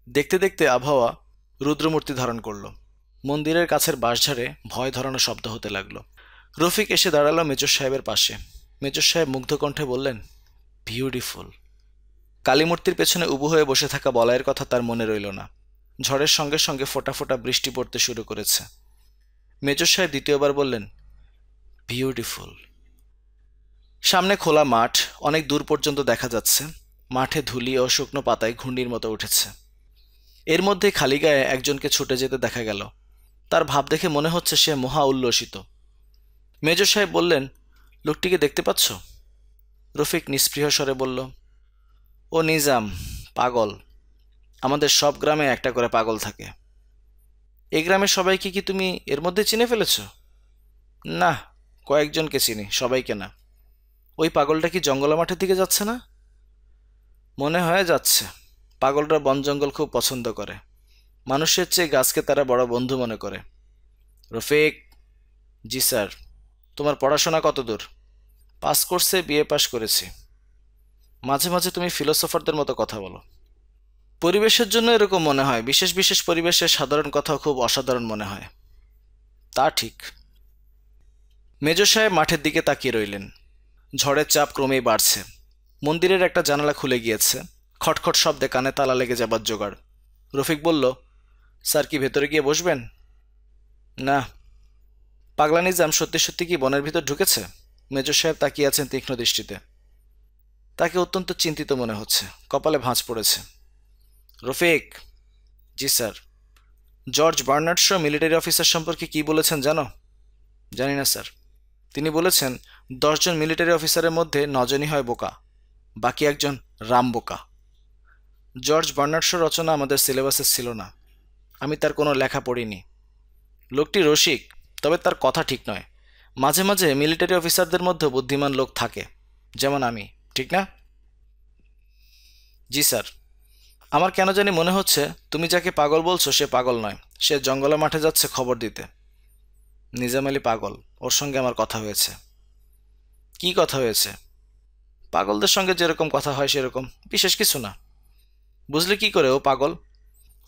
দেখতে দেখতে আবহাওয়া রুদ্রমূর্তি ধারণ করল। মন্দিরের কাছের বাঁশঝাড়ে ভয় ধরানো শব্দ হতে লাগলো। রফিক এসে দাঁড়ালো মেজর সাহেবের পাশে। মেজর সাহেব মুগ্ধ কণ্ঠে বললেন, বিউটিফুল। কালীমূর্তির পেছনে উবু হয়ে বসে থাকা বলাইয়ের কথা তার মনে রইল না। ঝড়ের সঙ্গে সঙ্গে ফোঁটা ফোঁটা বৃষ্টি পড়তে শুরু করেছে। মেজর সাহেব দ্বিতীয়বার বললেন, বিউটিফুল। সামনে খোলা মাঠ, অনেক দূর পর্যন্ত দেখা যাচ্ছে। মাঠে ধুলি ও শুকনো পাতায় ঘূর্ণির মতো উঠেছে। এর মধ্যে খালি গায়ে একজনকে ছুটে যেতে দেখা গেল। তার ভাব দেখে মনে হচ্ছে সে মহা উল্লসিত। মেজর সাহেব বললেন, লোকটিকে দেখতে পাচ্ছ? রফিক নিস্পৃহ স্বরে বলল, ও নিজাম, পাগল। আমাদের সব গ্রামে একটা করে পাগল থাকে। এই গ্রামের সবাইকে কি তুমি এর মধ্যে চিনে ফেলেছ? না, কয়েকজনকে চিনি, সবাইকে না। ওই পাগলটা কি জঙ্গলা মাঠের দিকে যাচ্ছে না? মনে হয় যাচ্ছে। পাগলরা বন জঙ্গল খুব পছন্দ করে। মানুষের চেয়ে গাছকে তারা বড় বন্ধু মনে করে। রফিক। জি স্যার। তোমার পড়াশোনা কত দূর? পাস কোর্সে বিএ পাশ করেছি। মাঝে মাঝে তুমি ফিলোসফারদের মতো কথা বলো। পরিবেশের জন্য এরকম মনে হয়। বিশেষ বিশেষ পরিবেশে সাধারণ কথাও খুব অসাধারণ মনে হয়। তা ঠিক। মেজর সাহেব মাঠের দিকে তাকিয়ে রইলেন। ঝড়ের চাপ ক্রমেই বাড়ছে। মন্দিরের একটা জানালা খুলে গিয়েছে। খটখট শব্দে কানে তালা লেগে যাবার জোগাড়। রফিক বলল, স্যার কি ভেতরে গিয়ে বসবেন? না। পাগলা নিজাম সত্যি সত্যি কি বনের ভিতর ঢুকেছে? মেজর সাহেব তাকিয়ে আছেন তীক্ষ্ণ দৃষ্টিতে। তাকে অত্যন্ত চিন্তিত মনে হচ্ছে। কপালে ভাঁজ পড়েছে। রফিক। জি sir. George Bernard Shaw military officer সম্পর্কে কি বলেছেন জানো? জানি না স্যার। তিনি বলেছেন 10 জন মিলিটারি অফিসারের মধ্যে 9 জনই হয় বোকা, বাকি একজন রাম বোকা। জর্জ বার্নার্ড শ রচনা আমাদের সিলেবাসে ছিল না। আমি তার কোনো লেখা পড়িনি। লোকটি রসিক, তবে তার কথা ঠিক নয়। মাঝে মাঝে মিলিটারি অফিসারদের মধ্যে বুদ্ধিমান লোক থাকে, যেমন আমি, ঠিক না? জি স্যার। আমার কেন জানি মনে হচ্ছে তুমি যাকে পাগল বলছো সে পাগল নয়, সে জঙ্গলে মাঠে যাচ্ছে খবর দিতে। নিজাম আলী পাগল, ওর সঙ্গে আমার কথা হয়েছে। কি কথা হয়েছে? পাগলদের সঙ্গে যেরকম কথা হয় সেরকম, বিশেষ কিছু না। বুঝলে কি করে ও পাগল?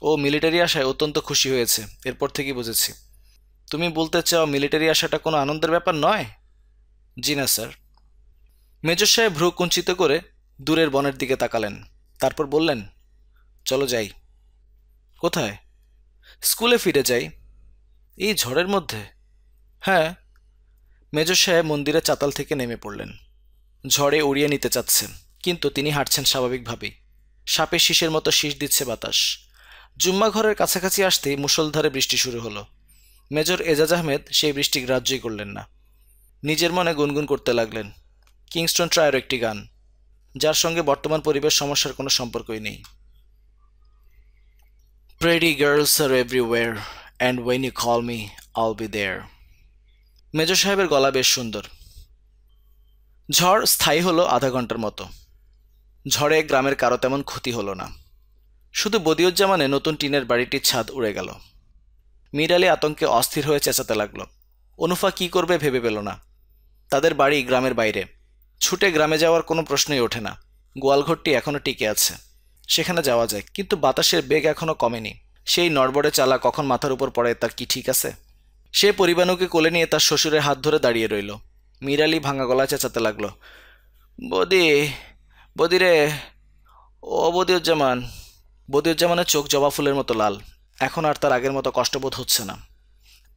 ও মিলিটারি আসায় অত্যন্ত খুশি হয়েছে, এরপর থেকেই বুঝেছি। তুমি বলতে চাও মিলিটারি আসাটা কোনো আনন্দের ব্যাপার নয়? জি না স্যার। মেজর সাহেব ভ্রু কুঞ্চিত করে দূরের বনের দিকে তাকালেন। তারপর বললেন, চলো যাই। কোথায়? স্কুলে ফিরে যাই। এই ঝড়ের মধ্যে? হ্যাঁ। মেজর সাহেব মন্দিরের চাতাল থেকে নেমে পড়লেন। ঝড়ে উড়িয়ে নিতে চাচ্ছেন, কিন্তু তিনি হাঁটছেন স্বাভাবিকভাবেই। সাপের শীষের মতো শীষ দিচ্ছে বাতাস। জুম্মা ঘরের কাছাকাছি আসতেই মুষলধারে বৃষ্টি শুরু হলো। মেজর এজাজ আহমেদ সেই বৃষ্টি গ্রাহ্যই করলেন না। নিজের মনে গুনগুন করতে লাগলেন কিংস্টন ট্রায়ের একটি গান, যার সঙ্গে বর্তমান পরিবেশ সমস্যার কোনো সম্পর্কই নেই। Pretty girls are everywhere, and when you call me, I'll be there. Major সাহেবের গলা বেশ সুন্দর। ঝড় স্থায়ী হলো আধা ঘন্টার মতো। ঝড়ে গ্রামের কারো তেমন ক্ষতি হলো না। শুধু বদিউজ্জামানে নতুন টিনের বাড়িটির ছাদ উড়ে গেল। মীর আলী আতঙ্কে অস্থির হয়ে চেঁচাতে লাগলো। অনুফা কি করবে ভেবে পেল না। তাদের বাড়ি গ্রামের বাইরে। ছুটে গ্রামে যাওয়ার কোনো প্রশ্নই ওঠে না। গোয়ালঘরটি এখনও টিকে আছে, সেখানে যাওয়া যায়, কিন্তু বাতাসের বেগ এখনও কমেনি। সেই নড়বড়ে চালা কখন মাথার উপর পড়ে তার কি ঠিক আছে? সে পরিবাণুকে কোলে নিয়ে তার শ্বশুরের হাত ধরে দাঁড়িয়ে রইল। মীর আলী ভাঙা গলায় চেঁচাতে লাগলো, বদি, বদি রে, ও বদিউজ্জামান। বদিউজ্জামানের চোখ জবা ফুলের মতো লাল। এখন আর তার আগের মতো কষ্টবোধ হচ্ছে না।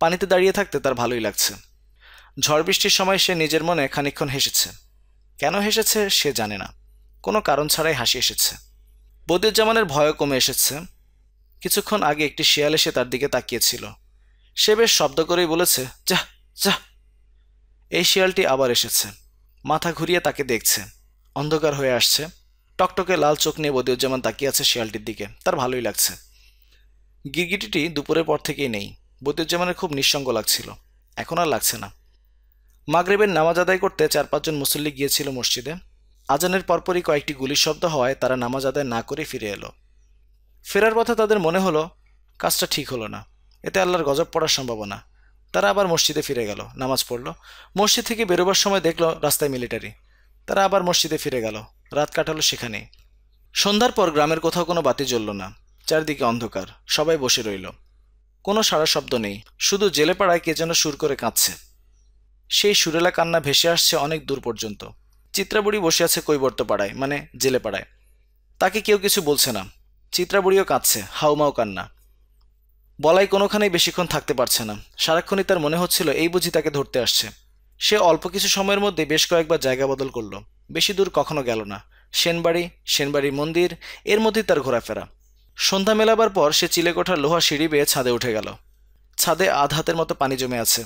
পানিতে দাঁড়িয়ে থাকতে তার ভালোই লাগছে। ঝড় বৃষ্টির সময় সে নিজের মনে খানিকক্ষণ হেসেছে। কেন হেসেছে সে জানে না, কোনো কারণ ছাড়াই হাসি এসেছে। বদিউজ্জামানের ভয়ও কমে এসেছে। কিছুক্ষণ আগে একটি শিয়াল এসে তার দিকে তাকিয়েছিল। সে বেশ শব্দ করেই বলেছে, যা যা। এই শিয়ালটি আবার এসেছে। মাথা ঘুরিয়ে তাকে দেখছে। অন্ধকার হয়ে আসছে। টকটকে লাল চোখ নিয়ে বদিউজ্জামান তাকিয়ে আছে শিয়ালটির দিকে। তার ভালোই লাগছে। গিরগিটিটি দুপুরের পর থেকেই নেই। বদিউজ্জামানের খুব নিঃসঙ্গ লাগছিল। এখন আর লাগছে না। মাগরিবের নামাজ আদায় করতে 4-5 জন মুসল্লি গিয়েছিল মসজিদে। আজানের পরপরই কয়েকটি গুলির শব্দ হওয়ায় তারা নামাজ আদায় না করে ফিরে এলো। ফেরার পথে তাদের মনে হলো কাজটা ঠিক হলো না। এতে আল্লাহর গজব পড়ার সম্ভাবনা। তারা আবার মসজিদে ফিরে গেল, নামাজ পড়ল। মসজিদ থেকে বেরোবার সময় দেখলো রাস্তায় মিলিটারি। তারা আবার মসজিদে ফিরে গেল, রাত কাটালো সেখানেই। সন্ধ্যার পর গ্রামের কোথাও কোনো বাতি জ্বলল না, চারদিকে অন্ধকার, সবাই বসে রইল। কোনো সাড়া শব্দ নেই, শুধু জেলেপাড়ায় কে যেন সুর করে কাঁদছে। সেই সুরেলা কান্না ভেসে আসছে অনেক দূর পর্যন্ত। চিত্রাবুড়ি বসে আছে কৈবর্তপাড়ায়, মানে জেলেপাড়ায়। তাকে কেউ কিছু বলছে না। চিত্রাবুড়িও কাঁদছে, হাউমাউ কান্না। বলাই কোনোখানেই বেশিক্ষণ থাকতে পারছে না। সারাক্ষণই তার মনে হচ্ছিল এই বুঝি তাকে ধরতে আসছে। সে অল্প কিছু সময়ের মধ্যে বেশ কয়েকবার জায়গা বদল করলো, বেশি দূর কখনো গেল না। সেনবাড়ি, সেনবাড়ি মন্দির, এর মধ্যেই তার ঘোরাফেরা। সন্ধ্যা মেলাবার পর সে চিলেকোঠার লোহা সিঁড়ি বেয়ে ছাদে উঠে গেল। ছাদে আধ হাতের মতো পানি জমে আছে।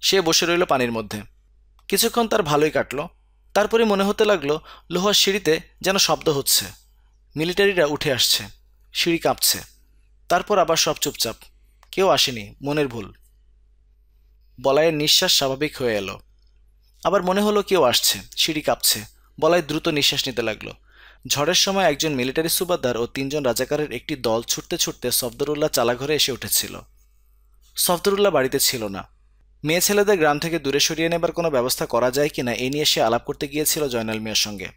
সে বসে রইল পানির মধ্যে। কিছুক্ষণ তার ভালোই কাটলো। তারপরে মনে হতে লাগলো লোহার সিঁড়িতে যেন শব্দ হচ্ছে। মিলিটারিরা উঠে আসছে, সিঁড়ি কাঁপছে। তারপর আবার সব চুপচাপ, কেউ আসেনি, মনের ভুল। বলাইয়ের নিঃশ্বাস স্বাভাবিক হয়ে এলো। আবার মনে হলো কেউ আসছে, সিঁড়ি কাঁপছে। বলাই দ্রুত নিঃশ্বাস নিতে লাগলো। ঝড়ের সময় একজন মিলিটারি সুবাদার ও 3জন রাজাকারের একটি দল ছুটতে ছুটতে সফদরুল্লাহ চালাঘরে এসে উঠেছিল। সফদরুল্লাহ বাড়িতে ছিল না। মেয়ে ছেলেদের গ্রাম থেকে দূরে সরিয়ে নেবার কোনো ব্যবস্থা করা যায় কিনা এ নিয়ে সে আলাপ করতে গিয়েছিল জয়নাল মিয়ার সঙ্গে।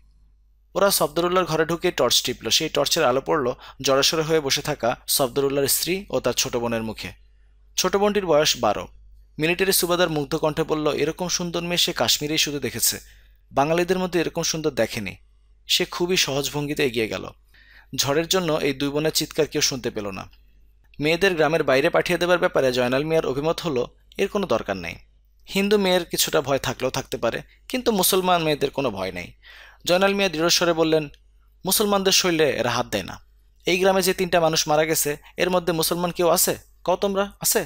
ওরা সফদরুল্লাহর ঘরে ঢুকে টর্চ টিপল। সেই টর্চের আলো পড়ল জড়সড় হয়ে বসে থাকা সফদরুল্লাহর স্ত্রী ও তার ছোট বোনের মুখে। ছোট বোনটির বয়স 12। মিলিটারি সুবাদার মুগ্ধ কণ্ঠে বলল, এরকম সুন্দর মেয়ে সে কাশ্মীরেই শুধু দেখেছে, বাঙালিদের মধ্যে এরকম সুন্দর দেখেনি। সে খুবই সহজ ভঙ্গিতে এগিয়ে গেল। ঝড়ের জন্য এই দুই বোনের চিৎকার কেউ শুনতে পেল না। মেয়েদের গ্রামের বাইরে পাঠিয়ে দেবার ব্যাপারে জয়নাল মিয়ার অভিমত হলো, এর কোনো দরকার নেই। হিন্দু মেয়ের কিছুটা ভয় থাকলেও থাকতে পারে, কিন্তু মুসলমান মেয়েদের কোনো ভয় নেই। জয়নাল মিয়া দৃঢ়স্বরে বললেন, মুসলমানদের শরীরে এরা হাত দেয় না। এই গ্রামে যে 3টা মানুষ মারা গেছে, এর মধ্যে মুসলমান কেউ আছে? কও তোমরা, আছে?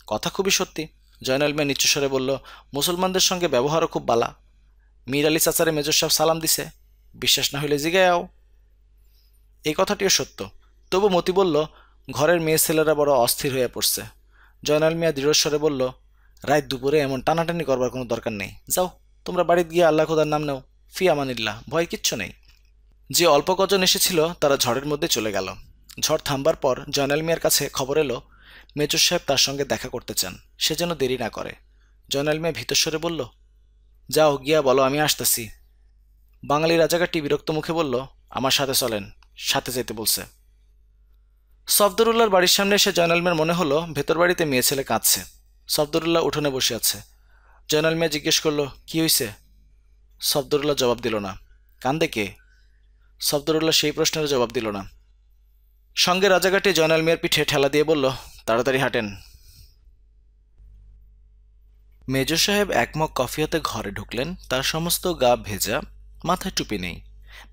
কথা খুবই সত্যি। জয়নাল মিয়া নিচুস্বরে বলল, মুসলমানদের সঙ্গে ব্যবহারও খুব বালা। মীর আলী চাচারে মেজর সাহেব সালাম দিছে, বিশ্বাস না হইলে জিগায়াও। এই কথাটিও সত্য। তবু মতি বলল, ঘরের মেয়ে ছেলেরা বড় অস্থির হয়ে পড়ছে। জয়নাল মিয়া দৃঢ়স্বরে বলল, রাত দুপুরে এমন টানাটানি করবার কোনো দরকার নেই। যাও, তোমরা বাড়িতে গিয়ে আল্লাহ খোদার নাম নাও, ফি আমানিল্লাহ, ভয় কিচ্ছু নেই। যে অল্প কজন এসেছিল তারা ঝড়ের মধ্যে চলে গেল। ঝড় থামবার পর জয়নাল মিয়ার কাছে খবর এলো মেজর সাহেব তার সঙ্গে দেখা করতে চান, সে যেন দেরি না করে। জয়নাল মিয়া ভীতস্বরে বলল, যাও গিয়া বলো আমি আসতেছি। বাঙালি রাজাকারটি বিরক্ত মুখে বলল, আমার সাথে চলেন, সাথে যেতে বলছে। সফদরুল্লাহর বাড়ির সামনে এসে জয়নাল মিয়ার মনে হলো ভেতর বাড়িতে মেয়ে ছেলে কাঁদছে। সফদরুল্লাহ উঠোনে বসে আছে। জয়নাল মিয়া জিজ্ঞেস করলো, কি হয়েছে? সফদরুল্লাহ জবাব দিল না। কান্দে কে? সফদরুল্লাহ সেই প্রশ্নের জবাব দিল না। সঙ্গে রাজাকারটি জয়নাল মিয়ার পিঠে ঠেলা দিয়ে বলল, তাড়াতাড়ি হাঁটেন। মেজর সাহেব এক মগ কফি হাতে ঘরে ঢুকলেন। তার সমস্ত গা ভেজা, মাথায় টুপি নেই,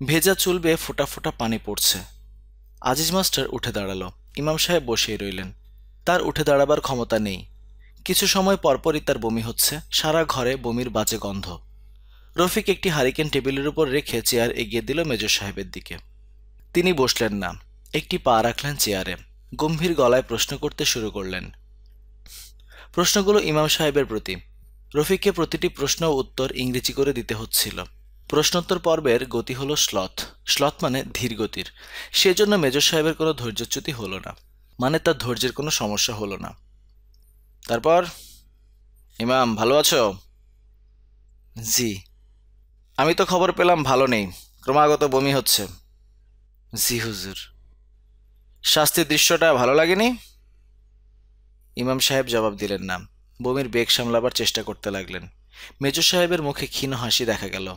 ভেজা চুল বেয়ে ফোঁটা ফোঁটা পানি পড়ছে। আজিজ মাস্টার উঠে দাঁড়ালো। ইমাম সাহেব বসেই রইলেন। তার উঠে দাঁড়াবার ক্ষমতা নেই। কিছু সময় পরপরই তার বমি হচ্ছে, সারা ঘরে বমির বাজে গন্ধ। রফিক একটি হারিকেন টেবিলের উপর রেখে চেয়ার এগিয়ে দিল মেজর সাহেবের দিকে। তিনি বসলেন না, একটি পা রাখলেন চেয়ারে। গম্ভীর গলায় প্রশ্ন করতে শুরু করলেন। প্রশ্নগুলো ইমাম সাহেবের প্রতি। রফিককে প্রতিটি প্রশ্ন ও উত্তর ইংরেজি করে দিতে হচ্ছিল। প্রশ্নোত্তর পর্বের গতি হলো স্লথ। স্লথ মানে ধীর গতির। সেজন্য মেজর সাহেবের কোনো ধৈর্যচ্যুতি হলো না, মানে তার ধৈর্যের কোনো সমস্যা হলো না। তারপর, ইমাম ভালো আছো? জি। আমি তো খবর পেলাম ভালো নেই, ক্রমাগত বমি হচ্ছে। জি হুজুর। শাস্তির দৃশ্যটা ভালো লাগেনি? ইমাম সাহেব জবাব দিলেন না, বমির বেগ সামলাবার চেষ্টা করতে লাগলেন। মেজর সাহেবের মুখে ক্ষীণ হাসি দেখা গেল।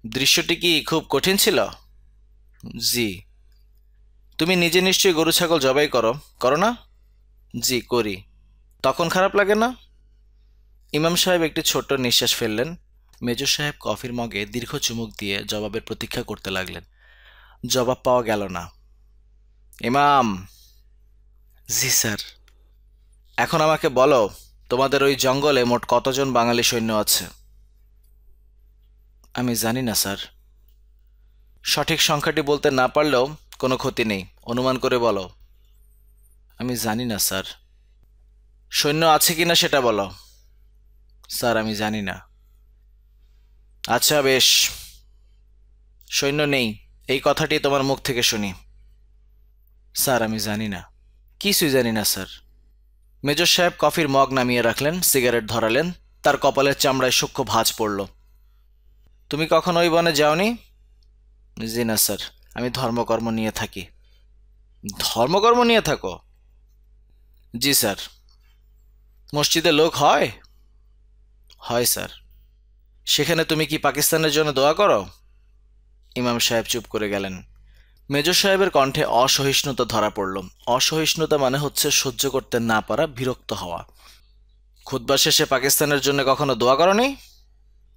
দৃশ্যটি কি খুব কঠিন ছিল? জি। তুমি নিজে নিশ্চয়ই গরু ছাগল জবাই করো, করো না? জি করি। তখন খারাপ লাগে না? ইমাম সাহেব একটি ছোট্ট নিঃশ্বাস ফেললেন। মেজর সাহেব কফির মগে দীর্ঘ চুমুক দিয়ে জবাবের প্রতীক্ষা করতে লাগলেন। জবাব পাওয়া গেল না। ইমাম। জি স্যার। এখন আমাকে বলো, তোমাদের ওই জঙ্গলে মোট কতজন বাঙালি সৈন্য আছে? আমি জানি না স্যার। সঠিক সংখ্যাটি বলতে না পারলেও কোনো ক্ষতি নেই, অনুমান করে বলো। আমি জানি না স্যার। সৈন্য আছে কিনা সেটা বলো। স্যার আমি জানি না। আচ্ছা বেশ, সৈন্য নেই, এই কথাটি তোমার মুখ থেকে শুনি। স্যার আমি জানি না, কিছুই জানি না স্যার। মেজর সাহেব কফির মগ নামিয়ে রাখলেন, সিগারেট ধরালেন। তার কপালের চামড়ায় সূক্ষ্ম ভাঁজ পড়ল। তুমি কখনো ওই বনে যাওনি? জি না স্যার, আমি ধর্মকর্ম নিয়ে থাকি। ধর্মকর্ম নিয়ে থাকো? জি স্যার। মসজিদে লোক হয়? হয় স্যার। সেখানে তুমি কি পাকিস্তানের জন্য দোয়া করো? ইমাম সাহেব চুপ করে গেলেন। মেজর সাহেবের কণ্ঠে অসহিষ্ণুতা ধরা পড়ল। অসহিষ্ণুতা মানে হচ্ছে সহ্য করতে না পারা, বিরক্ত হওয়া। খুতবা শেষে পাকিস্তানের জন্য কখনো দোয়া করনি?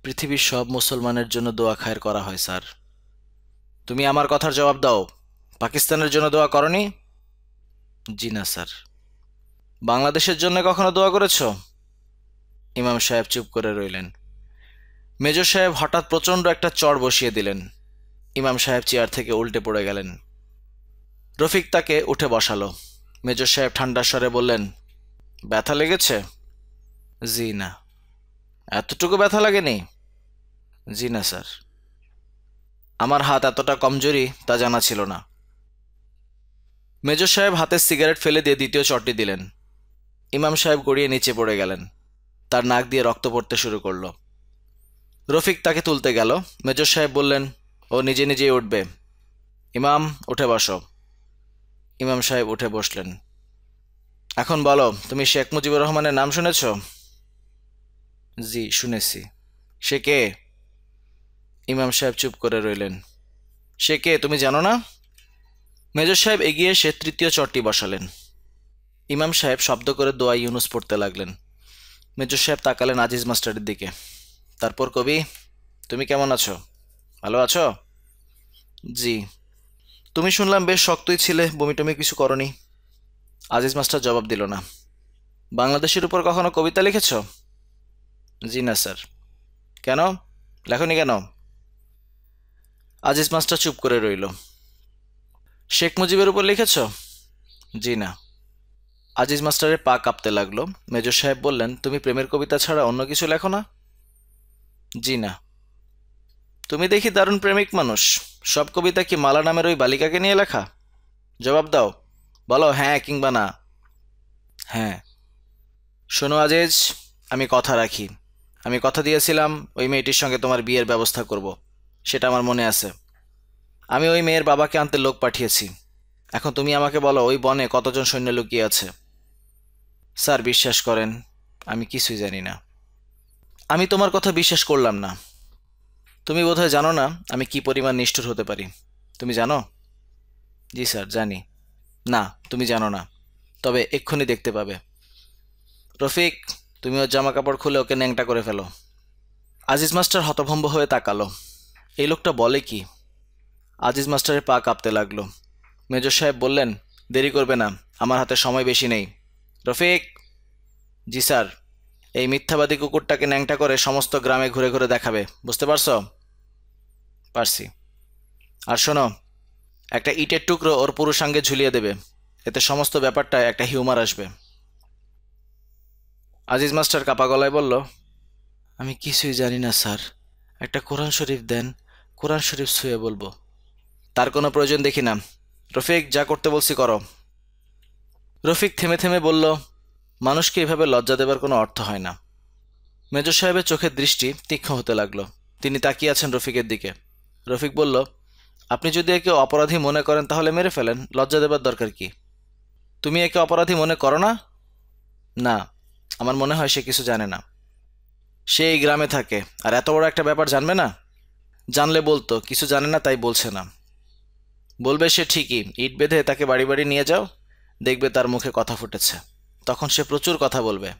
পৃথিবীর সব মুসলমানের জন্য দোয়া খায়ের করা হয় স্যার। তুমি আমার কথার জবাব দাও, পাকিস্তানের জন্য দোয়া করনি? জি না স্যার। বাংলাদেশের জন্য কখনো দোয়া করেছো? ইমাম সাহেব চুপ করে রইলেন। মেজর সাহেব হঠাৎ প্রচণ্ড একটা চড় বসিয়ে দিলেন। ইমাম সাহেব চেয়ার থেকে উল্টে পড়ে গেলেন। রফিক তাকে উঠে বসালো। মেজর সাহেব ঠান্ডা স্বরে বললেন, ব্যথা লেগেছে? জি না। এতটুকু ব্যথা লাগেনি? জি না স্যার। আমার হাত এতটা কমজোরি তা জানা ছিল না। মেজর সাহেব হাতের সিগারেট ফেলে দিয়ে দ্বিতীয় চটটি দিলেন। ইমাম সাহেব গড়িয়ে নিচে পড়ে গেলেন। তার নাক দিয়ে রক্ত পড়তে শুরু করলো। রফিক তাকে তুলতে গেল। মেজর সাহেব বললেন, ও নিজে নিজেই উঠবে। ইমাম, উঠে বসো। ইমাম সাহেব উঠে বসলেন। এখন বলো, তুমি শেখ মুজিবুর রহমানের নাম শুনেছ? জি, শুনেছি। সে কে? ইমাম সাহেব চুপ করে রইলেন। সে কে তুমি জানো না? মেজর সাহেব এগিয়ে এসে তৃতীয় চটটি বসালেন। ইমাম সাহেব শব্দ করে দোয়া ইউনুস পড়তে লাগলেন। মেজর সাহেব তাকালেন আজিজ মাস্টারের দিকে। তারপর, কবি, তুমি কেমন আছো? ভালো আছো? জি। তুমি শুনলাম বেশ শক্তই ছিলে, বমি টমি কিছু করনি? আজিজ মাস্টার জবাব দিল না। বাংলাদেশের উপর কখনো কবিতা লিখেছ? জি না স্যার। কেন? লেখনি কেন? আজিজ মাস্টার চুপ করে রইল। শেখ মুজিবের উপর লিখেছ? জি না। আজিজ মাস্টারের পা কাঁপতে লাগলো। মেজর সাহেব বললেন, তুমি প্রেমের কবিতা ছাড়া অন্য কিছু লেখো না? জি না। তুমি দেখি দারুণ প্রেমিক মানুষ। সব কবিতা কি মালা নামের ওই বালিকাকে নিয়ে লেখা? জবাব দাও, বলো হ্যাঁ কিংবা না। হ্যাঁ। শোনো আজিজ, আমি কথা রাখি। আমি কথা দিয়েছিলাম ওই মেয়েটির সঙ্গে তোমার বিয়ের ব্যবস্থা করব। সেটা আমার মনে আছে। আমি ওই মেয়ের বাবাকে আনতে লোক পাঠিয়েছি। এখন তুমি আমাকে বলো, ওই বনে কতজন সৈন্য লুকিয়ে আছে? স্যার, বিশ্বাস করেন, আমি কিছুই জানি না। আমি তোমার কথা বিশ্বাস করলাম না। তুমি বোধহয় জানো না আমি কি পরিমাণ নিষ্ঠুর হতে পারি। তুমি জানো? জি স্যার, জানি। না, তুমি জানো না। তবে এক্ষুনি দেখতে পাবে। রফিক, তুমি ওর জামা কাপড় খুলে ওকে ন্যাংটা করে ফেলো। আজিজ মাস্টার হতভম্ব হয়ে তাকালো। এই লোকটা বলে কি? আজিজ মাস্টারের পা কাঁপতে লাগলো। মেজর সাহেব বললেন, দেরি করবে না, আমার হাতে সময় বেশি নেই। রফিক। জি স্যার। এই মিথ্যাবাদী কুকুরটাকে ন্যাংটা করে সমস্ত গ্রামে ঘুরে ঘুরে দেখাবে, বুঝতে পারছো? পারছি। আর শোনো, একটা ইটের টুকরো ওর পুরুষাঙ্গে ঝুলিয়ে দেবে। এতে সমস্ত ব্যাপারটায় একটা হিউমার আসবে। আজিজ মাস্টার কাপা গলায় বলল, আমি কিছুই জানি না স্যার। একটা কোরআন শরীফ দেন, কোরআন শরীফ ছুঁয়ে বলবো। তার কোনো প্রয়োজন দেখি না। রফিক, যা করতে বলছি করো। রফিক থেমে থেমে বলল, মানুষকে এভাবে লজ্জা দেবার কোনো অর্থ হয় না। মেজর সাহেবের চোখের দৃষ্টি তীক্ষ্ণ হতে লাগলো। তিনি তাকিয়ে আছেন রফিকের দিকে। রফিক বলল, আপনি যদি একে অপরাধী মনে করেন তাহলে মেরে ফেলেন, লজ্জা দেবার দরকার কি? তুমি একে অপরাধী মনে করো না? না, আমার মনে হয় সে কিছু জানে না। সে এই গ্রামে থাকে, আর এত বড় একটা ব্যাপার জানবে না? জানলে বলতো, কিছু জানে না তাই বলছে না। বলবে সে ঠিকই, ইট বেঁধে তাকে বাড়ি বাড়ি নিয়ে যাও, দেখবে তার মুখে কথা ফুটেছে। তখন সে প্রচুর কথা বলবে।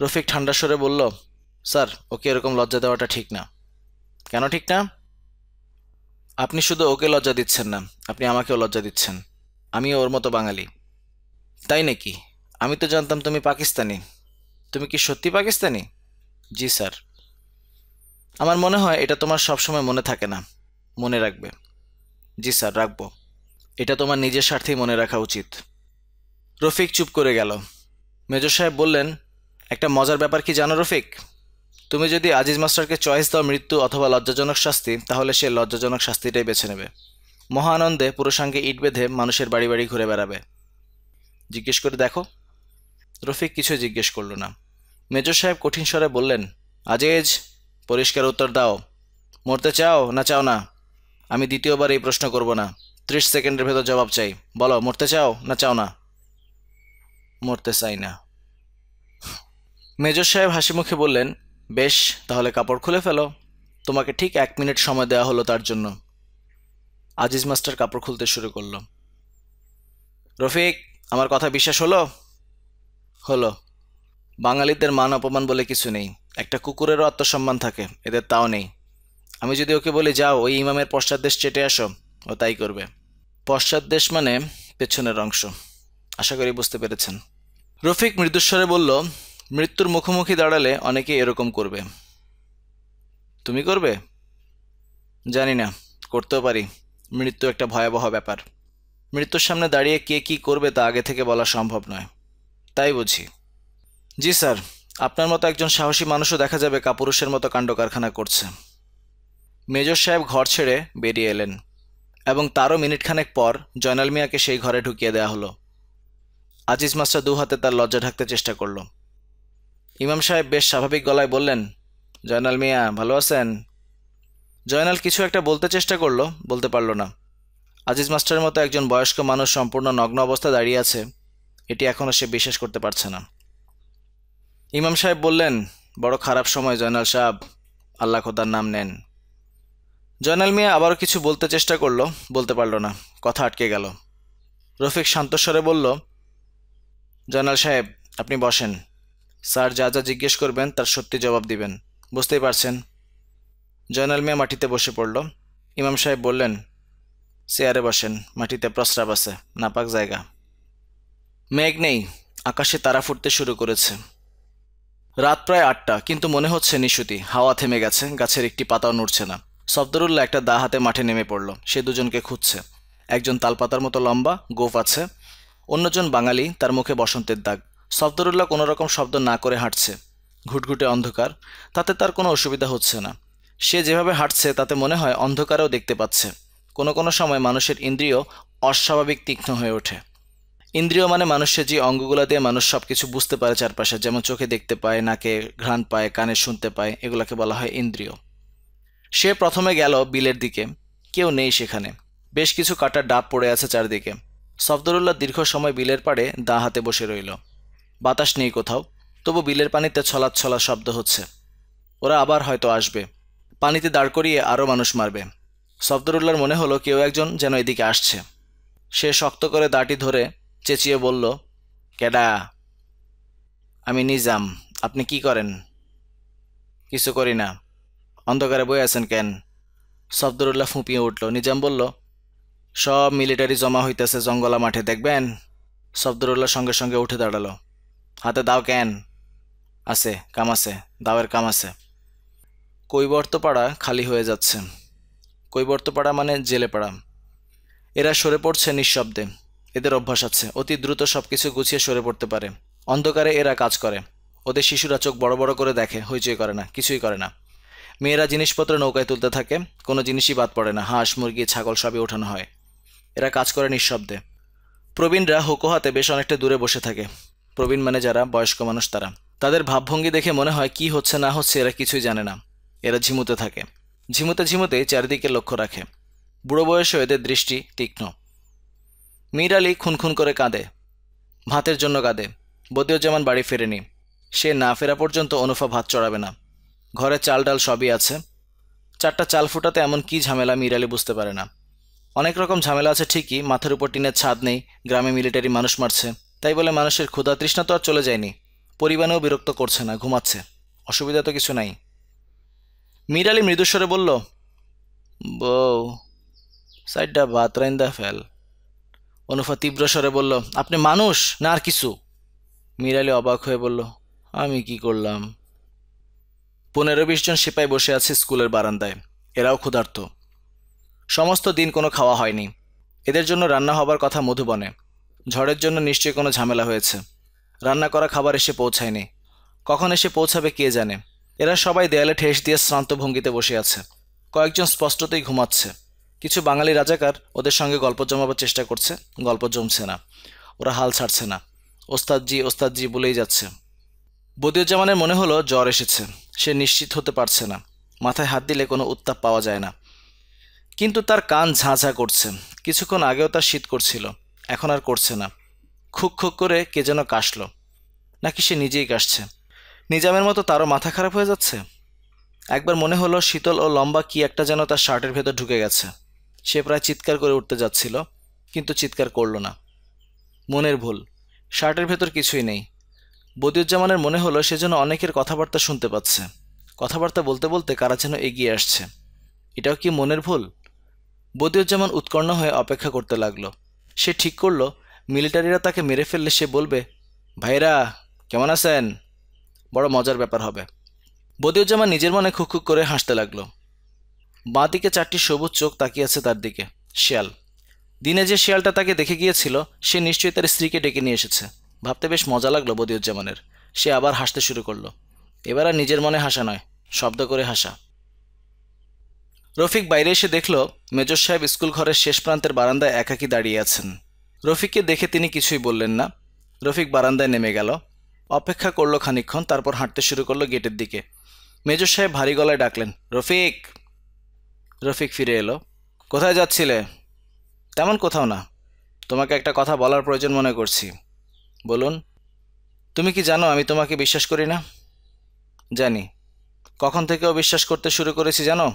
রফিক ঠান্ডা স্বরে বলল, স্যার, ওকে এরকম লজ্জা দেওয়াটা ঠিক না। কেন ঠিক না? আপনি শুধু ওকে লজ্জা দিচ্ছেন না, আপনি আমাকেও লজ্জা দিচ্ছেন। আমিও ওর মতো বাঙালি। তাই নাকি? আমি তো জানতাম তুমি পাকিস্তানি। তুমি কি সত্যি পাকিস্তানি? জি স্যার। আমার মনে হয় এটা তোমার সবসময় মনে থাকে না। মনে রাখবে। জি স্যার, রাখবো। এটা তোমার নিজের স্বার্থেই মনে রাখা উচিত। রফিক চুপ করে গেল। মেজর সাহেব বললেন, একটা মজার ব্যাপার কি জানো রফিক? তুমি যদি আজিজ মাস্টারকে চয়েস দাও মৃত্যু অথবা লজ্জাজনক শাস্তি, তাহলে সে লজ্জাজনক শাস্তিটাই বেছে নেবে। মহা আনন্দে পুরুষাঙ্গে ইট বেঁধে মানুষের বাড়ি বাড়ি ঘুরে বেড়াবে। জিজ্ঞেস করে দেখো। রফিক কিছু জিজ্ঞেস করল না। মেজর সাহেব কঠিন স্বরে বললেন, আজিজ, পরিষ্কার উত্তর দাও। মরতে চাও না চাও না? আমি দ্বিতীয়বার এই প্রশ্ন করব না। 30 সেকেন্ডের ভেতর জবাব চাই। বলো, মরতে চাও না চাও না? মরতে চাই না। মেজর সাহেব হাসি মুখে বললেন, বেশ, তাহলে কাপড় খুলে ফেলো। তোমাকে ঠিক 1 মিনিট সময় দেওয়া হলো তার জন্য। আজিজ মাস্টার কাপড় খুলতে শুরু করলো। রফিক, আমার কথা বিশ্বাস হলো? হলো। বাঙালিদের মান অপমান বলে কিছু নেই। একটা কুকুরেরও আত্মসম্মান থাকে, এদের তাও নেই। আমি যদি ওকে বলি যাও ওই ইমামের পশ্চাৎদেশ চেটে আসো, ও তাই করবে। পশ্চাৎদেশ মানে পেছনের অংশ। আশা করি বুঝতে পেরেছেন। রফিক মৃদুস্বরে বলল, মৃত্যুর মুখোমুখি দাঁড়ালে অনেকে এরকম করবে। তুমি করবে? জানি না, করতেও পারি। মৃত্যু একটা ভয়াবহ ব্যাপার। মৃত্যুর সামনে দাঁড়িয়ে কে কি করবে তা আগে থেকে বলা সম্ভব নয়। তাই বুঝি? জি স্যার, আপনার মতো একজন সাহসী মানুষও দেখা যাবে কাপুরুষের মতো কাণ্ড কারখানা করছে। মেজর সাহেব ঘর ছেড়ে বেরিয়ে এলেন এবং তারও মিনিটখানেক পর জয়নাল মিয়াকে সেই ঘরে ঢুকিয়ে দেওয়া হলো। আজিজ মাস্টার দু হাতে তার লজ্জা ঢাকতে চেষ্টা করল। ইমাম সাহেব বেশ স্বাভাবিক গলায় বললেন, জয়নাল মিয়া ভালো আছেন? জয়নাল কিছু একটা বলতে চেষ্টা করলো, বলতে পারল না। আজিজ মাস্টারের মতো একজন বয়স্ক মানুষ সম্পূর্ণ নগ্ন অবস্থায় দাঁড়িয়ে আছে, এটি এখনও সে বিশ্বাস করতে পারছে না। ইমাম সাহেব বললেন, বড় খারাপ সময় জয়নাল সাহেব, আল্লাহ খোদার নাম নেন। জয়নাল মিয়া আবারও কিছু বলতে চেষ্টা করলো, বলতে পারল না, কথা আটকে গেল। রফিক শান্তস্বরে বলল, জয়নাল সাহেব আপনি বসেন। স্যার যা যা জিজ্ঞেস করবেন তার সত্যি জবাব দিবেন, বুঝতেই পারছেন। জয়নাল মিয়া মাটিতে বসে পড়ল। ইমাম সাহেব বললেন, চেয়ারে বসেন, মাটিতে প্রস্রাব আছে, নাপাক জায়গা। মেঘ নেই, আকাশে তারা ফুটতে শুরু করেছে। রাত প্রায় 8টা, কিন্তু মনে হচ্ছে নিশুতি। হাওয়া থেমে গেছে, গাছের একটি পাতাও নড়ছে না। সফদরুল্লাহ একটা দা হাতে মাঠে নেমে পড়ল। সে দুজনকে খুঁজছে। একজন তালপাতার মতো লম্বা, গোঁফ আছে। অন্যজন বাঙালি, তার মুখে বসন্তের দাগ। সফদরুল্লাহ কোনো রকম শব্দ না করে হাঁটছে। ঘুটঘুটে অন্ধকার, তাতে তার কোনো অসুবিধা হচ্ছে না। সে যেভাবে হাঁটছে তাতে মনে হয় অন্ধকারেও দেখতে পাচ্ছে। কোনো কোনো সময় মানুষের ইন্দ্রিয় অস্বাভাবিক তীক্ষ্ণ হয়ে ওঠে। ইন্দ্রিয় মানে মানুষের যে অঙ্গগুলো দিয়ে মানুষ সব কিছু বুঝতে পারে চারপাশে, যেমন চোখে দেখতে পায়, নাকে ঘ্রাণ পায়, কানে শুনতে পায়, এগুলাকে বলা হয় ইন্দ্রিয়। সে প্রথমে গেল বিলের দিকে। কেউ নেই সেখানে। বেশ কিছু কাটার ডাব পড়ে আছে চারদিকে। সফদরুল্লাহ দীর্ঘ সময় বিলের পাড়ে দা হাতে বসে রইল। বাতাস নেই কোথাও, তবু বিলের পানিতে ছলাৎ শব্দ হচ্ছে। ওরা আবার হয়তো আসবে। পানিতে দাঁড় করিয়ে আরও মানুষ মারবে। সফদরুল্লাহর মনে হলো কেউ একজন যেন এদিকে আসছে। সে শক্ত করে দাঁটি ধরে চেঁচিয়ে বলল, কেডা? আমি নিজাম। আপনি কি করেন? কিছু করি না। অন্ধকারে বয়ে আছেন কেন? সফদরুল্লাহ ফুঁপিয়ে উঠল। নিজাম বলল, সব মিলিটারি জমা হইতেছে জঙ্গলা মাঠে, দেখবেন? সফদরুল্লাহ সঙ্গে সঙ্গে উঠে দাঁড়ালো। হাতে দাও কেন? আছে, কাম আছে, দাওয়ের কাম আছে। কৈবর্তপাড়া খালি হয়ে যাচ্ছে। কৈবর্তপাড়া মানে জেলেপাড়া। এরা সরে পড়ছে নিঃশব্দে। এদের অভ্যাস আছে, অতি দ্রুত সবকিছু গুছিয়ে সরে পড়তে পারে। অন্ধকারে এরা কাজ করে। ওদের শিশুরা চোখ বড় বড় করে দেখে, হইচই করে না, কিছুই করে না। মেয়েরা জিনিসপত্র নৌকায় তুলতে থাকে, কোনো জিনিসই বাদ পড়ে না। হাঁস, মুরগি, ছাগল সবই ওঠানো হয়। এরা কাজ করে নিঃশব্দে। প্রবীণরা হুকো হাতে বেশ অনেকটা দূরে বসে থাকে। প্রবীণ মানে যারা বয়স্ক মানুষ, তারা। তাদের ভাবভঙ্গি দেখে মনে হয় কি হচ্ছে না হচ্ছে এরা কিছুই জানে না। এরা ঝিমুতে থাকে। ঝিমুতে ঝিমুতেই চারিদিকে লক্ষ্য রাখে। বুড়ো বয়সেও এদের দৃষ্টি তীক্ষ্ণ। মীর আলী খুনখুন করে কাঁদে। ভাতের জন্য কাঁদে। বদিউজ্জামান বাড়ি ফেরেনি। সে না ফেরা পর্যন্ত অনুফা ভাত চড়াবে না। ঘরে চাল ডাল সবই আছে। 4টা চাল ফুটাতে এমন কি ঝামেলা মীর আলী বুঝতে পারে না। অনেক রকম ঝামেলা আছে ঠিকই, মাথার উপর টিনের ছাদ নেই, গ্রামে মিলিটারি মানুষ মারছে, তাই বলে মানুষের ক্ষুধা তৃষ্ণা তো আর চলে যায়নি। পরিবারেও বিরক্ত করছে না, ঘুমাচ্ছে। অসুবিধা তো কিছু নাই। মীর আলী মৃদুস্বরে বলল, বউ, সাইডটা ভাত রাইন্দা ফেল। অনুফা তীব্র স্বরে বলল, আপনি মানুষ না আর কিছু? মীর আলী অবাক হয়ে বলল, আমি কি করলাম? 15-20 জন সিপাই বসে আছে স্কুলের বারান্দায়। এরাও ক্ষুধার্ত। সমস্ত দিন কোনো খাওয়া হয়নি। এদের জন্য রান্না হবার কথা মধুবনে। ঝড়ের জন্য নিশ্চয়ই কোনো ঝামেলা হয়েছে। রান্না করা খাবার এসে পৌঁছায়নি। কখন এসে পৌঁছাবে কে জানে। এরা সবাই দেয়ালে ঠেস দিয়ে শ্রান্ত ভঙ্গিতে বসে আছে। কয়েকজন স্পষ্টতই ঘুমাচ্ছে। কিছু বাঙালি রাজাকার ওদের সঙ্গে গল্প জমাবার চেষ্টা করছে। গল্প জমছে না। ওরা হাল ছাড়ছে না। ওস্তাদজি ওস্তাদজি বলেই যাচ্ছে। বদিউজ্জামানের মনে হলো জ্বর এসেছে। সে নিশ্চিত হতে পারছে না, মাথায় হাত দিলে কোনো উত্তাপ পাওয়া যায় না, কিন্তু তার কান ঝাঁ ঝাঁ করছে। কিছুক্ষণ আগেও তার শীত করছিল, এখন আর করছে না। খুক খুক করে কে যেন কাশল, নাকি সে নিজেই কাশছে? নিজামের মতো তারও মাথা খারাপ হয়ে যাচ্ছে। একবার মনে হলো শীতল ও লম্বা কি একটা যেন তার শার্টের ভেতর ঢুকে গেছে। সে প্রায় চিৎকার করে উঠতে যাচ্ছিল, কিন্তু চিৎকার করল না। মনের ভুল, শার্টের ভেতর কিছুই নেই। বদিউজ্জামানের মনে হলো সে যেন অনেকের কথাবার্তা শুনতে পাচ্ছে। কথাবার্তা বলতে বলতে কারা যেন এগিয়ে আসছে। এটাও কি মনের ভুল? বদিউজ্জামান উৎকণ্ঠ হয়ে অপেক্ষা করতে লাগলো। সে ঠিক করলো, মিলিটারিরা তাকে মেরে ফেললে সে বলবে, ভাইরা কেমন আছেন? বড় মজার ব্যাপার হবে। বদিউজ্জামান নিজের মনে খুক খুক করে হাসতে লাগলো। বাঁ দিকে 4টি সবুজ চোখ তাকিয়ে আছে তার দিকে। শিয়াল। দিনে যে শিয়ালটা তাকে দেখে গিয়েছিল সে নিশ্চয়ই তার স্ত্রীকে ডেকে নিয়ে এসেছে। ভাবতে বেশ মজা লাগলো বদিউজ্জামানের। সে আবার হাসতে শুরু করলো। এবার আর নিজের মনে হাসা নয়, শব্দ করে হাসা। রফিক বাইরে এসে দেখল মেজর সাহেব স্কুল ঘরের শেষ প্রান্তের বারান্দায় একাকী দাঁড়িয়ে আছেন। রফিককে দেখে তিনি কিছুই বললেন না। রফিক বারান্দায় নেমে গেল, অপেক্ষা করলো খানিকক্ষণ, তারপর হাঁটতে শুরু করলো গেটের দিকে। মেজর সাহেব ভারী গলায় ডাকলেন, রফিক। রফিক ফিরে এলো। কোথায় যাচ্ছিলে? তেমন কোথাও না, তোমাকে একটা কথা বলার প্রয়োজন মনে করছি। বলুন। তুমি কি জানো আমি তোমাকে বিশ্বাস করি না? জানি। কখন থেকে অবিশ্বাস করতে শুরু করেছি জানো?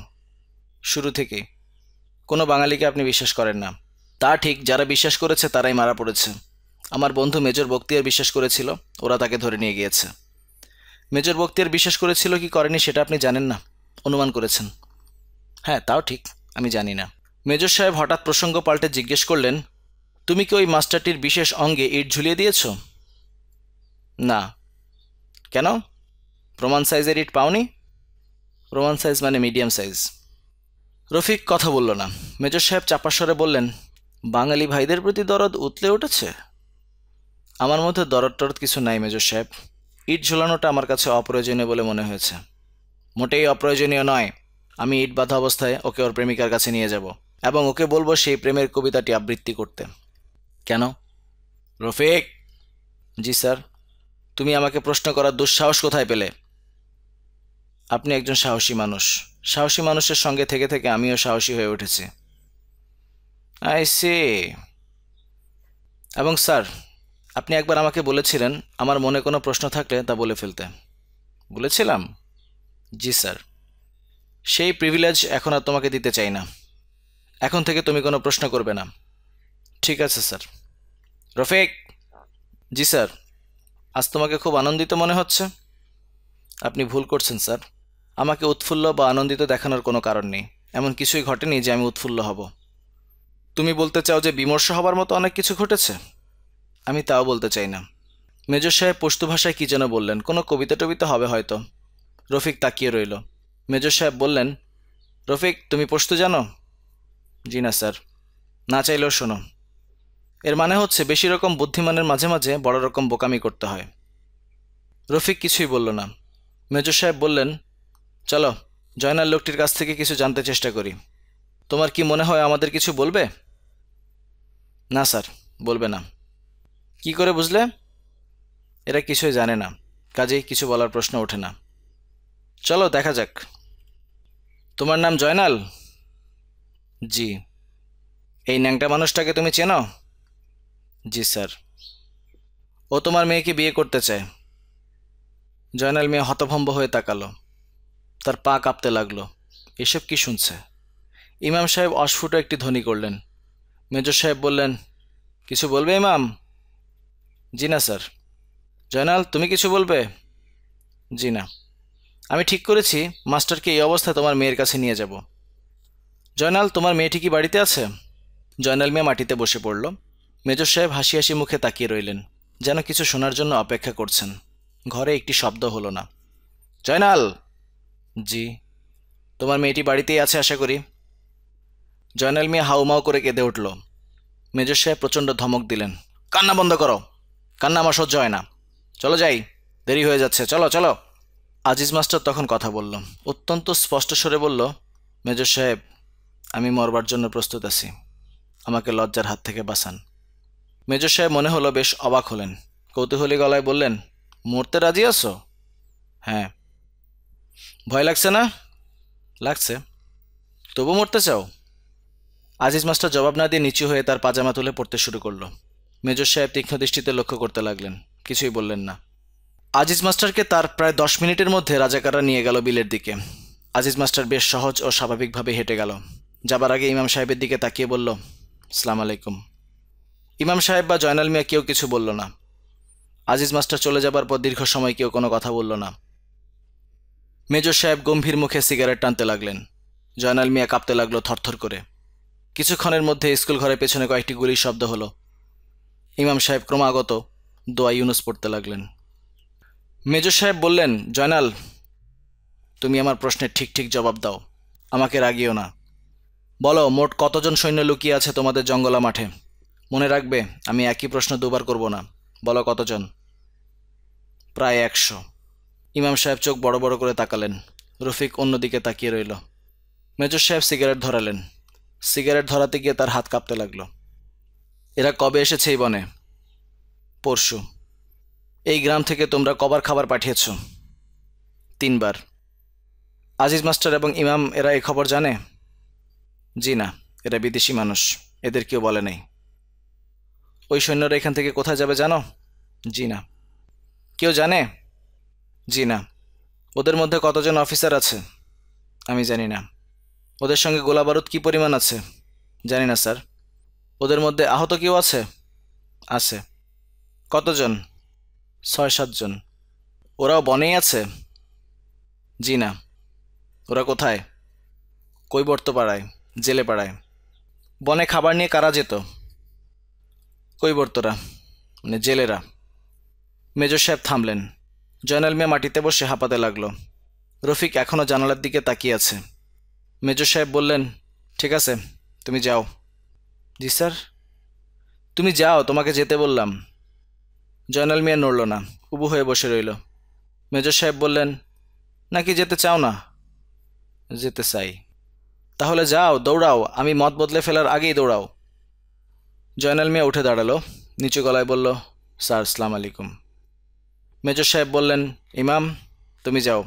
শুরু থেকেই। কোনো বাঙালিকে আপনি বিশ্বাস করেন না। তা ঠিক, যারা বিশ্বাস করেছে তারাই মারা পড়েছে। আমার বন্ধু মেজর বখতিয়ার বিশ্বাস করেছিল, ওরা তাকে ধরে নিয়ে গিয়েছে। মেজর বখতিয়ার বিশ্বাস করেছিল কি করেনি সেটা আপনি জানেন না, অনুমান করেছেন। হ্যাঁ, তাও ঠিক, আমি জানি না। মেজর সাহেব হঠাৎ প্রসঙ্গ পাল্টে জিজ্ঞেস করলেন, তুমি কি ওই মাস্টারটির বিশেষ অঙ্গে ইট ঝুলিয়ে দিয়েছ? না। কেন? প্রমাণ সাইজের ইট পাওনি? প্রমাণ সাইজ মানে মিডিয়াম সাইজ। রফিক কথা বলল না। মেজর সাহেব চাপা স্বরে বললেন, বাঙালি ভাইদের প্রতি দরদ উতলে উঠেছে? আমার মধ্যে দরদ টরদ কিছু নাই মেজর সাহেব। ইট ঝোলানোটা আমার কাছে অপ্রয়োজনীয় বলে মনে হয়েছে। মোটেই অপ্রয়োজনীয় নয়। আমি ইট বাঁধা অবস্থায় ওকে ওর প্রেমিকার কাছে নিয়ে যাব এবং ওকে বলবো সেই প্রেমের কবিতাটি আবৃত্তি করতে। কেন? রফিক। জি স্যার। তুমি আমাকে প্রশ্ন করার দুঃসাহস কোথায় পেলে? আপনি একজন সাহসী মানুষ। সাহসী মানুষের সঙ্গে থেকে থেকে আমিও সাহসী হয়ে উঠেছি। I C. এবং স্যার, আপনি একবার আমাকে বলেছিলেন আমার মনে কোনো প্রশ্ন থাকলে তা বলে ফেলতে। বলেছিলাম? জি স্যার। সেই প্রিভিলেজ এখন আর তোমাকে দিতে চাই না। এখন থেকে তুমি কোনো প্রশ্ন করবে না। ঠিক আছে স্যার। রফিক। জি স্যার। আজ তোমাকে খুব আনন্দিত মনে হচ্ছে। আপনি ভুল করছেন স্যার। আমাকে উৎফুল্ল বা আনন্দিত দেখানোর কোনো কারণ নেই। এমন কিছুই ঘটেনি যে আমি উৎফুল্ল হব। তুমি বলতে চাও যে বিমর্ষ হবার মতো অনেক কিছু ঘটেছে? আমি তাও বলতে চাই না। মেজর সাহেব পশতু ভাষায় কী যেন বললেন, কোনো কবিতা টবিতা হবে হয়তো। রফিক তাকিয়ে রইল। মেজর সাহেব বললেন, রফিক তুমি পশতু জানো? জি না স্যার। না চাইলেও শোনো। এর মানে হচ্ছে বেশি রকম বুদ্ধিমানের মাঝে মাঝে বড় রকম বোকামি করতে হয়। রফিক কিছুই বলল না। মেজর সাহেব বললেন, চলো জয়নাল লোকটির কাছ থেকে কিছু জানতে চেষ্টা করি। তোমার কি মনে হয় আমাদের কিছু বলবে? না স্যার, বলবে না। কি করে বুঝলে? এরা কিছুই জানে না, কাজেই কিছু বলার প্রশ্ন ওঠে না। চলো দেখা যাক। তোমার নাম জয়নাল? জি। এই ন্যাংটা মানুষটাকে তুমি চেনো? জি স্যার। ও তোমার মেয়েকে বিয়ে করতে চায়। জয়নাল মেয়ে হতভম্ব হয়ে তাকালো। তার পা কাঁপতে লাগলো। এসব কি শুনছে? ইমাম সাহেব অস্ফুট একটি ধ্বনি করলেন। মেজর সাহেব বললেন, কিছু বলবে ইমাম? জি না স্যার। জয়নাল তুমি কিছু বলবে? জি না। আমি ঠিক করেছি মাস্টারকে এই অবস্থায় তোমার মেয়ের কাছে নিয়ে যাব। জয়নাল তোমার মেয়েটি কি বাড়িতে আছে? জয়নাল মিয়া মাটিতে বসে পড়ল। মেজর সাহেব হাসি হাসি মুখে তাকিয়ে রইলেন, যেন কিছু শোনার জন্য অপেক্ষা করছেন। ঘরে একটি শব্দ হলো না। জয়নাল। জি। তোমার মেয়েটি বাড়িতেই আছে আশা করি। জয়নাল মিয়া হাউমাউ করে কেঁদে উঠল। মেজর সাহেব প্রচণ্ড ধমক দিলেন, কান্না বন্ধ করো। কান্না আমার সহ্য হয় না। চলো যাই, দেরি হয়ে যাচ্ছে, চলো চলো। আজিজ মাস্টার তখন কথা বলল, অত্যন্ত স্পষ্ট স্বরে বলল, মেজর সাহেব আমি মরবার জন্য প্রস্তুত আছি, আমাকে লজ্জার হাত থেকে বাঁচান। মেজর সাহেব মনে হলো বেশ অবাক হলেন। কৌতূহলী গলায় বললেন, মরতে রাজি আছো? হ্যাঁ। ভয় লাগছে না? লাগছে। তবু মরতে চাও? আজিজ মাস্টার জবাব না দিয়ে নিচু হয়ে তার পাজামা তুলে পড়তে শুরু করলো। মেজর সাহেব তীক্ষ্ণ দৃষ্টিতে লক্ষ্য করতে লাগলেন, কিছুই বললেন না। আজিজ মাস্টারকে তার প্রায় 10 মিনিটের মধ্যে রাজাকাররা নিয়ে গেল বিলের দিকে। আজিজ মাস্টার বেশ সহজ ও স্বাভাবিকভাবে হেঁটে গেল। যাবার আগে ইমাম সাহেবের দিকে তাকিয়ে বলল, আসসালামু আলাইকুম। ইমাম সাহেব বা জয়নাল মিয়া কেউ কিছু বলল না। আজিজ মাস্টার চলে যাবার পর দীর্ঘ সময় কেউ কোনো কথা বলল না। মেজর সাহেব গম্ভীর মুখে সিগারেট টানতে লাগলেন। জয়নাল মিয়া কাঁপতে লাগলো থরথর করে। কিছুক্ষণের মধ্যে স্কুল ঘরের পেছনে কয়েকটি গুলির শব্দ হলো। ইমাম সাহেব ক্রমাগত দোয়া ইউনুস পড়তে লাগলেন। মেজর সাহেব বললেন, জয়নাল, তুমি আমার প্রশ্নের ঠিক ঠিক জবাব দাও, আমাকে রাগিও না। বলো, মোট কতজন সৈন্য লুকিয়ে আছে তোমাদের জঙ্গলা মাঠে? মনে রাখবে, আমি একই প্রশ্ন দুবার করব না। বলো কতজন? প্রায় 100। ইমাম সাহেব চোখ বড় বড় করে তাকালেন। রফিক অন্যদিকে তাকিয়ে রইল। মেজর সাহেব সিগারেট ধরালেন। সিগারেট ধরাতে গিয়ে তার হাত কাঁপতে লাগলো। এরা কবে এসেছে এই বনে? পরশু। এই গ্রাম থেকে তোমরা কবার খাবার পাঠিয়েছ? 3 বার। আজিজ মাস্টার এবং ইমাম এরা এই খবর জানে? জি না, এরা বিদেশি মানুষ, এদের কেউ বলে নাই। ওই সৈন্যরা এখান থেকে কোথায় যাবে জানো? জি না। কেউ জানে? জি না। ওদের মধ্যে কতজন অফিসার আছে? আমি জানি না। ওদের সঙ্গে গোলাবারুদ কি পরিমাণ আছে? জানি না স্যার। ওদের মধ্যে আহত কেউ আছে? আছে। কতজন? 6-7 জন। ওরাও বনেই আছে? জি না। ওরা কোথায়? কৈবর্তপাড়ায়, জেলে পাড়ায়। বনে খাবার নিয়ে কারা যেত? কৈবর্তরা, মানে জেলেরা। মেজর সাহেব থামলেন। জয়নাল মিয়া মাটিতে বসে হাঁপাতে লাগলো। রফিক এখনও জানালার দিকে তাকিয়ে আছে। মেজর সাহেব বললেন, ঠিক আছে, তুমি যাও। জি স্যার। তুমি যাও, তোমাকে যেতে বললাম। জয়নাল মিয়া নড়ল না, উবু হয়ে বসে রইল। মেজর সাহেব বললেন, নাকি যেতে চাও না? যেতে চাই। তাহলে যাও, দৌড়াও, আমি মত বদলে ফেলার আগেই দৌড়াও। জয়নাল মিয়া উঠে দাঁড়ালো, নিচু গলায় বলল, স্যার, আসসালামু আলাইকুম। মেজর সাহেব বললেন, ইমাম, তুমি যাও।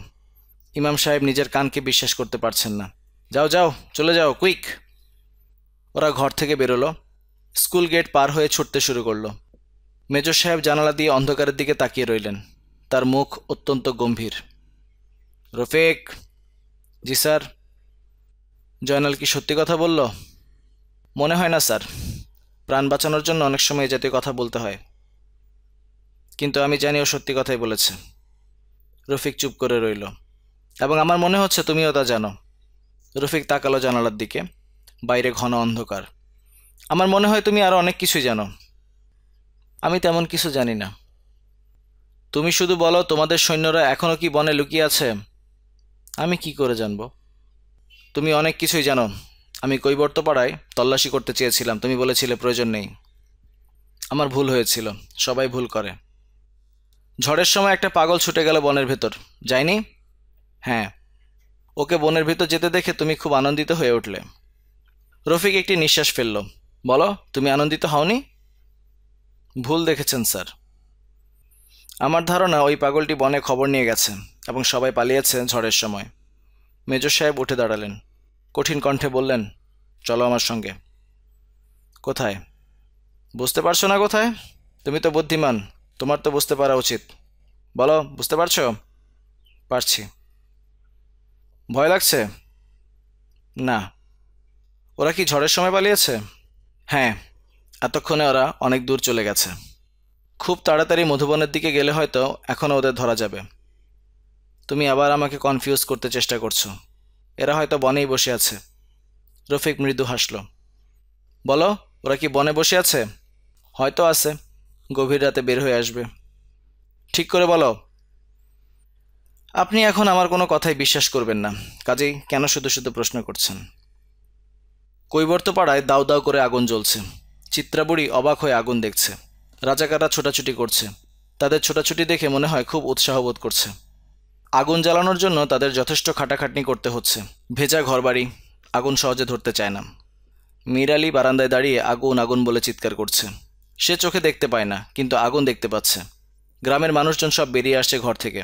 ইমাম সাহেব নিজের কানকে বিশ্বাস করতে পারছেন না। যাও যাও, চলে যাও, কুইক। ওরা ঘর থেকে বেরোলো। স্কুল গেট পার হয়ে ছুটতে শুরু করলো। মেজর সাহেব জানালা দিয়ে অন্ধকারের দিকে তাকিয়ে রইলেন। তার মুখ অত্যন্ত গম্ভীর। রফিক। জি স্যার। জয়নাল কি সত্যি কথা বলল? মনে হয় না স্যার। প্রাণ বাঁচানোর জন্য অনেক সময় এ জাতীয় কথা বলতে হয়। কিন্তু আমি জানি ও সত্যি কথাই বলেছে। রফিক চুপ করে রইল। এবং আমার মনে হচ্ছে তুমিও তা জানো। রফিক তাকালো জানালার দিকে। বাইরে ঘন অন্ধকার। আমার মনে হয় তুমি আরও অনেক কিছুই জানো। আমি তেমন কিছু জানি না। তুমি শুধু বলো, তোমাদের সৈন্যরা এখনও কি বনে লুকিয়ে আছে? আমি কি করে জানবো? তুমি অনেক কিছুই জানো। আমি কৈবর্তপাড়ায় তল্লাশি করতে চেয়েছিলাম, তুমি বলেছিলে প্রয়োজন নেই। আমার ভুল হয়েছিল, সবাই ভুল করে। ঝড়ের সময় একটা পাগল ছুটে গেল বনের ভেতর, যায়নি? হ্যাঁ। ওকে বনের ভেতর যেতে দেখে তুমি খুব আনন্দিত হয়ে উঠলে। রফিক একটি নিঃশ্বাস ফেলল। বলো, তুমি আনন্দিত হওনি? ভুল দেখেছেন স্যার। আমার ধারণা ওই পাগলটি বনে খবর নিয়ে গেছে এবং সবাই পালিয়েছে ঝড়ের সময়। মেজর সাহেব উঠে দাঁড়ালেন। কঠিন কণ্ঠে বললেন, চলো আমার সঙ্গে। কোথায়? বুঝতে পারছো না কোথায়? তুমি তো বুদ্ধিমান, তোমার তো বুঝতে পারা উচিত। বলো, বুঝতে পারছো? পারছি। ভয় লাগছে? না। ওরা কি ঝড়ের সময় পালিয়েছে? হ্যাঁ, এতক্ষণে ওরা অনেক দূর চলে গেছে। খুব তাড়াতাড়ি মধুবনের দিকে গেলে হয়তো এখনও ওদের ধরা যাবে। তুমি আবার আমাকে কনফিউজ করতে চেষ্টা করছো। এরা হয়তো বনেই বসে আছে। রফিক মৃদু হাসল। বলো, ওরা কি বনে বসে আছে? হয়তো আছে, গভীর রাতে বের হয়ে আসবে। ঠিক করে বলো। আপনি এখন আমার কোনো কথাই বিশ্বাস করবেন না, কাজেই কেন শুধু শুধু প্রশ্ন করছেন? কৈবর্তপাড়ায় দাউ দাউ করে আগুন জ্বলছে। চিত্রাবুড়ি অবাক হয়ে আগুন দেখছে। রাজাকাররা ছোটাছুটি করছে। তাদের ছোটাছুটি দেখে মনে হয় খুব উৎসাহ বোধ করছে। আগুন জ্বালানোর জন্য তাদের যথেষ্ট খাটাখাটনি করতে হচ্ছে। ভেজা ঘরবাড়ি, আগুন সহজে ধরতে চায় না। মীর আলী বারান্দায় দাঁড়িয়ে আগুন আগুন বলে চিৎকার করছে। সে চোখে দেখতে পায় না, কিন্তু আগুন দেখতে পাচ্ছে। গ্রামের মানুষজন সব বেরিয়ে আসছে ঘর থেকে।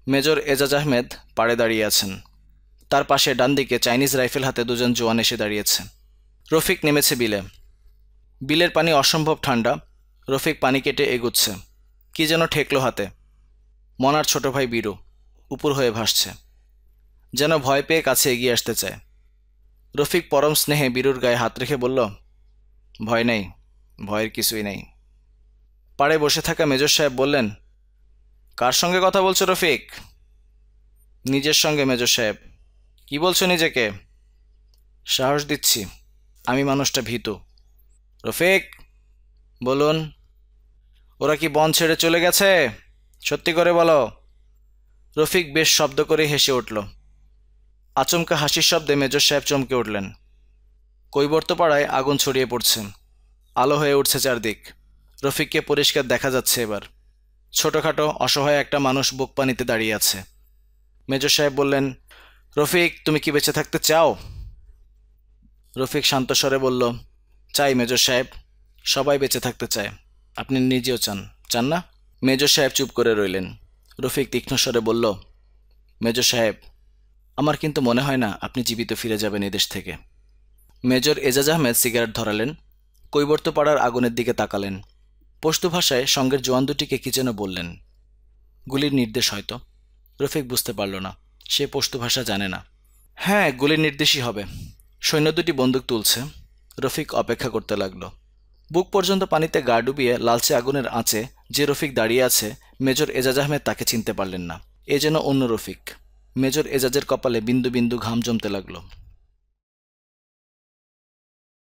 মেজর এজাজ আহমেদ পাড়ে দাঁড়িয়ে আছেন। তার পাশে ডান দিকে চাইনিজ রাইফেল হাতে দুজন জওয়ান এসে দাঁড়িয়েছে। রফিক নেমেছে বিলে। বিলের পানি অসম্ভব ঠান্ডা। রফিক পানি কেটে এগুচ্ছে। কি যেন ঠেকলো হাতে। মনার ছোট ভাই বীরু উপর হয়ে ভাসছে, যেন ভয় পেয়ে কাছে এগিয়ে আসতে চায়। রফিক পরম স্নেহে বীরুর গায়ে হাত রেখে বলল, ভয় নেই, ভয়ের কিছুই নেই। পাড়ে বসে থাকা মেজর সাহেব বললেন, কার সঙ্গে কথা বলছো রফিক? নিজের সঙ্গে মেজর সাহেব। কি বলছো নিজেকে? সাহস দিচ্ছি, আমি মানুষটা ভীতু। রফিক, বলুন, ওরা কি বন ছেড়ে চলে গেছে? সত্যি করে বলো। রফিক বেশ শব্দ করে হেসে উঠল। আচমকা হাসির শব্দে মেজর সাহেব চমকে উঠলেন। কৈবর্তপাড়ায় আগুন ছড়িয়ে পড়ছে। আলো হয়ে উঠছে চারদিক। রফিককে পরিষ্কার দেখা যাচ্ছে এবার। ছোটখাটো অসহায় একটা মানুষ বুক পানিতে দাঁড়িয়ে আছে। মেজর সাহেব বললেন, রফিক, তুমি কি বেঁচে থাকতে চাও? রফিক শান্ত স্বরে বলল, চাই মেজর সাহেব, সবাই বেঁচে থাকতে চায়। আপনি নিজেও চান, চান না? মেজর সাহেব চুপ করে রইলেন। রফিক তীক্ষ্ণ স্বরে বলল, মেজর সাহেব, আমার কিন্তু মনে হয় না আপনি জীবিত ফিরে যাবেন এদেশ থেকে। মেজর এজাজ আহমেদ সিগারেট ধরালেন। কৈবর্তপাড়ার আগুনের দিকে তাকালেন। পশতু ভাষায় সঙ্গের জওয়ান দুটিকে কি যেন বললেন। গুলির নির্দেশ হয়তো। রফিক বুঝতে পারল না, সে পশতু ভাষা জানে না। হ্যাঁ, গুলির নির্দেশই হবে। সৈন্য দুটি বন্দুক তুলছে। রফিক অপেক্ষা করতে লাগল। বুক পর্যন্ত পানিতে গা ডুবিয়ে লালচে আগুনের আঁচে যে রফিক দাঁড়িয়ে আছে, মেজর এজাজ আহমেদ তাকে চিনতে পারলেন না। এ যেন অন্য রফিক। মেজর এজাজের কপালে বিন্দু বিন্দু ঘাম জমতে লাগল।